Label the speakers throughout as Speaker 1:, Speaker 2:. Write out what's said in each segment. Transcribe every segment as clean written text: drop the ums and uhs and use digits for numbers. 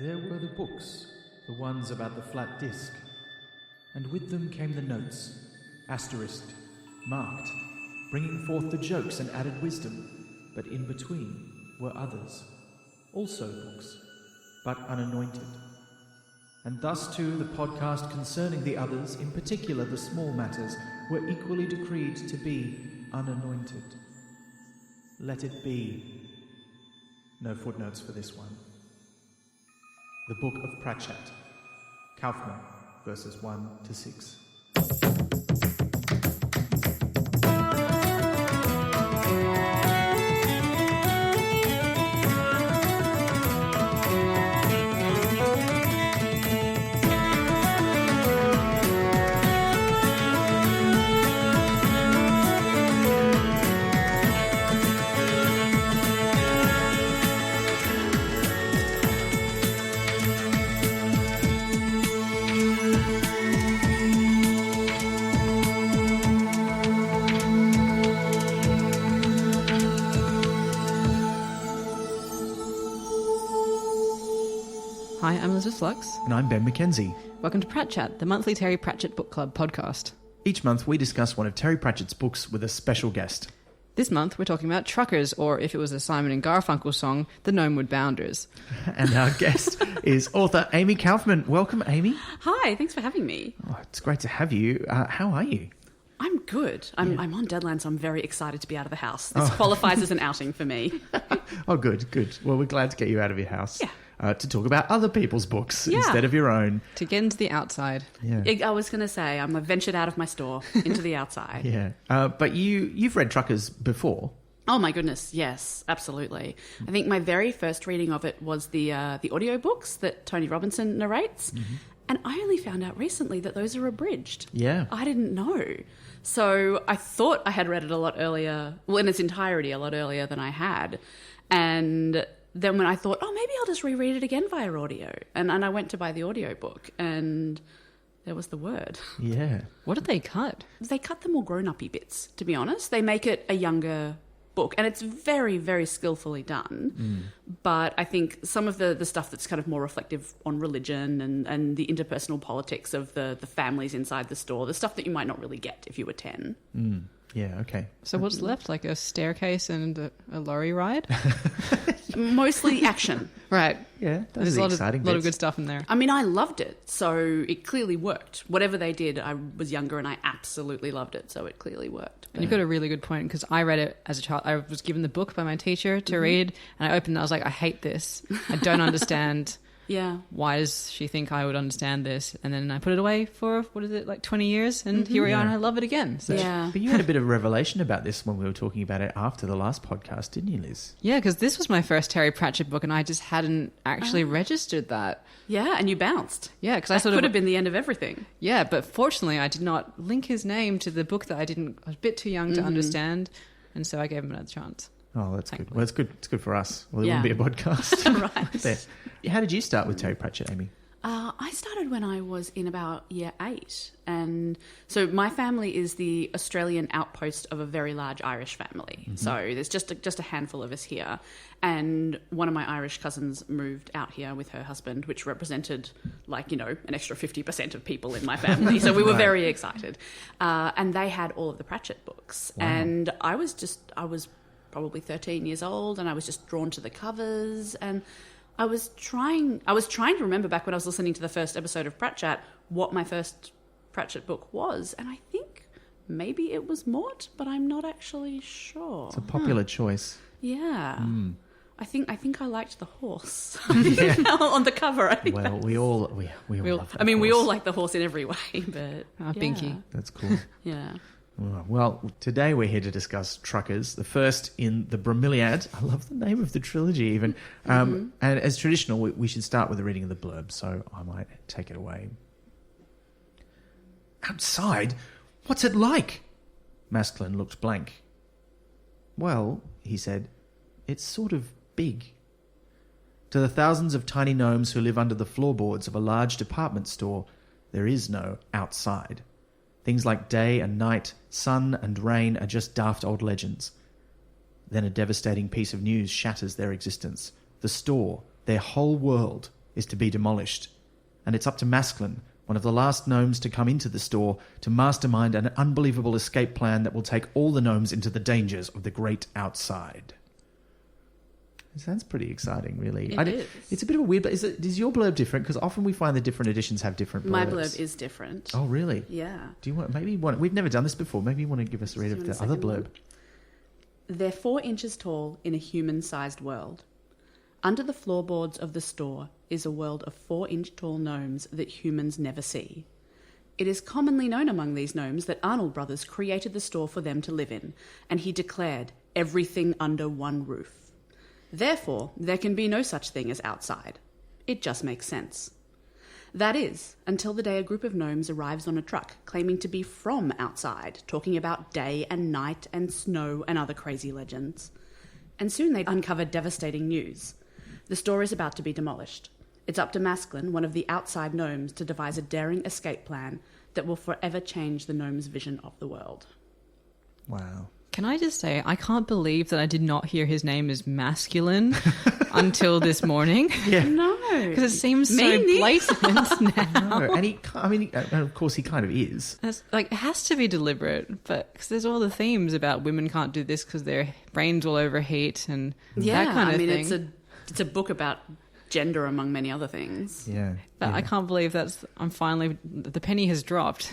Speaker 1: There were the books, the ones about the flat disc, and with them came the notes, asterisked, marked, bringing forth the jokes and added wisdom, but in between were others, also books, but unanointed. And thus too the podcast concerning the others, in particular the small matters, were equally decreed to be unanointed. Let it be. No footnotes for this one. The Book of Pratchett, Kaufman, verses 1 to 6.
Speaker 2: Hi, I'm Elizabeth Flux.
Speaker 1: And I'm Ben McKenzie.
Speaker 2: Welcome to Pratchett, the monthly Terry Pratchett Book Club podcast.
Speaker 1: Each month we discuss one of Terry Pratchett's books with a special guest.
Speaker 2: This month we're talking about Truckers, or if it was a Simon and Garfunkel song, the Gnomewood Bounders.
Speaker 1: And our guest is author Amie Kaufman. Welcome, Amie.
Speaker 2: Hi, thanks for having me.
Speaker 1: Oh, it's great to have you. How are you?
Speaker 2: I'm good. I'm on deadline, so I'm very excited to be out of the house. This qualifies as an outing for me.
Speaker 1: Oh, good. Well, we're glad to get you out of your house.
Speaker 2: Yeah.
Speaker 1: To talk about other people's books instead of your own.
Speaker 2: To get into the outside.
Speaker 1: Yeah.
Speaker 3: I was going to say, I'm ventured out of my store into the outside.
Speaker 1: Yeah. But you've read Truckers before.
Speaker 3: Oh my goodness, yes, absolutely. I think my very first reading of it was the audiobooks that Tony Robinson narrates. Mm-hmm. And I only found out recently that those are abridged.
Speaker 1: Yeah.
Speaker 3: I didn't know. So I thought I had read it a lot earlier, well, in its entirety, a lot earlier than I had. And then when I thought, maybe I'll just reread it again via audio. And I went to buy the audiobook and there was the word.
Speaker 1: Yeah.
Speaker 2: What did they cut?
Speaker 3: They cut the more grown-uppy bits, to be honest. They make it a younger book, and it's very, very skillfully done. But I think some of the stuff that's kind of more reflective on religion and the interpersonal politics of the families inside the store, the stuff that you might not really get if you were 10.
Speaker 1: Yeah, okay.
Speaker 2: So what's left? Like a staircase and a lorry ride?
Speaker 3: Mostly action.
Speaker 2: Right.
Speaker 1: Yeah,
Speaker 2: There's a lot of good stuff in there.
Speaker 3: I mean, I loved it, so it clearly worked. Whatever they did, I was younger and I absolutely loved it, so it clearly worked.
Speaker 2: And you've got a really good point, because I read it as a child. I was given the book by my teacher to read, and I opened it, I was like, I hate this. I don't understand.
Speaker 3: Yeah.
Speaker 2: Why does she think I would understand this? And then I put it away for, 20 years? And here we are, and I love it again. So.
Speaker 3: Yeah.
Speaker 1: But you had a bit of revelation about this when we were talking about it after the last podcast, didn't you, Liz?
Speaker 2: Yeah, because this was my first Terry Pratchett book, and I just hadn't actually registered that.
Speaker 3: Yeah, and you bounced.
Speaker 2: Yeah, because
Speaker 3: that could have been the end of everything.
Speaker 2: Yeah, but fortunately I did not link his name to the book that I was a bit too young to understand, and so I gave him another chance.
Speaker 1: Oh, that's
Speaker 2: Thankfully.
Speaker 1: good. Well, it's good. It's good for us. Well, it wouldn't be a podcast.
Speaker 3: Right.
Speaker 1: How did you start with Terry Pratchett, Amie?
Speaker 3: I started when I was in about year 8. And so my family is the Australian outpost of a very large Irish family. Mm-hmm. So there's just a handful of us here. And one of my Irish cousins moved out here with her husband, which represented an extra 50% of people in my family. So we were very excited. And they had all of the Pratchett books. Wow. And I was probably 13 years old, and I was just drawn to the covers, and I was trying to remember back when I was listening to the first episode of Pratchett what my first Pratchett book was, and I think maybe it was Mort, but I'm not actually sure.
Speaker 1: It's a popular choice.
Speaker 3: Yeah. I think I liked the horse on the cover. I think
Speaker 1: we all love that
Speaker 3: I mean,
Speaker 1: horse.
Speaker 3: we all like the horse in every way, but
Speaker 2: Binky.
Speaker 1: That's cool.
Speaker 3: Yeah.
Speaker 1: Well, today we're here to discuss Truckers, the first in the Bromeliad. I love the name of the trilogy even. And as traditional, we should start with a reading of the blurb, so I might take it away. Outside? What's it like? Masklin looked blank. Well, he said, it's sort of big. To the thousands of tiny gnomes who live under the floorboards of a large department store, there is no outside. Things like day and night, sun and rain are just daft old legends. Then a devastating piece of news shatters their existence. The store, their whole world, is to be demolished, and it's up to Masklin, one of the last gnomes to come into the store, to mastermind an unbelievable escape plan that will take all the gnomes into the dangers of the great outside. It sounds pretty exciting, really.
Speaker 3: It is.
Speaker 1: It's a bit of a weird... Is your blurb different? Because often we find the different editions have different blurbs.
Speaker 3: My blurb is different.
Speaker 1: Oh, really?
Speaker 3: Yeah.
Speaker 1: Do you want... We've never done this before. Maybe you want to give us a read
Speaker 3: Do you
Speaker 1: of
Speaker 3: want
Speaker 1: the
Speaker 3: a
Speaker 1: other
Speaker 3: second
Speaker 1: blurb.
Speaker 3: one? They're 4 inches tall in a human-sized world. Under the floorboards of the store is a world of 4-inch-tall gnomes that humans never see. It is commonly known among these gnomes that Arnold Brothers created the store for them to live in, and he declared everything under one roof. Therefore, there can be no such thing as outside. It just makes sense. That is, until the day a group of gnomes arrives on a truck claiming to be from outside, talking about day and night and snow and other crazy legends. And soon they uncover devastating news. The store is about to be demolished. It's up to Masklin, one of the outside gnomes, to devise a daring escape plan that will forever change the gnomes' vision of the world.
Speaker 1: Wow.
Speaker 2: Can I just say, I can't believe that I did not hear his name as Masklin until this morning.
Speaker 1: Yeah.
Speaker 3: No.
Speaker 2: Because it seems
Speaker 3: Me
Speaker 2: so
Speaker 3: neither.
Speaker 2: blatant now.
Speaker 1: No, and of course he kind of is.
Speaker 2: It has to be deliberate, but because there's all the themes about women can't do this because their brains will overheat and
Speaker 3: Yeah,
Speaker 2: that kind of thing.
Speaker 3: it's a book about gender among many other things.
Speaker 1: Yeah.
Speaker 2: But
Speaker 1: yeah.
Speaker 2: I can't believe the penny has dropped.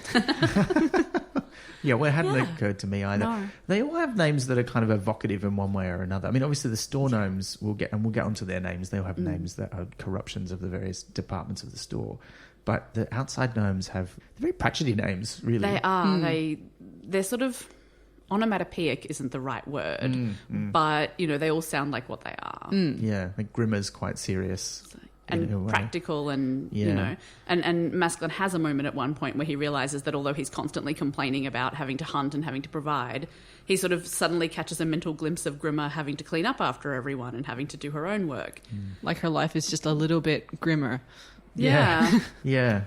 Speaker 1: Yeah, well, it hadn't occurred to me either.
Speaker 3: No.
Speaker 1: They all have names that are kind of evocative in one way or another. I mean, obviously the store gnomes, we'll get onto their names. They'll have names that are corruptions of the various departments of the store. But the outside gnomes have very Pratchett-y names, really.
Speaker 3: They are. They're sort of onomatopoeic isn't the right word, but they all sound like what they are.
Speaker 1: Yeah, like Grimmer's quite serious. in a
Speaker 3: And
Speaker 1: way.
Speaker 3: practical and
Speaker 1: Yeah.
Speaker 3: and Masklin has a moment at one point where he realizes that although he's constantly complaining about having to hunt and having to provide, he sort of suddenly catches a mental glimpse of Grimmer having to clean up after everyone and having to do her own work.
Speaker 2: Like her life is just a little bit grimmer.
Speaker 3: Yeah.
Speaker 1: Yeah.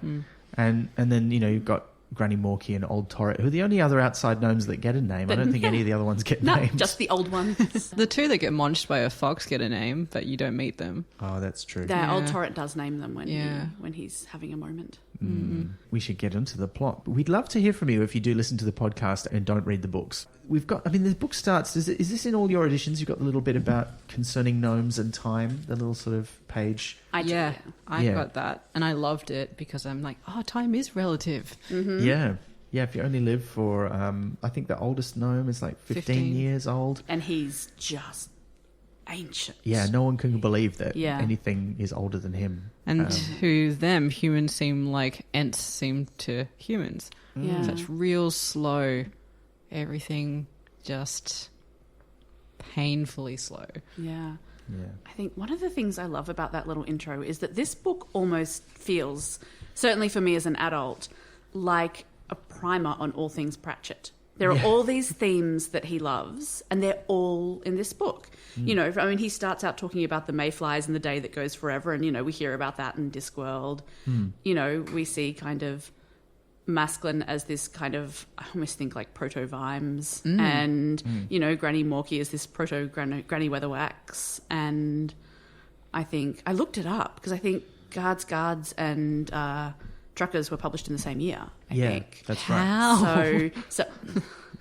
Speaker 1: And then, you've got Granny Morky and Old Torret, who are the only other outside gnomes that get a name. I don't think any of the other ones get
Speaker 3: No,
Speaker 1: names.
Speaker 3: just the old ones.
Speaker 2: The two that get munched by a fox get a name, but you don't meet them.
Speaker 1: Oh, that's true.
Speaker 3: The old Torret does name them when
Speaker 2: Yeah.
Speaker 3: when he's having a moment.
Speaker 1: We should get into the plot. We'd love to hear from you if you do listen to the podcast and don't read the books. We've got, the book starts, is this in all your editions? You've got the little bit about concerning gnomes and time, the little sort of page.
Speaker 2: I
Speaker 1: Yeah.
Speaker 2: got that, and I loved it because I'm like, time is relative.
Speaker 1: Yeah. Yeah, if you only live for, I think the oldest gnome is like 15 years old.
Speaker 3: And he's just ancient.
Speaker 1: Yeah, no one can believe that
Speaker 3: Yeah.
Speaker 1: anything is older than him.
Speaker 2: And to them, humans seem like Ents seem to humans.
Speaker 3: Yeah.
Speaker 2: Such real slow, everything just painfully slow.
Speaker 3: Yeah.
Speaker 1: Yeah.
Speaker 3: I think one of the things I love about that little intro is that this book almost feels, certainly for me as an adult, like a primer on all things Pratchett. There are all these themes that he loves, and they're all in this book. He starts out talking about the mayflies and the day that goes forever, and, we hear about that in Discworld. We see kind of Masklin as this kind of, I almost think like proto-Vimes, and, Granny Morky as this proto-Granny Weatherwax. And I think, I looked it up, because I think Guards and Truckers were published in the same year, I think.
Speaker 1: That's right.
Speaker 2: How?
Speaker 3: So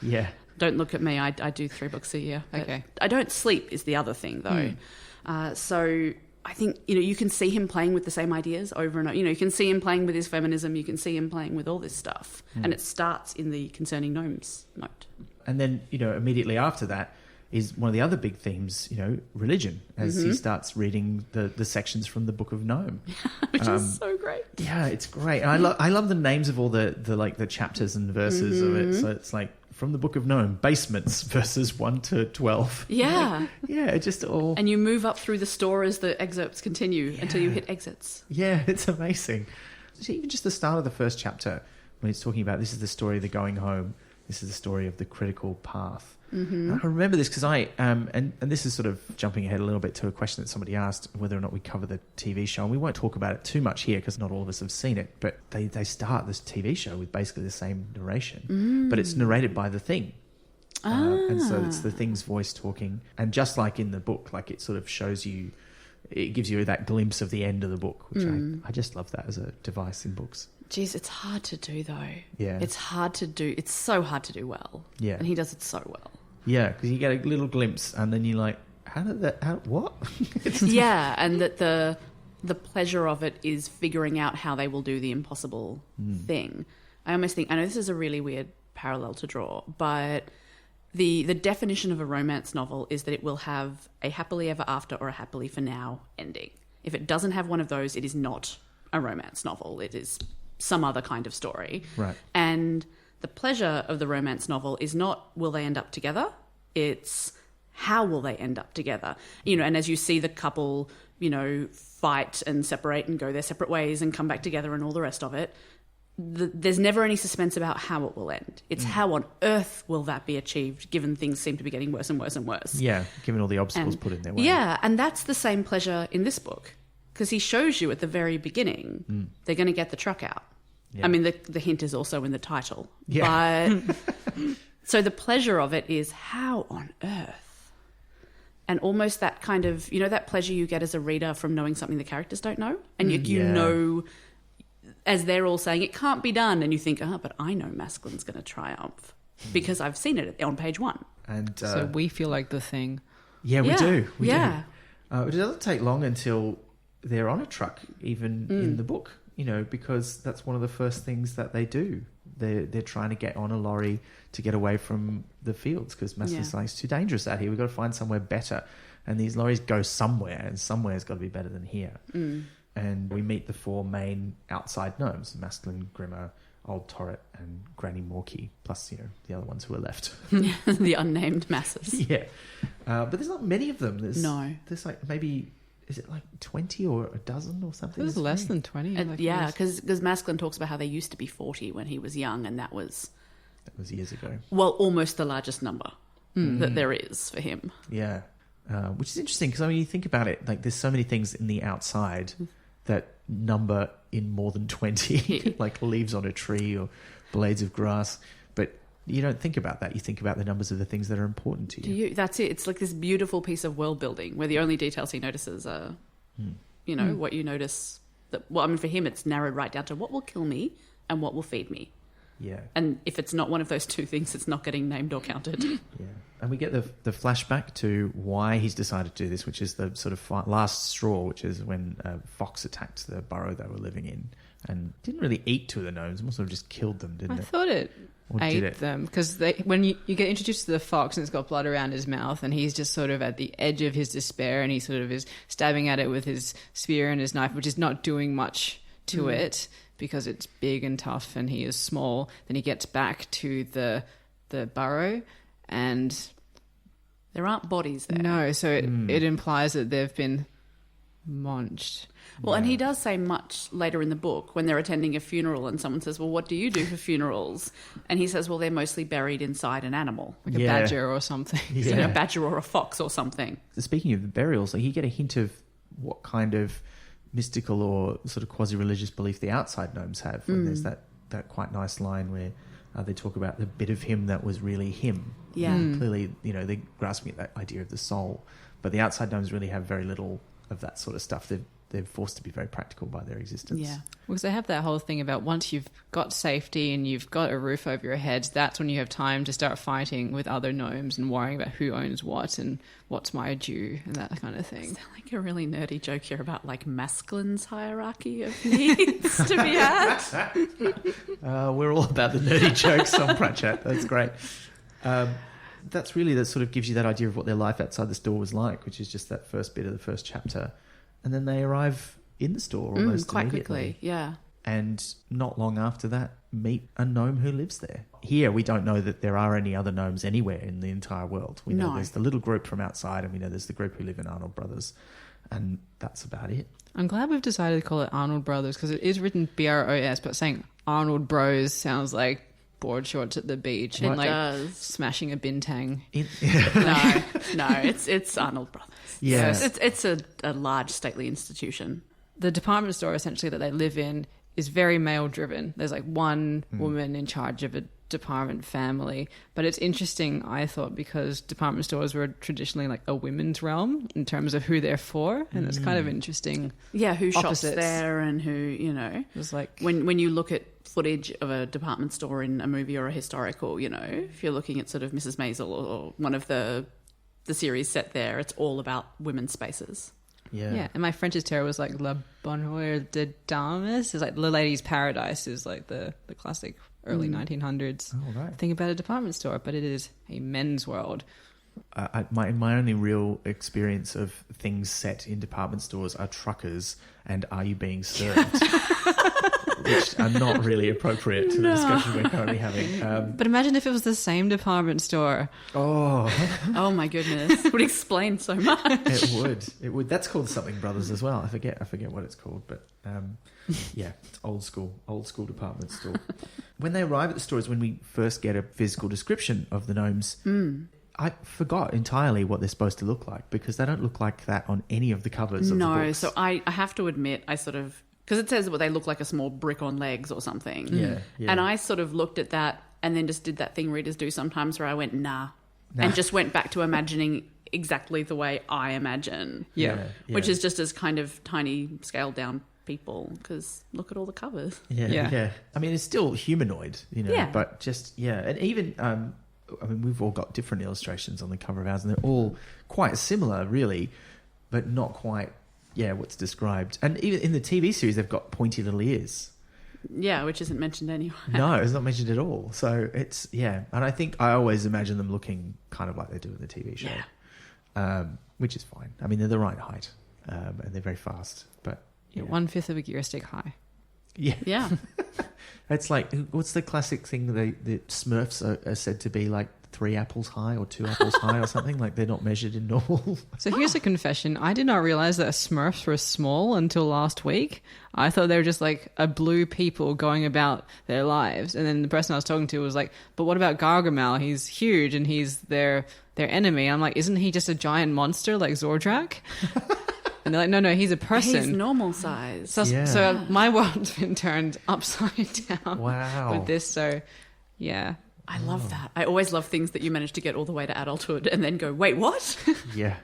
Speaker 1: Yeah.
Speaker 3: don't look at me. I do 3 books a year. But
Speaker 2: Okay.
Speaker 3: I don't sleep is the other thing, though. So I think, you can see him playing with the same ideas over and over. You can see him playing with his feminism. You can see him playing with all this stuff. And it starts in the Concerning Gnomes note.
Speaker 1: And then, immediately after that is one of the other big themes, religion, as he starts reading the sections from the Book of Nome.
Speaker 3: Which is so great.
Speaker 1: Yeah, it's great. And I love the names of all the chapters and verses of it. So it's like from the Book of Nome, basements verses 1 to 12.
Speaker 3: Yeah.
Speaker 1: Yeah, it just all...
Speaker 3: And you move up through the store as the excerpts continue until you hit exits.
Speaker 1: Yeah, it's amazing. Even just the start of the first chapter, when it's talking about this is the story of the going home, this is the story of the critical path. I remember this because and this is sort of jumping ahead a little bit to a question that somebody asked, whether or not we cover the TV show. And we won't talk about it too much here because not all of us have seen it. But they start this TV show with basically the same narration, but it's narrated by the Thing. And so it's the Thing's voice talking. And just like in the book, like it sort of shows you it gives you that glimpse of the end of the book, which I just love that as a device in books.
Speaker 3: Jeez, it's hard to do though.
Speaker 1: Yeah.
Speaker 3: It's hard to do. It's so hard to do well.
Speaker 1: Yeah.
Speaker 3: And he does it so well.
Speaker 1: Yeah, because you get a little glimpse and then you're like, what?
Speaker 3: Yeah, and that the pleasure of it is figuring out how they will do the impossible thing. I almost think, I know this is a really weird parallel to draw, but the definition of a romance novel is that it will have a happily ever after or a happily for now ending. If it doesn't have one of those, it is not a romance novel. It is some other kind of story.
Speaker 1: Right.
Speaker 3: And the pleasure of the romance novel is not will they end up together, it's how will they end up together? And as you see the couple, fight and separate and go their separate ways and come back together and all the rest of it, there's never any suspense about how it will end. It's how on earth will that be achieved, given things seem to be getting worse and worse and worse.
Speaker 1: Yeah, given all the obstacles put in their way.
Speaker 3: Yeah, and that's the same pleasure in this book, because he shows you at the very beginning they're going to get the truck out. Yeah. I mean, the hint is also in the title.
Speaker 1: Yeah.
Speaker 3: But so the pleasure of it is how on earth? And almost that kind of, that pleasure you get as a reader from knowing something the characters don't know. And you know, as they're all saying, it can't be done. And you think, but I know Masklin's going to triumph because I've seen it on page 1.
Speaker 1: And
Speaker 2: so we feel like the thing.
Speaker 1: Yeah, we do. We do.
Speaker 3: It
Speaker 1: doesn't take long until they're on a truck, even in the book, because that's one of the first things that they do. They're trying to get on a lorry to get away from the fields because Masklin's like, it's too dangerous out here. We've got to find somewhere better. And these lorries go somewhere, and somewhere's got to be better than here. And we meet the 4 main outside gnomes, Masklin, Grimmer, Old Torret, and Granny Morky, plus, the other ones who are left.
Speaker 3: The unnamed masses.
Speaker 1: Yeah. But there's not many of them. There's like maybe... Is it like 20 or a dozen or something?
Speaker 2: It was less than 20.
Speaker 3: Because Masklin talks about how they used to be 40 when he was young, and that was
Speaker 1: years ago.
Speaker 3: Well, almost the largest number that there is for him.
Speaker 1: Yeah, which is interesting because, you think about it, like there's so many things in the outside that number in more than 20, like leaves on a tree or blades of grass. But you don't think about that. You think about the numbers of the things that are important to you.
Speaker 3: That's it. It's like this beautiful piece of world building where the only details he notices are, what you notice. For him, it's narrowed right down to what will kill me and what will feed me.
Speaker 1: Yeah.
Speaker 3: And if it's not one of those two things, it's not getting named or counted.
Speaker 1: Yeah. And we get the flashback to why he's decided to do this, which is the sort of last straw, which is when a fox attacked the burrow they were living in and didn't really eat 2 of the gnomes, must have just killed them, didn't it?
Speaker 2: I thought it ate them because when you get introduced to the fox and it's got blood around his mouth and he's just sort of at the edge of his despair and he sort of is stabbing at it with his spear and his knife, which is not doing much to it because it's big and tough and he is small. Then he gets back to the burrow and
Speaker 3: there aren't bodies there.
Speaker 2: No, so it implies that they've been munched.
Speaker 3: Well, and he does say much later in the book when they're attending a funeral and someone says, well, what do you do for funerals? And he says, well, they're mostly buried inside an animal.
Speaker 2: Like a badger or something.
Speaker 3: A badger or a fox or something.
Speaker 1: Speaking of the burials, you get a hint of what kind of mystical or sort of quasi-religious belief the outside gnomes have. When there's that quite nice line where they talk about the bit of him that was really him.
Speaker 3: Yeah.
Speaker 1: Clearly, they're grasping at that idea of the soul. But the outside gnomes really have very little of that sort of stuff. They're forced to be very practical by their existence.
Speaker 2: Yeah. Because they have that whole thing about once you've got safety and you've got a roof over your head, that's when you have time to start fighting with other gnomes and worrying about who owns what and what's my due and that kind of thing.
Speaker 3: Is there like a really nerdy joke here about like Masklin's hierarchy of needs to be had?
Speaker 1: We're all about the nerdy jokes on Pratchett. That's great. That's really that sort of gives you that idea of what their life outside the store was like, which is just that first bit of the first chapter. And then they arrive in the store almost
Speaker 3: quite
Speaker 1: immediately.
Speaker 3: Quickly, yeah.
Speaker 1: And not long after that, meet a gnome who lives there. Here, we don't know that there are any other gnomes anywhere in the entire world. We know there's the little group from outside, and we know there's the group who live in Arnold Brothers, and that's about it.
Speaker 2: I'm glad we've decided to call it Arnold Brothers because it is written BROS, but saying Arnold Bros sounds like board shorts at the beach and
Speaker 3: does.
Speaker 2: Smashing a bintang.
Speaker 3: No, it's Arnold Brothers.
Speaker 1: Yeah.
Speaker 3: It's a large stately institution.
Speaker 2: The department store essentially that they live in is very male driven. There's like one woman in charge of a department family. But it's interesting, I thought, because department stores were traditionally like a women's realm in terms of who they're for, and it's kind of interesting.
Speaker 3: Yeah, who shops
Speaker 2: opposites.
Speaker 3: there and who, you know.
Speaker 2: It was like
Speaker 3: when you look at footage of a department store in a movie or a historical, you know, if you're looking at sort of Mrs. Maisel or one of the series set there, it's all about women's spaces.
Speaker 2: Yeah, and my French's Terror was like La Bonheur de Dames. It's like The Lady's Paradise is like the classic early 1900s thing about a department store, but it is a men's world.
Speaker 1: My only real experience of things set in department stores are truckers and Are You Being Served? Which are not really appropriate to the discussion we're currently having.
Speaker 2: But imagine if it was the same department store.
Speaker 3: Oh my goodness. It would explain so much.
Speaker 1: It would. That's called Something Brothers as well. I forget what it's called, but yeah, it's old school department store. When they arrive at the store is when we first get a physical description of the gnomes. I forgot entirely what they're supposed to look like because they don't look like that on any of the covers of the books.
Speaker 3: So I have to admit, I sort of... Because it says they look like a small brick on legs or something.
Speaker 1: Yeah.
Speaker 3: And I sort of looked at that and then just did that thing readers do sometimes where I went, nah. And just went back to imagining exactly the way I imagine.
Speaker 2: Yeah.
Speaker 3: Which is just as kind of tiny, scaled down people because look at all the covers.
Speaker 1: Yeah. I mean, it's still humanoid, you know,
Speaker 3: Yeah.
Speaker 1: but just, and even... I mean, we've all got different illustrations on the cover of ours, and they're all quite similar, really, but not quite, what's described. And even in the TV series, they've got pointy little ears.
Speaker 3: Yeah, which isn't mentioned anyway.
Speaker 1: No, it's not mentioned at all. So it's, and I think I always imagine them looking kind of like they do in the TV show, which is fine. I mean, they're the right height, and they're very fast, but...
Speaker 2: 1/5 of a gear stick high.
Speaker 3: Yeah.
Speaker 1: It's like, what's the classic thing that the Smurfs are said to be like 3 apples high or 2 apples high or something? Like they're not measured in normal.
Speaker 2: So here's a confession. I did not realize that Smurfs were small until last week. I thought they were just like a blue people going about their lives. And then the person I was talking to was like, but what about Gargamel? He's huge and he's their enemy. I'm like, isn't he just a giant monster like Zordrak? And they're like, no, he's a person.
Speaker 3: He's normal size.
Speaker 2: So my world's been turned upside down with this. So, yeah.
Speaker 3: I love that. I always love things that you manage to get all the way to adulthood and then go, wait, what?
Speaker 1: Yeah.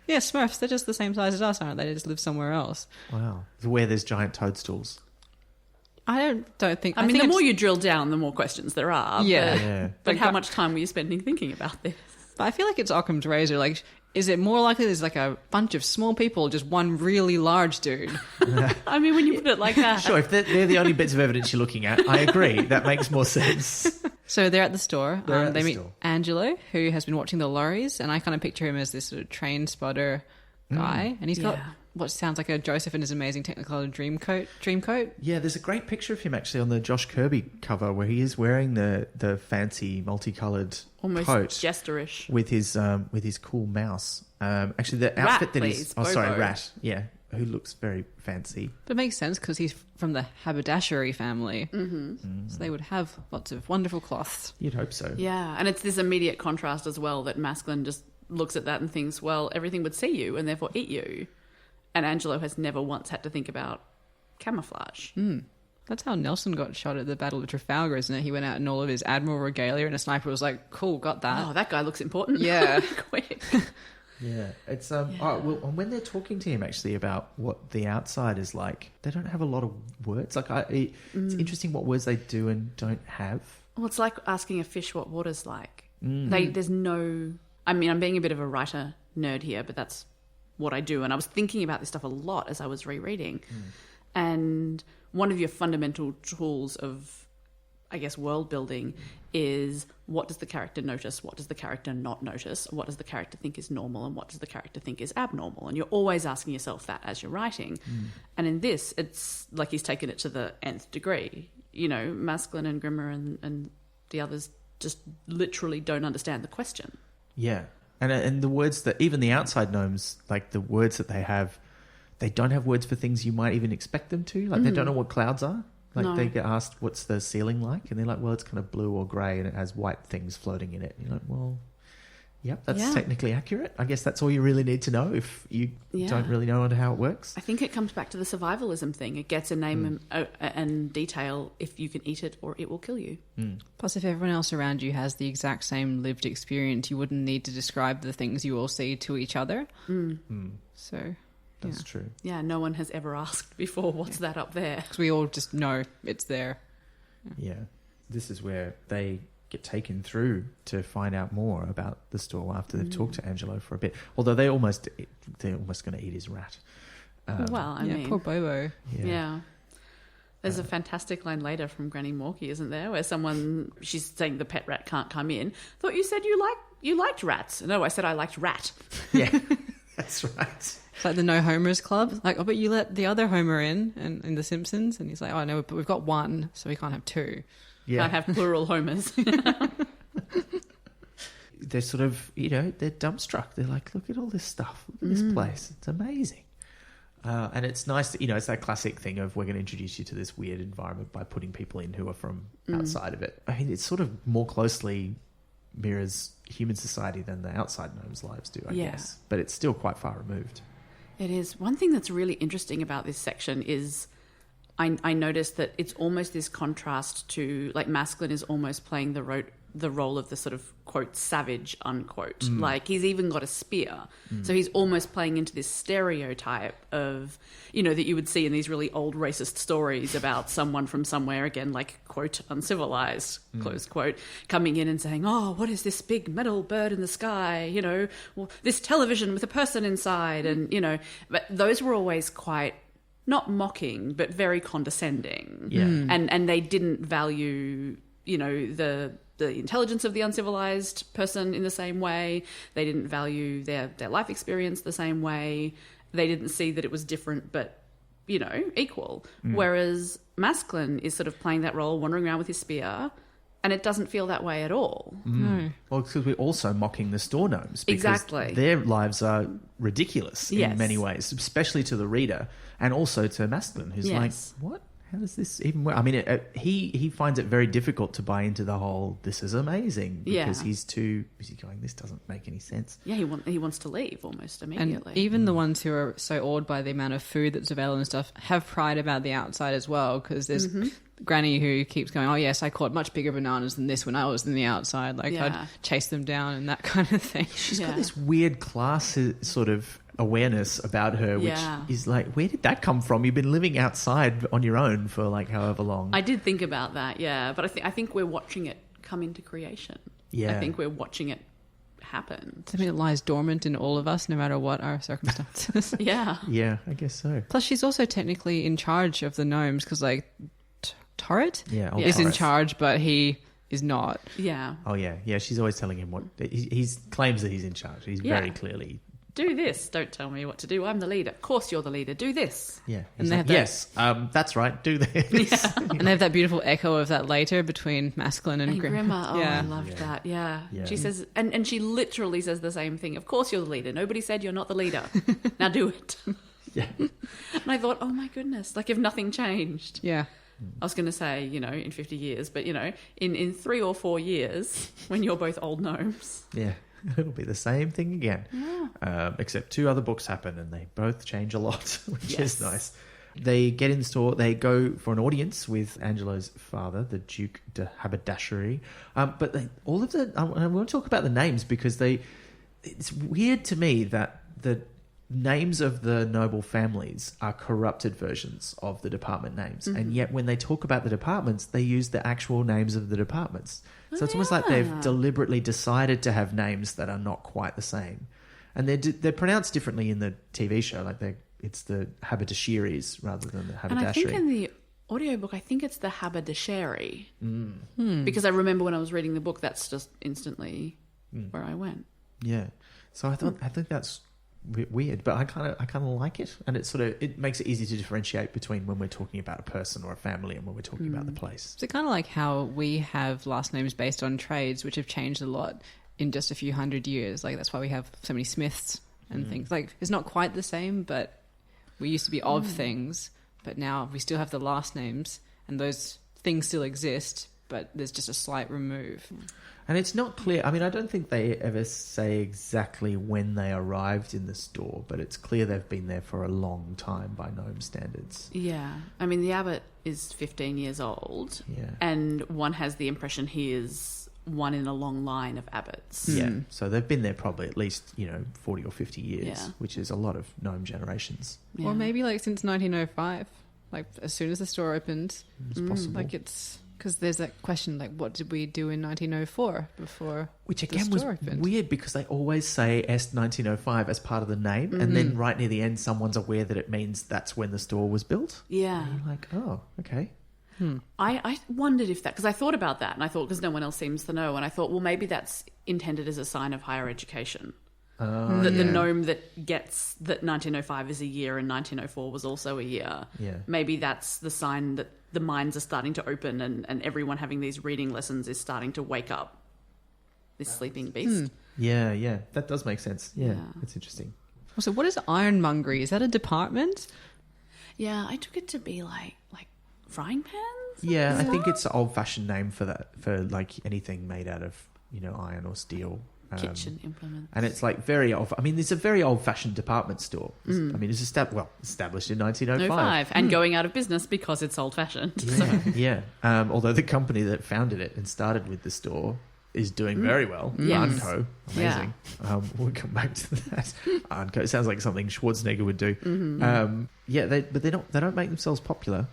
Speaker 2: Yeah, Smurfs, they're just the same size as us, aren't they? They just live somewhere else.
Speaker 1: Wow. Where there's giant toadstools.
Speaker 2: I don't think...
Speaker 3: I mean, the more you drill down, the more questions there are.
Speaker 2: Yeah.
Speaker 3: But how much time were you spending thinking about this?
Speaker 2: But I feel like it's Occam's razor. Like, is it more likely there's like a bunch of small people, or just one really large dude?
Speaker 3: I mean, when you put it like that.
Speaker 1: Sure, if they're the only bits of evidence you're looking at, I agree. That makes more sense.
Speaker 2: So they're at the store. They meet
Speaker 1: store.
Speaker 2: Angelo, who has been watching the lorries, and I kind of picture him as this sort of train spotter guy. And he's got what sounds like a Joseph and his Amazing Technicolor dreamcoat.
Speaker 1: Yeah, there's a great picture of him actually on the Josh Kirby cover where he is wearing the fancy multicolored
Speaker 3: almost
Speaker 1: coat,
Speaker 3: jesterish,
Speaker 1: with his cool mouse. Actually, the outfit that he's Rat, who looks very fancy.
Speaker 2: But it makes sense because he's from the haberdashery family, so they would have lots of wonderful cloths.
Speaker 1: You'd hope so.
Speaker 3: Yeah, and it's this immediate contrast as well that Masklin just looks at that and thinks, well, everything would see you and therefore eat you. And Angelo has never once had to think about camouflage.
Speaker 2: That's how Nelson got shot at the Battle of Trafalgar, isn't it? He went out in all of his Admiral regalia and a sniper was like, cool, got that.
Speaker 3: Oh, that guy looks important.
Speaker 2: Yeah.
Speaker 3: Quick.
Speaker 1: Yeah, it's when they're talking to him actually about what the outside is like, they don't have a lot of words. Like it's interesting what words they do and don't have.
Speaker 3: Well, it's like asking a fish what water's like. There's no... I mean, I'm being a bit of a writer nerd here, but that's what I do. And I was thinking about this stuff a lot as I was rereading. And one of your fundamental tools of, I guess, world building is what does the character notice? What does the character not notice? What does the character think is normal? And what does the character think is abnormal? And you're always asking yourself that as you're writing. And in this, it's like he's taken it to the nth degree. You know, Masklin and Grimmer and the others just literally don't understand the question.
Speaker 1: Yeah. And the words that, even the outside gnomes, like the words that they have, they don't have words for things you might even expect them to. Like they don't know what clouds are. Like they get asked, what's the ceiling like? And they're like, well, it's kind of blue or grey and it has white things floating in it. And you're like, well,
Speaker 4: Yep, that's technically accurate. I guess that's all you really need to know if you don't really know how it works.
Speaker 3: I think it comes back to the survivalism thing. It gets a name and detail if you can eat it or it will kill you.
Speaker 2: Plus, if everyone else around you has the exact same lived experience, you wouldn't need to describe the things you all see to each other. So...
Speaker 4: That's true.
Speaker 3: Yeah, no one has ever asked before, what's that up there?
Speaker 2: Because we all just know it's there.
Speaker 4: Yeah. This is where they get taken through to find out more about the store after they've talked to Angelo for a bit. Although they're almost going to eat his rat.
Speaker 3: Well, I mean...
Speaker 2: poor Bobo.
Speaker 3: Yeah. There's a fantastic line later from Granny Morky, isn't there? Where she's saying the pet rat can't come in. Thought you said you liked rats. No, I said I liked rat.
Speaker 4: Yeah, that's right.
Speaker 2: It's like the No Homers Club. Like, oh, but you let the other Homer in The Simpsons. And he's like, oh, no, but we've got one, so we can't have two.
Speaker 4: Yeah.
Speaker 3: Can't have plural Homers.
Speaker 4: They're sort of, they're dumbstruck. They're like, look at all this stuff. Look at this place. It's amazing. And it's nice, it's that classic thing of we're going to introduce you to this weird environment by putting people in who are from outside of it. I mean, it's sort of more closely mirrors human society than the outside Gnomes' lives do, I guess. But it's still quite far removed.
Speaker 3: It is. One thing that's really interesting about this section is I noticed that it's almost this contrast to, like, Masklin is almost playing the role of the sort of, quote, savage, unquote. Like, he's even got a spear. So he's almost playing into this stereotype of, that you would see in these really old racist stories about someone from somewhere, again, like, quote, uncivilized, close quote, coming in and saying, oh, what is this big metal bird in the sky? Well, this television with a person inside. And, but those were always quite, not mocking, but very condescending.
Speaker 4: Yeah.
Speaker 3: And they didn't value, the intelligence of the uncivilized person in the same way. They didn't value their life experience the same way. They didn't see that it was different, but, equal. Whereas Masklin is sort of playing that role, wandering around with his spear, and it doesn't feel that way at all.
Speaker 2: No.
Speaker 4: Well, because we're also mocking the store gnomes. Because
Speaker 3: exactly.
Speaker 4: Their lives are ridiculous in many ways, especially to the reader and also to Masklin, who's like, what? How does this even work? I mean, he finds it very difficult to buy into the whole, this is amazing, because he's too busy going, this doesn't make any sense.
Speaker 3: Yeah, he wants to leave almost immediately.
Speaker 2: And even the ones who are so awed by the amount of food that's available and stuff have pride about the outside as well, because there's Granny who keeps going, oh yes, I caught much bigger bananas than this when I was in the outside. Like, I'd chase them down and that kind of thing.
Speaker 4: She's got this weird class sort of awareness about her, which is like, where did that come from? You've been living outside on your own for like however long.
Speaker 3: I did think about that, but I think we're watching it come into creation. I think we're watching it happen.
Speaker 2: I mean, it lies dormant in all of us, no matter what our circumstances.
Speaker 4: Yeah, I guess so.
Speaker 2: Plus, she's also technically in charge of the gnomes, because like Torret is
Speaker 4: Torret
Speaker 2: in charge, but he is not.
Speaker 3: Yeah.
Speaker 4: Oh yeah. She's always telling him what he claims that he's in charge. He's very clearly.
Speaker 3: Do this. Don't tell me what to do. I'm the leader. Of course you're the leader. Do this.
Speaker 4: Yeah.
Speaker 2: And they have
Speaker 4: that's right. Do this.
Speaker 3: Yeah.
Speaker 2: And they have that beautiful echo of that later between Masklin and
Speaker 3: Grimmer. Oh, I loved that. Yeah. She says, and she literally says the same thing. Of course you're the leader. Nobody said you're not the leader. Now do it.
Speaker 4: Yeah.
Speaker 3: And I thought, oh my goodness, like if nothing changed.
Speaker 2: Yeah.
Speaker 3: I was going to say, in 50 years, but, in 3 or 4 years, when you're both old gnomes.
Speaker 4: Yeah. It'll be the same thing again. Yeah. Except 2 other books happen and they both change a lot, which is nice. They get in the store. They go for an audience with Angelo's father, the Duke de Haberdashery. But I want to talk about the names because it's weird to me that the names of the noble families are corrupted versions of the department names. And yet when they talk about the departments, they use the actual names of the departments. So it's almost like they've deliberately decided to have names that are not quite the same. And they're pronounced differently in the TV show. Like it's the Haberdasheries rather than the Haberdashery.
Speaker 3: And I think in the audiobook, I think it's the Haberdashery. Because I remember when I was reading the book, that's just instantly where I went.
Speaker 4: Yeah. So I think that's weird, but I kind of like it, and it makes it easy to differentiate between when we're talking about a person or a family and when we're talking about the place.
Speaker 2: It's kind of like how we have last names based on trades, which have changed a lot in just a few hundred years. Like that's why we have so many Smiths and things. Like it's not quite the same, but we used to be of things, but now we still have the last names, and those things still exist. but there's just a slight remove.
Speaker 4: And it's not clear. I mean, I don't think they ever say exactly when they arrived in the store, but it's clear they've been there for a long time by Nome standards.
Speaker 3: Yeah. I mean, the abbot is 15 years old.
Speaker 4: Yeah.
Speaker 3: And one has the impression he is one in a long line of abbots.
Speaker 4: Yeah. So they've been there probably at least, 40 or 50 years,
Speaker 3: Yeah.
Speaker 4: which is a lot of Nome generations.
Speaker 3: Yeah.
Speaker 2: Or maybe like since 1905, like as soon as the store opened.
Speaker 4: It's possible.
Speaker 2: Like it's... Because there's that question, like, what did we do in 1904 before
Speaker 4: Which
Speaker 2: the
Speaker 4: again was
Speaker 2: store opened?
Speaker 4: weird because they always say Est 1905 as part of the name, and then right near the end, someone's aware that it means that's when the store was built.
Speaker 3: Yeah.
Speaker 4: And you're like, oh, okay.
Speaker 3: I wondered if that, because I thought about that, and I thought, because no one else seems to know, and I thought, well, maybe that's intended as a sign of higher education. That the Nome that gets that 1905 is a year and 1904 was also a year.
Speaker 4: Yeah.
Speaker 3: Maybe that's the sign that the minds are starting to open and everyone having these reading lessons is starting to wake up this sleeping beast.
Speaker 4: Yeah. That does make sense. Yeah.
Speaker 3: Yeah.
Speaker 4: It's interesting.
Speaker 2: So what is ironmongery? Is that a department?
Speaker 3: Yeah, I took it to be like frying pans.
Speaker 4: Yeah, I think it's an old-fashioned name for that, for like anything made out of, iron or steel.
Speaker 3: Kitchen implements.
Speaker 4: And it's like very old. I mean, it's a very old-fashioned department store. I mean, it's established in 1905.
Speaker 3: and going out of business because it's old-fashioned. So.
Speaker 4: Yeah. Although the company that founded it and started with the store is doing very well.
Speaker 3: Yes.
Speaker 4: Arnco. Amazing. We'll come back to that. Arnco sounds like something Schwarzenegger would do. But they don't make themselves popular,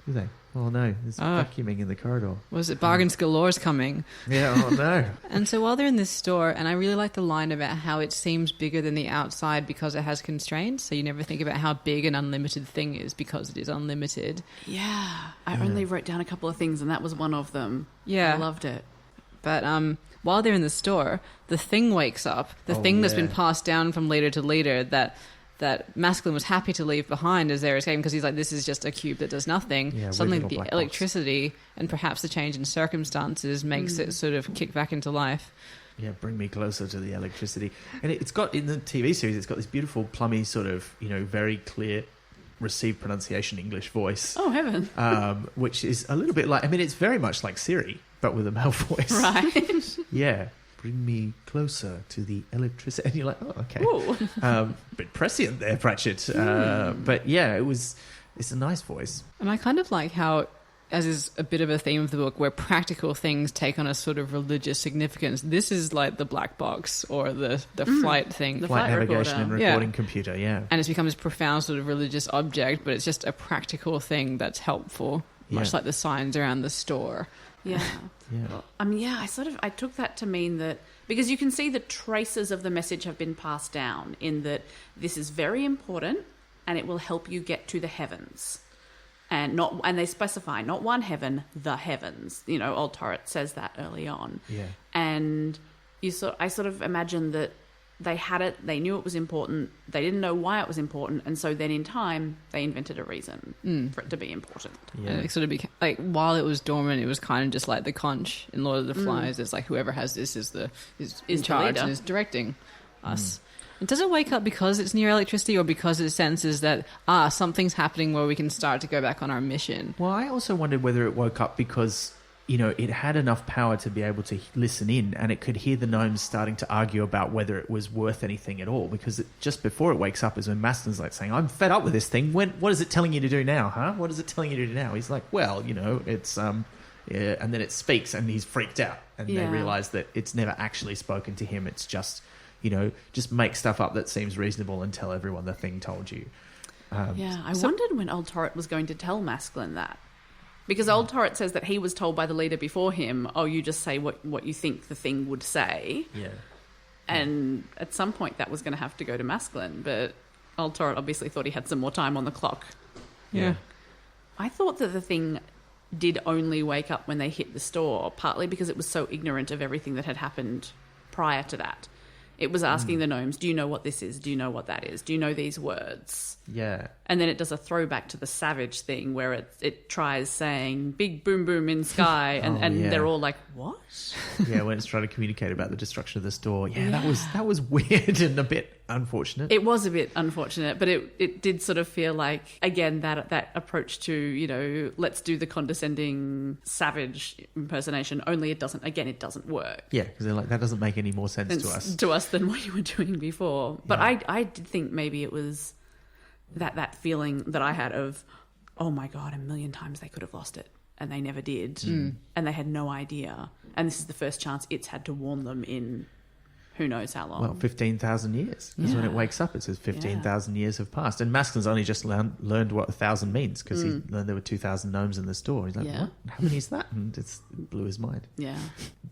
Speaker 4: do they? Oh no, there's vacuuming in the corridor.
Speaker 2: Was it bargains galore's coming?
Speaker 4: Yeah, oh no.
Speaker 2: And so while they're in this store, and I really like the line about how it seems bigger than the outside because it has constraints. So you never think about how big an unlimited thing is because it is unlimited.
Speaker 3: Yeah. I only wrote down a couple of things and that was one of them.
Speaker 2: Yeah.
Speaker 3: I loved it.
Speaker 2: But while they're in the store, the thing wakes up. The thing that's been passed down from leader to leader that Masklin was happy to leave behind as they're escaping because he's like, this is just a cube that does nothing.
Speaker 4: Yeah,
Speaker 2: Suddenly
Speaker 4: weird
Speaker 2: the
Speaker 4: little black
Speaker 2: electricity and perhaps the change in circumstances makes it sort of kick back into life.
Speaker 4: Yeah, bring me closer to the electricity. And it's got, in the TV series, it's got this beautiful, plummy sort of, very clear received pronunciation English voice.
Speaker 3: Oh, heaven.
Speaker 4: Which is a little bit like, I mean, it's very much like Siri, but with a male voice.
Speaker 3: Right.
Speaker 4: Yeah. Bring me closer to the electricity. And you're like, oh, okay. Bit prescient there, Pratchett. But yeah, it's a nice voice.
Speaker 2: And I kind of like how, as is a bit of a theme of the book, where practical things take on a sort of religious significance. This is like the black box or the flight thing.
Speaker 3: The
Speaker 4: Flight
Speaker 3: flight
Speaker 4: navigation
Speaker 3: recorder.
Speaker 4: and recording computer, yeah.
Speaker 2: And it's become this profound sort of religious object, but it's just a practical thing that's helpful, much
Speaker 4: Yeah.
Speaker 2: like the signs around the store.
Speaker 3: Yeah.
Speaker 4: Yeah.
Speaker 3: I mean, yeah, I took that to mean that because you can see the traces of the message have been passed down in that this is very important and it will help you get to the heavens. And they specify not one heaven, the heavens. Old Torret says that early on.
Speaker 4: Yeah.
Speaker 3: And I sort of imagine that they had it, they knew it was important, they didn't know why it was important, and so then in time they invented a reason for it to be important.
Speaker 4: Yeah.
Speaker 2: And it sort of became, like, while it was dormant, it was kind of just like the conch in Lord of the Flies. It's like whoever has this is in
Speaker 3: the
Speaker 2: charge
Speaker 3: leader.
Speaker 2: and is directing us. And does it wake up because it's near electricity or because it senses that, something's happening where we can start to go back on our mission?
Speaker 4: Well, I also wondered whether it woke up because, it had enough power to be able to listen in and it could hear the gnomes starting to argue about whether it was worth anything at all. Because just before it wakes up is when Masklin's like saying, I'm fed up with this thing. What is it telling you to do now, huh? What is it telling you to do now? He's like, well, it's... Yeah, and then it speaks and he's freaked out. And they realise that it's never actually spoken to him. It's just, just make stuff up that seems reasonable and tell everyone the thing told you.
Speaker 3: I wondered when Old Torret was going to tell Masklin that. Because Old Torret says that he was told by the leader before him, you just say what you think the thing would say.
Speaker 4: Yeah.
Speaker 3: And at some point that was going to have to go to Masklin. But Old Torret obviously thought he had some more time on the clock.
Speaker 2: Yeah.
Speaker 3: I thought that the thing did only wake up when they hit the store, partly because it was so ignorant of everything that had happened prior to that. It was asking the gnomes, do you know what this is? Do you know what that is? Do you know these words?
Speaker 4: Yeah.
Speaker 3: And then it does a throwback to the Savage thing where it tries saying, big boom boom in sky, and they're all like, what?
Speaker 4: Yeah, when it's trying to communicate about the destruction of the store. Yeah, that was weird and a bit unfortunate.
Speaker 3: It was a bit unfortunate, but it did sort of feel like, again, that approach to, you know, let's do the condescending savage impersonation, only it doesn't work.
Speaker 4: Yeah, because they're like, that doesn't make any more sense to us.
Speaker 3: Than what you were doing before. But
Speaker 4: Yeah.
Speaker 3: I did think maybe it was that feeling that I had of, oh my God, a million times they could have lost it. And they never did. And they had no idea. And this is the first chance it's had to warn them in who knows how long.
Speaker 4: Well, 15,000 years. Because when it wakes up, it says 15,000 years have passed. And Masklin's only just learned what 1,000 means because he learned there were 2,000 gnomes in the store. He's like, what? How many is that? And it blew his mind.
Speaker 3: Yeah.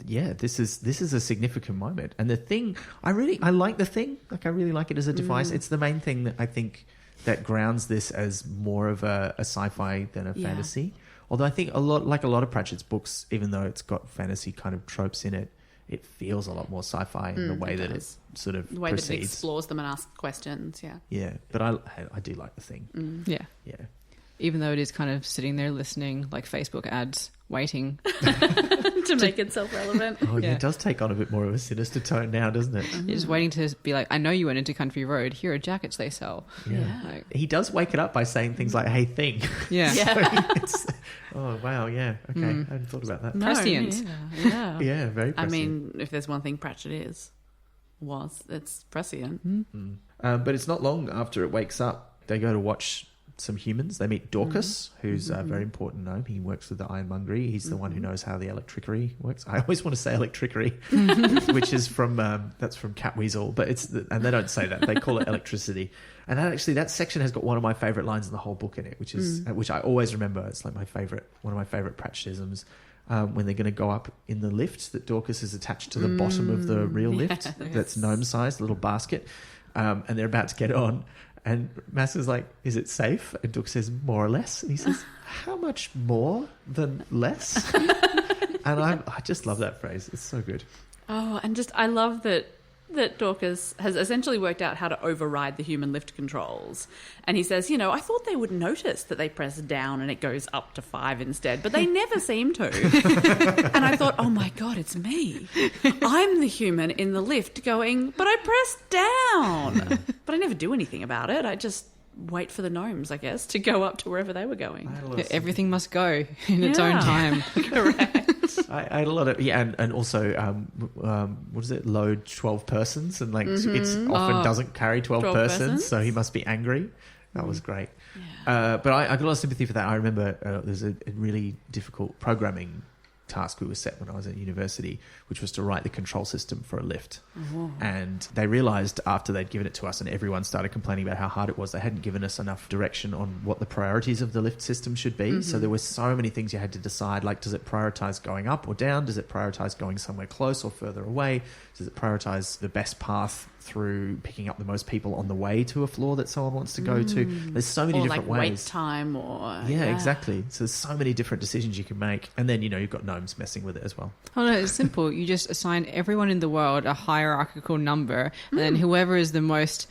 Speaker 4: Yeah, this is a significant moment. And the thing, I like the thing. Like, I really like it as a device. It's the main thing that I think that grounds this as more of a sci-fi than a fantasy. Although I think a lot of Pratchett's books, even though it's got fantasy kind of tropes in it, it feels a lot more sci-fi in the way that it sort of
Speaker 3: the way
Speaker 4: proceeds.
Speaker 3: that it explores them and asks questions. Yeah.
Speaker 4: Yeah, but I do like the thing.
Speaker 2: Yeah.
Speaker 4: Yeah.
Speaker 2: Even though it is kind of sitting there listening, like Facebook ads, waiting.
Speaker 3: to make it self-relevant.
Speaker 4: Oh, yeah, it does take on a bit more of a sinister tone now, doesn't it?
Speaker 2: You're just waiting to be like, I know you went into Country Road. Here are jackets they sell.
Speaker 4: Yeah.
Speaker 2: Like,
Speaker 4: He does wake it up by saying things like, hey, thing.
Speaker 2: yeah.
Speaker 4: Oh, wow, yeah. Okay, I hadn't thought about that.
Speaker 2: Prescient.
Speaker 3: Yeah.
Speaker 4: Yeah, very prescient.
Speaker 3: I mean, if there's one thing Pratchett it's prescient.
Speaker 4: But it's not long after it wakes up. They go to watch some humans. They meet Dorcas, who's a very important gnome. He works with the ironmongery. He's the one who knows how the electricity works. I always want to say electricity, which is from that's from Catweasel, but and they don't say that. They call it electricity. And that section has got one of my favourite lines in the whole book in it, which is which I always remember. It's like one of my favourite Pratchettisms. When they're going to go up in the lift, that Dorcas is attached to the bottom of the real lift. That's gnome-sized, little basket, and they're about to get on. And Masklin's like, is it safe? And Dorcas says, more or less. And he says, how much more than less? And I just love that phrase. It's so good.
Speaker 3: Oh, and I love that Dorcas has essentially worked out how to override the human lift controls. And he says, I thought they would notice that they press down and it goes up to 5 instead, but they never seem to. And I thought, oh my God, it's me. I'm the human in the lift going, but I pressed down. But I never do anything about it. I just wait for the gnomes, I guess, to go up to wherever they were going.
Speaker 2: Everything must go in its own time.
Speaker 3: Correct.
Speaker 4: I had a lot of and also what is it? Load 12 persons, and it's often doesn't carry 12 persons, so he must be angry. That was great. Yeah. But I got a lot of sympathy for that. I remember there's a really difficult programming task we were set when I was at university, which was to write the control system for a lift. And they realised after they'd given it to us and everyone started complaining about how hard it was, they hadn't given us enough direction on what the priorities of the lift system should be. So there were so many things you had to decide, like, does it prioritise going up or down? Does it prioritise going somewhere close or further away? Does it prioritise the best path through picking up the most people on the way to a floor that someone wants to go to? There's so many different ways.
Speaker 3: Wait time or...
Speaker 4: Yeah, exactly. So there's so many different decisions you can make. And then, you've got gnomes messing with it as well.
Speaker 2: Oh, no, it's simple. You just assign everyone in the world a hierarchical number, and then whoever is the most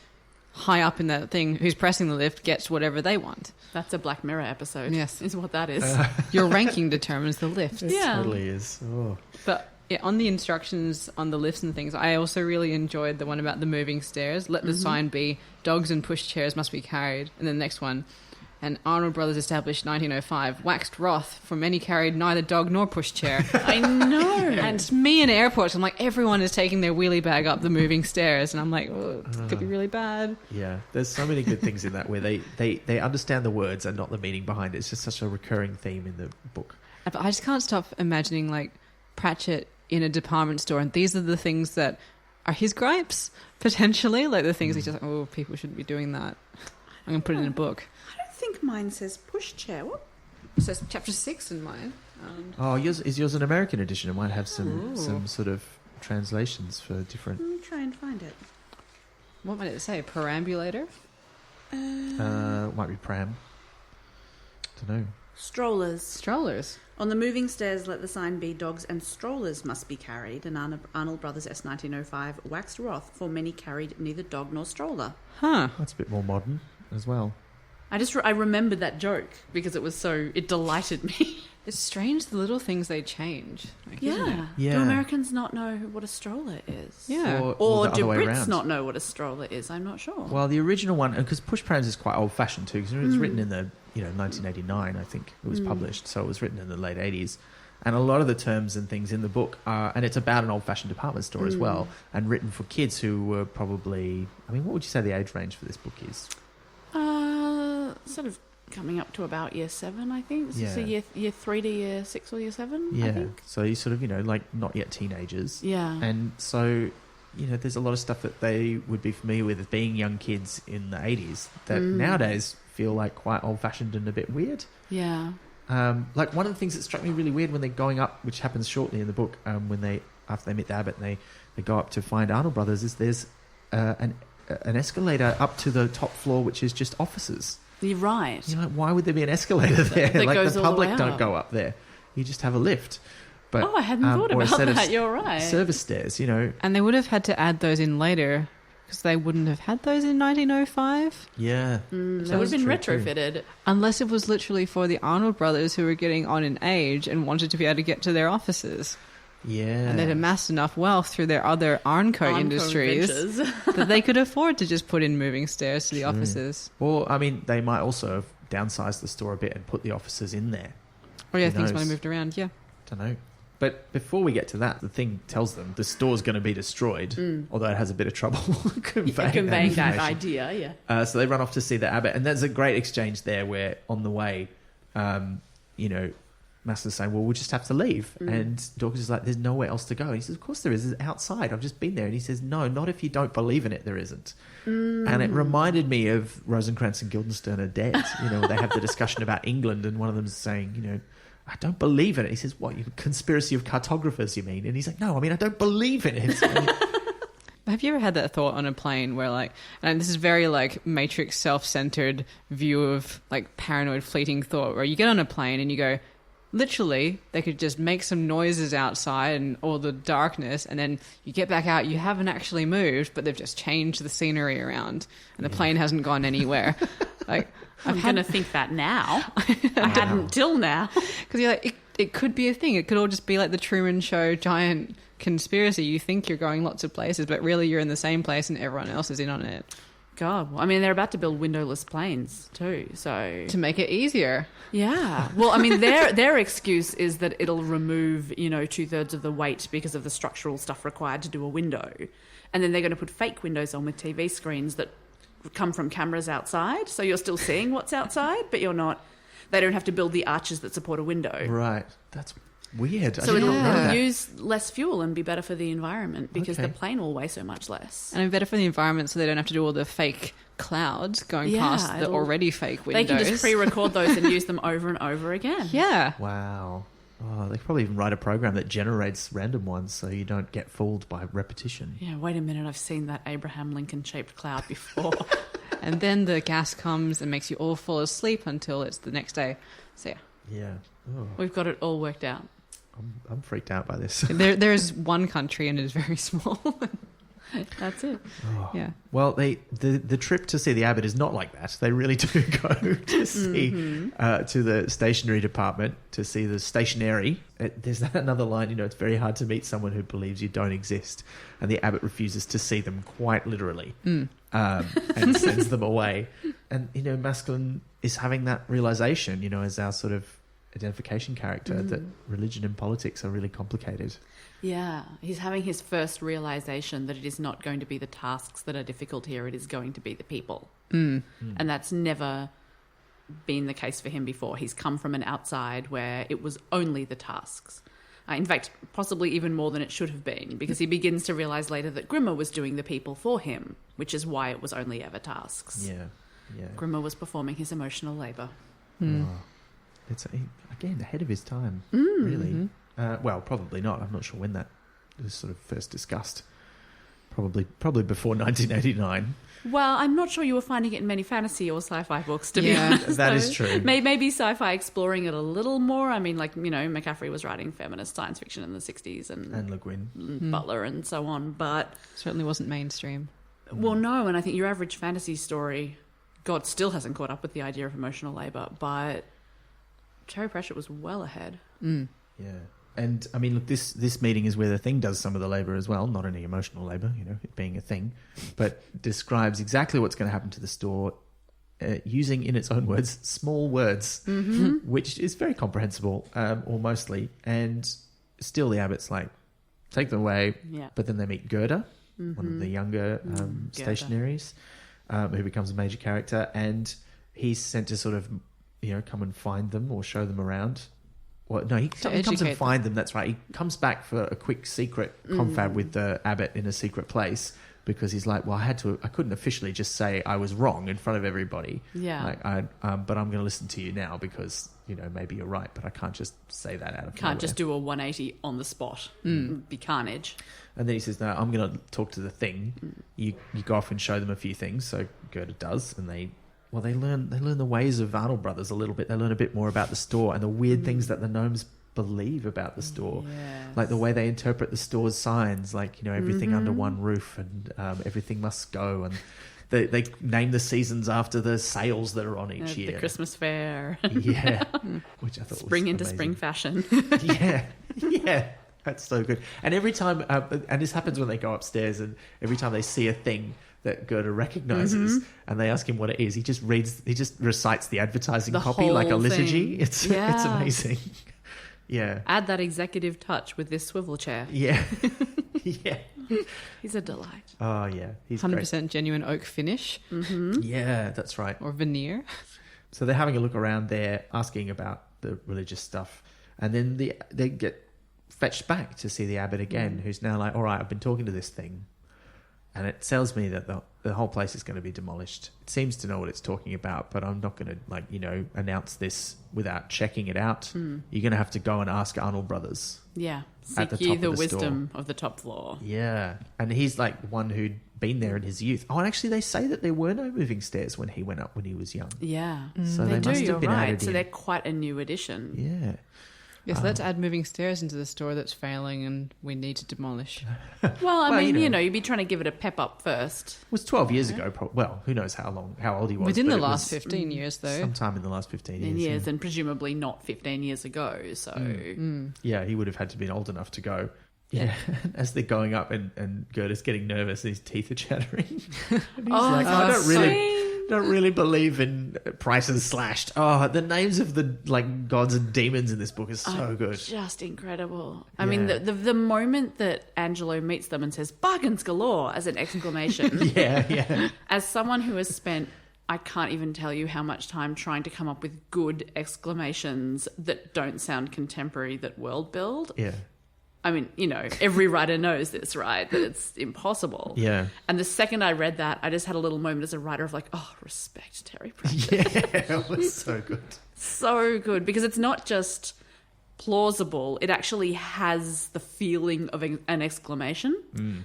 Speaker 2: high up in that thing who's pressing the lift gets whatever they want.
Speaker 3: That's a Black Mirror episode.
Speaker 2: Yes.
Speaker 3: Is what that is.
Speaker 2: Your ranking determines the lift.
Speaker 4: It totally is. Oh.
Speaker 2: But yeah, on the instructions on the lifts and things, I also really enjoyed the one about the moving stairs. Let the sign be, dogs and pushchairs must be carried. And then the next one, and Arnold Brothers established 1905, waxed wroth for many carried neither dog nor pushchair.
Speaker 3: I know.
Speaker 2: And me in airports, I'm like, everyone is taking their wheelie bag up the moving stairs. And I'm like, oh, it could be really bad.
Speaker 4: Yeah, there's so many good things in that where they understand the words and not the meaning behind it. It's just such a recurring theme in the book.
Speaker 2: But I just can't stop imagining, like, Pratchett in a department store, and these are the things that are his gripes, potentially. Like, the things he's just like, oh, people shouldn't be doing that. I'm going to put it in a book.
Speaker 3: I think mine says pushchair. What?
Speaker 2: It says chapter 6 in mine.
Speaker 4: Oh, is yours an American edition? It might have some sort of translations for different...
Speaker 3: Let me try and find it.
Speaker 2: What might it say? Perambulator?
Speaker 4: Might be pram. Don't know.
Speaker 3: Strollers. On the moving stairs, let the sign be, dogs and strollers must be carried. And Arnold Brothers S 1905 waxed wroth for many carried neither dog nor stroller.
Speaker 2: Huh.
Speaker 4: That's a bit more modern as well.
Speaker 3: I remembered that joke because it delighted me.
Speaker 2: It's strange the little things they change. Like, isn't it?
Speaker 3: Yeah. Do Americans not know what a stroller is?
Speaker 2: Yeah.
Speaker 3: Or
Speaker 4: the
Speaker 3: do
Speaker 4: other way
Speaker 3: Brits
Speaker 4: around.
Speaker 3: not know what a stroller is? I'm not sure.
Speaker 4: Well, the original one, because push prams is quite old fashioned too, because it was written in the 1989, I think it was published, so it was written in the late 80s. And a lot of the terms and things in the book are, and it's about an old fashioned department store as well, and written for kids who were probably, I mean, what would you say the age range for this book is?
Speaker 3: Sort of coming up to about year 7, I think.
Speaker 4: Yeah.
Speaker 3: So year 3 to year 6 or year 7, I think.
Speaker 4: So you sort of, like not yet teenagers.
Speaker 3: Yeah.
Speaker 4: And so, there's a lot of stuff that they would be familiar with as being young kids in the 80s that nowadays feel like quite old fashioned and a bit weird.
Speaker 3: Yeah.
Speaker 4: Like one of the things that struck me really weird when they're going up, which happens shortly in the book, after they meet the abbot and they go up to find Arnold Brothers, is there's an escalator up to the top floor, which is just offices.
Speaker 3: You're right.
Speaker 4: You're like, why would there be an escalator there?
Speaker 3: That
Speaker 4: Like
Speaker 3: goes
Speaker 4: the
Speaker 3: all the
Speaker 4: public
Speaker 3: way
Speaker 4: don't
Speaker 3: up.
Speaker 4: go up there. You just have a lift. But
Speaker 3: I hadn't thought
Speaker 4: or a
Speaker 3: about
Speaker 4: set of
Speaker 3: that. You're right.
Speaker 4: Service stairs,
Speaker 2: And they would have had to add those in later because they wouldn't have had those in 1905
Speaker 4: Yeah.
Speaker 3: They would have been retrofitted.
Speaker 2: unless it was literally for the Arnold brothers who were getting on in age and wanted to be able to get to their offices.
Speaker 4: Yeah.
Speaker 2: And they'd amassed enough wealth through their other Arnco industries
Speaker 3: ventures.
Speaker 2: that they could afford to just put in moving stairs to the offices.
Speaker 4: Or, I mean, they might also have downsized the store a bit and put the offices in there.
Speaker 2: Oh yeah,
Speaker 4: Who
Speaker 2: things
Speaker 4: knows?
Speaker 2: might have moved around, yeah.
Speaker 4: Don't know. But before we get to that, the thing tells them the store's going to be destroyed, although it has a bit of trouble conveying
Speaker 3: that
Speaker 4: information.
Speaker 3: idea, yeah.
Speaker 4: So they run off to see the abbot, and there's a great exchange there where on the way, Master's saying, well, we'll just have to leave. And Dawkins is like, there's nowhere else to go. And he says, of course there is. It's outside. I've just been there. And he says, no, not if you don't believe in it, there isn't. And it reminded me of Rosencrantz and Guildenstern are dead. They have the discussion about England, and one of them is saying, I don't believe in it. He says, what, conspiracy of cartographers, you mean? And he's like, no, I mean, I don't believe in it.
Speaker 2: Have you ever had that thought on a plane where, like, and this is very, like, Matrix self-centered view of, like, paranoid fleeting thought, where you get on a plane and you go, literally, they could just make some noises outside and all the darkness, and then you get back out, you haven't actually moved, but they've just changed the scenery around, and the plane hasn't gone anywhere. Like,
Speaker 3: I'm going to think that now. I hadn't till now.
Speaker 2: Because you're like, it could be a thing. It could all just be like the Truman Show giant conspiracy. You think you're going lots of places, but really you're in the same place and everyone else is in on it.
Speaker 3: God, well, I mean, they're about to build windowless planes too, so...
Speaker 2: To make it easier.
Speaker 3: Yeah. Well, I mean, their excuse is that it'll remove, 2/3 of the weight because of the structural stuff required to do a window. And then they're going to put fake windows on with TV screens that come from cameras outside, so you're still seeing what's outside, but you're not... They don't have to build the arches that support a window.
Speaker 4: Right. That's weird.
Speaker 3: So
Speaker 4: I did not know
Speaker 3: it'll
Speaker 4: that.
Speaker 3: use less fuel and be better for the environment because the plane will weigh so much less.
Speaker 2: And better for the environment so they don't have to do all the fake clouds going past the already fake windows.
Speaker 3: They can just pre-record those and use them over and over again.
Speaker 2: Yeah.
Speaker 4: Wow. Oh, they could probably even write a program that generates random ones so you don't get fooled by repetition.
Speaker 3: Yeah, wait a minute. I've seen that Abraham Lincoln-shaped cloud before.
Speaker 2: And then the gas comes and makes you all fall asleep until it's the next day. So, yeah.
Speaker 4: Yeah. Oh,
Speaker 3: We've got it all worked out.
Speaker 4: I'm freaked out by this.
Speaker 2: There's one country and it is very small.
Speaker 3: That's it.
Speaker 4: Oh.
Speaker 2: Yeah.
Speaker 4: Well, the trip to see the abbot is not like that. They really do go to see to the stationery department to see the stationery. There's another line. It's very hard to meet someone who believes you don't exist, and the abbot refuses to see them quite literally, and sends them away. And Masklin is having that realization. As our sort of identification character that religion and politics are really complicated.
Speaker 3: Yeah, he's having his first realization that it is not going to be the tasks that are difficult here, it is going to be the people. And that's never been the case for him before. He's come from an outside where it was only the tasks. In fact, possibly even more than it should have been, because he begins to realize later that Grimmer was doing the people for him, which is why it was only ever tasks.
Speaker 4: Yeah.
Speaker 3: Grimmer was performing his emotional labour.
Speaker 4: Oh. It's, again, ahead of his time, really. Well, probably not. I'm not sure when that was sort of first discussed. Probably before 1989.
Speaker 3: Well, I'm not sure you were finding it in many fantasy or sci-fi books, to be honest.
Speaker 4: That is true.
Speaker 3: Maybe sci-fi exploring it a little more. I mean, McCaffrey was writing feminist science fiction in the 60s and
Speaker 4: Le Guin.
Speaker 3: Butler and so on, but...
Speaker 2: Certainly wasn't mainstream.
Speaker 3: Well, no, and I think your average fantasy story, God, still hasn't caught up with the idea of emotional labour, but Terry Pratchett was well ahead.
Speaker 4: Yeah. And, I mean, look, this meeting is where the thing does some of the labour as well, not any emotional labour, it being a thing, but describes exactly what's going to happen to the store using, in its own words, small words, which is very comprehensible, or mostly. And still the abbot's like, take them away.
Speaker 3: Yeah.
Speaker 4: But then they meet Gerda, one of the younger stationaries, who becomes a major character. And he's sent to sort of, come and find them or show them around. Well, no, he comes and find them. That's right. He comes back for a quick secret confab with the abbot in a secret place because he's like, well, I couldn't officially just say I was wrong in front of everybody.
Speaker 3: Yeah.
Speaker 4: But I'm going to listen to you now because, maybe you're right, but I can't just say that out of nowhere.
Speaker 3: Can't just do a 180 on the spot. Be carnage.
Speaker 4: And then he says, no, I'm going to talk to the thing. You go off and show them a few things. So Gerda does, and they learn the ways of Arnold Brothers a little bit. They learn a bit more about the store and the weird things that the gnomes believe about the store.
Speaker 3: Yes.
Speaker 4: Like the way they interpret the store's signs, like, everything under one roof and everything must go. And they name the seasons after the sales that are on each year.
Speaker 3: The Christmas fair.
Speaker 4: Yeah. Which I thought
Speaker 3: Spring
Speaker 4: was
Speaker 3: into
Speaker 4: amazing.
Speaker 3: spring fashion.
Speaker 4: Yeah. That's so good. And every time, and this happens when they go upstairs, and every time they see a thing that Gerda recognises and they ask him what it is, he just recites the advertising copy like a
Speaker 3: whole
Speaker 4: liturgy.
Speaker 3: thing.
Speaker 4: It's amazing. Yeah.
Speaker 3: Add that executive touch with this swivel chair.
Speaker 4: Yeah. Yeah.
Speaker 3: He's a delight.
Speaker 4: Oh, yeah. He's
Speaker 2: 100%
Speaker 4: great.
Speaker 2: genuine oak finish
Speaker 4: Yeah, that's right.
Speaker 2: or veneer.
Speaker 4: So they're having a look around there, asking about the religious stuff. And then they get fetched back to see the abbot again, who's now like, all right, I've been talking to this thing. And it tells me that the whole place is going to be demolished. It seems to know what it's talking about, but I'm not going to, announce this without checking it out. You're going to have to go and ask Arnold Brothers.
Speaker 3: Yeah.
Speaker 4: At the
Speaker 3: Seek ye
Speaker 4: top
Speaker 3: the
Speaker 4: of the
Speaker 3: wisdom of the top floor.
Speaker 4: Yeah. And he's like one who'd been there in his youth. Oh, and actually they say that there were no moving stairs when he went up when he was young.
Speaker 3: Yeah.
Speaker 4: So
Speaker 3: They do,
Speaker 4: must
Speaker 3: you're
Speaker 4: have been
Speaker 3: right.
Speaker 4: added
Speaker 3: So
Speaker 4: in.
Speaker 3: they're quite a new addition.
Speaker 4: Yeah.
Speaker 2: Yes, let's add moving stairs into the store that's failing and we need to demolish.
Speaker 3: Well, I mean,
Speaker 4: you know.
Speaker 3: you'd be trying to give it a pep up first.
Speaker 4: It was 12 years ago. Well, who knows how old he was.
Speaker 2: Within
Speaker 4: but
Speaker 2: the
Speaker 4: it
Speaker 2: last
Speaker 4: was
Speaker 2: 15 years, though.
Speaker 4: Sometime in the last 15
Speaker 3: In
Speaker 4: years.
Speaker 3: years, and presumably not 15 years ago. So,
Speaker 4: Yeah, he would have had to be old enough to go. Yeah, as they're going up and Gerda's getting nervous, his teeth are chattering. And he's like, I don't really believe in prices slashed. Oh, the names of the gods and demons in this book is so good.
Speaker 3: just incredible. I mean, the moment that Angelo meets them and says "bargains galore" as an exclamation.
Speaker 4: Yeah.
Speaker 3: As someone who has spent, I can't even tell you how much time trying to come up with good exclamations that don't sound contemporary, that world build.
Speaker 4: Yeah.
Speaker 3: I mean, every writer knows this, right? That it's impossible.
Speaker 4: Yeah.
Speaker 3: And the second I read that, I just had a little moment as a writer of respect Terry Pratchett.
Speaker 4: Yeah, it was so good.
Speaker 3: So good, because it's not just plausible, it actually has the feeling of an exclamation.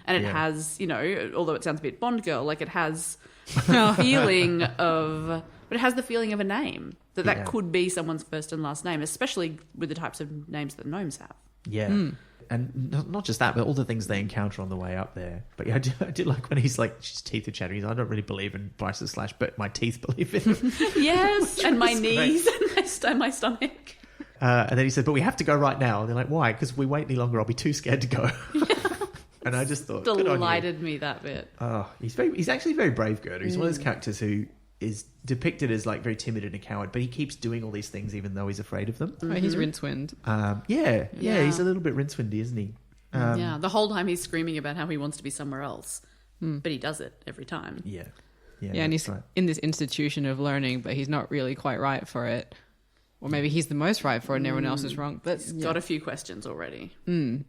Speaker 3: And it has, although it sounds a bit Bond girl, it has the feeling of... But it has the feeling of a name. That could be someone's first and last name, especially with the types of names that gnomes have.
Speaker 4: Yeah. And not just that, but all the things they encounter on the way up there. But yeah, I did like when he's like, his teeth are chattering. He's like, I don't really believe in prices slash, but my teeth believe in them.
Speaker 3: Yes, and my
Speaker 4: was
Speaker 3: knees and my stomach.
Speaker 4: And then he said, but we have to go right now. And they're like, why? Because if we wait any longer, I'll be too scared to go. And I just thought, good on you.
Speaker 3: Delighted me that bit.
Speaker 4: Oh, he's actually very brave, Gerda. He's one of those characters who is depicted as very timid and a coward, but he keeps doing all these things even though he's afraid of them.
Speaker 2: Oh, he's Rincewind.
Speaker 4: Yeah, he's a little bit Rincewindy, isn't he?
Speaker 3: The whole time he's screaming about how he wants to be somewhere else, but he does it every time.
Speaker 4: Yeah,
Speaker 2: And he's in this institution of learning, but he's not really quite right for it. Or maybe he's the most right for it and everyone else is wrong. But
Speaker 3: He's got a few questions already.
Speaker 4: And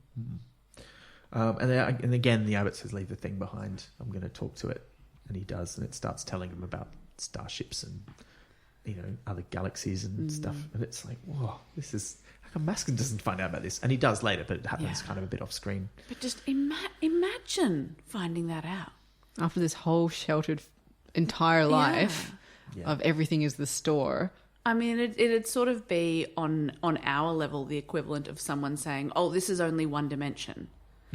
Speaker 4: again, the abbot says, leave the thing behind. I'm going to talk to it. And he does, and it starts telling him about starships and, other galaxies and stuff. And it's like, whoa, this is... How come Masklin doesn't find out about this? And he does later, but it happens kind of a bit off screen.
Speaker 3: But just imagine finding that out.
Speaker 2: after this whole sheltered entire life of everything is the store...
Speaker 3: I mean, it'd sort of be on our level the equivalent of someone saying, oh, this is only one dimension.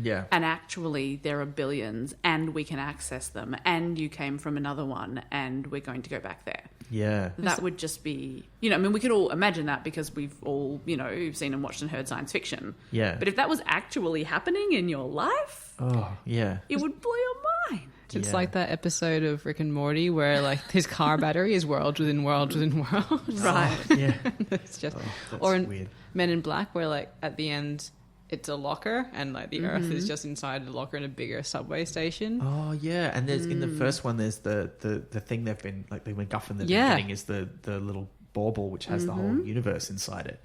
Speaker 4: Yeah.
Speaker 3: And actually there are billions and we can access them and you came from another one and we're going to go back there.
Speaker 4: Yeah.
Speaker 3: That would just be, you know, I mean, we could all imagine that because we've all, you know, seen and watched and heard science fiction.
Speaker 4: Yeah.
Speaker 3: But if that was actually happening in your life,
Speaker 4: Oh, yeah.
Speaker 3: it would blow your mind.
Speaker 2: It's
Speaker 4: Yeah.
Speaker 2: like that episode of Rick and Morty where like his car battery is world within world within world.
Speaker 3: Right.
Speaker 4: Yeah.
Speaker 2: It's just,
Speaker 4: That's
Speaker 2: or in
Speaker 4: weird.
Speaker 2: Men in Black where like at the end it's a locker and like the Earth is just inside the locker in a bigger subway station.
Speaker 4: Oh, yeah. And there's in the first one, there's the thing they've been, like the MacGuffin they've
Speaker 2: Yeah.
Speaker 4: been getting is the little bauble which has the whole universe inside it.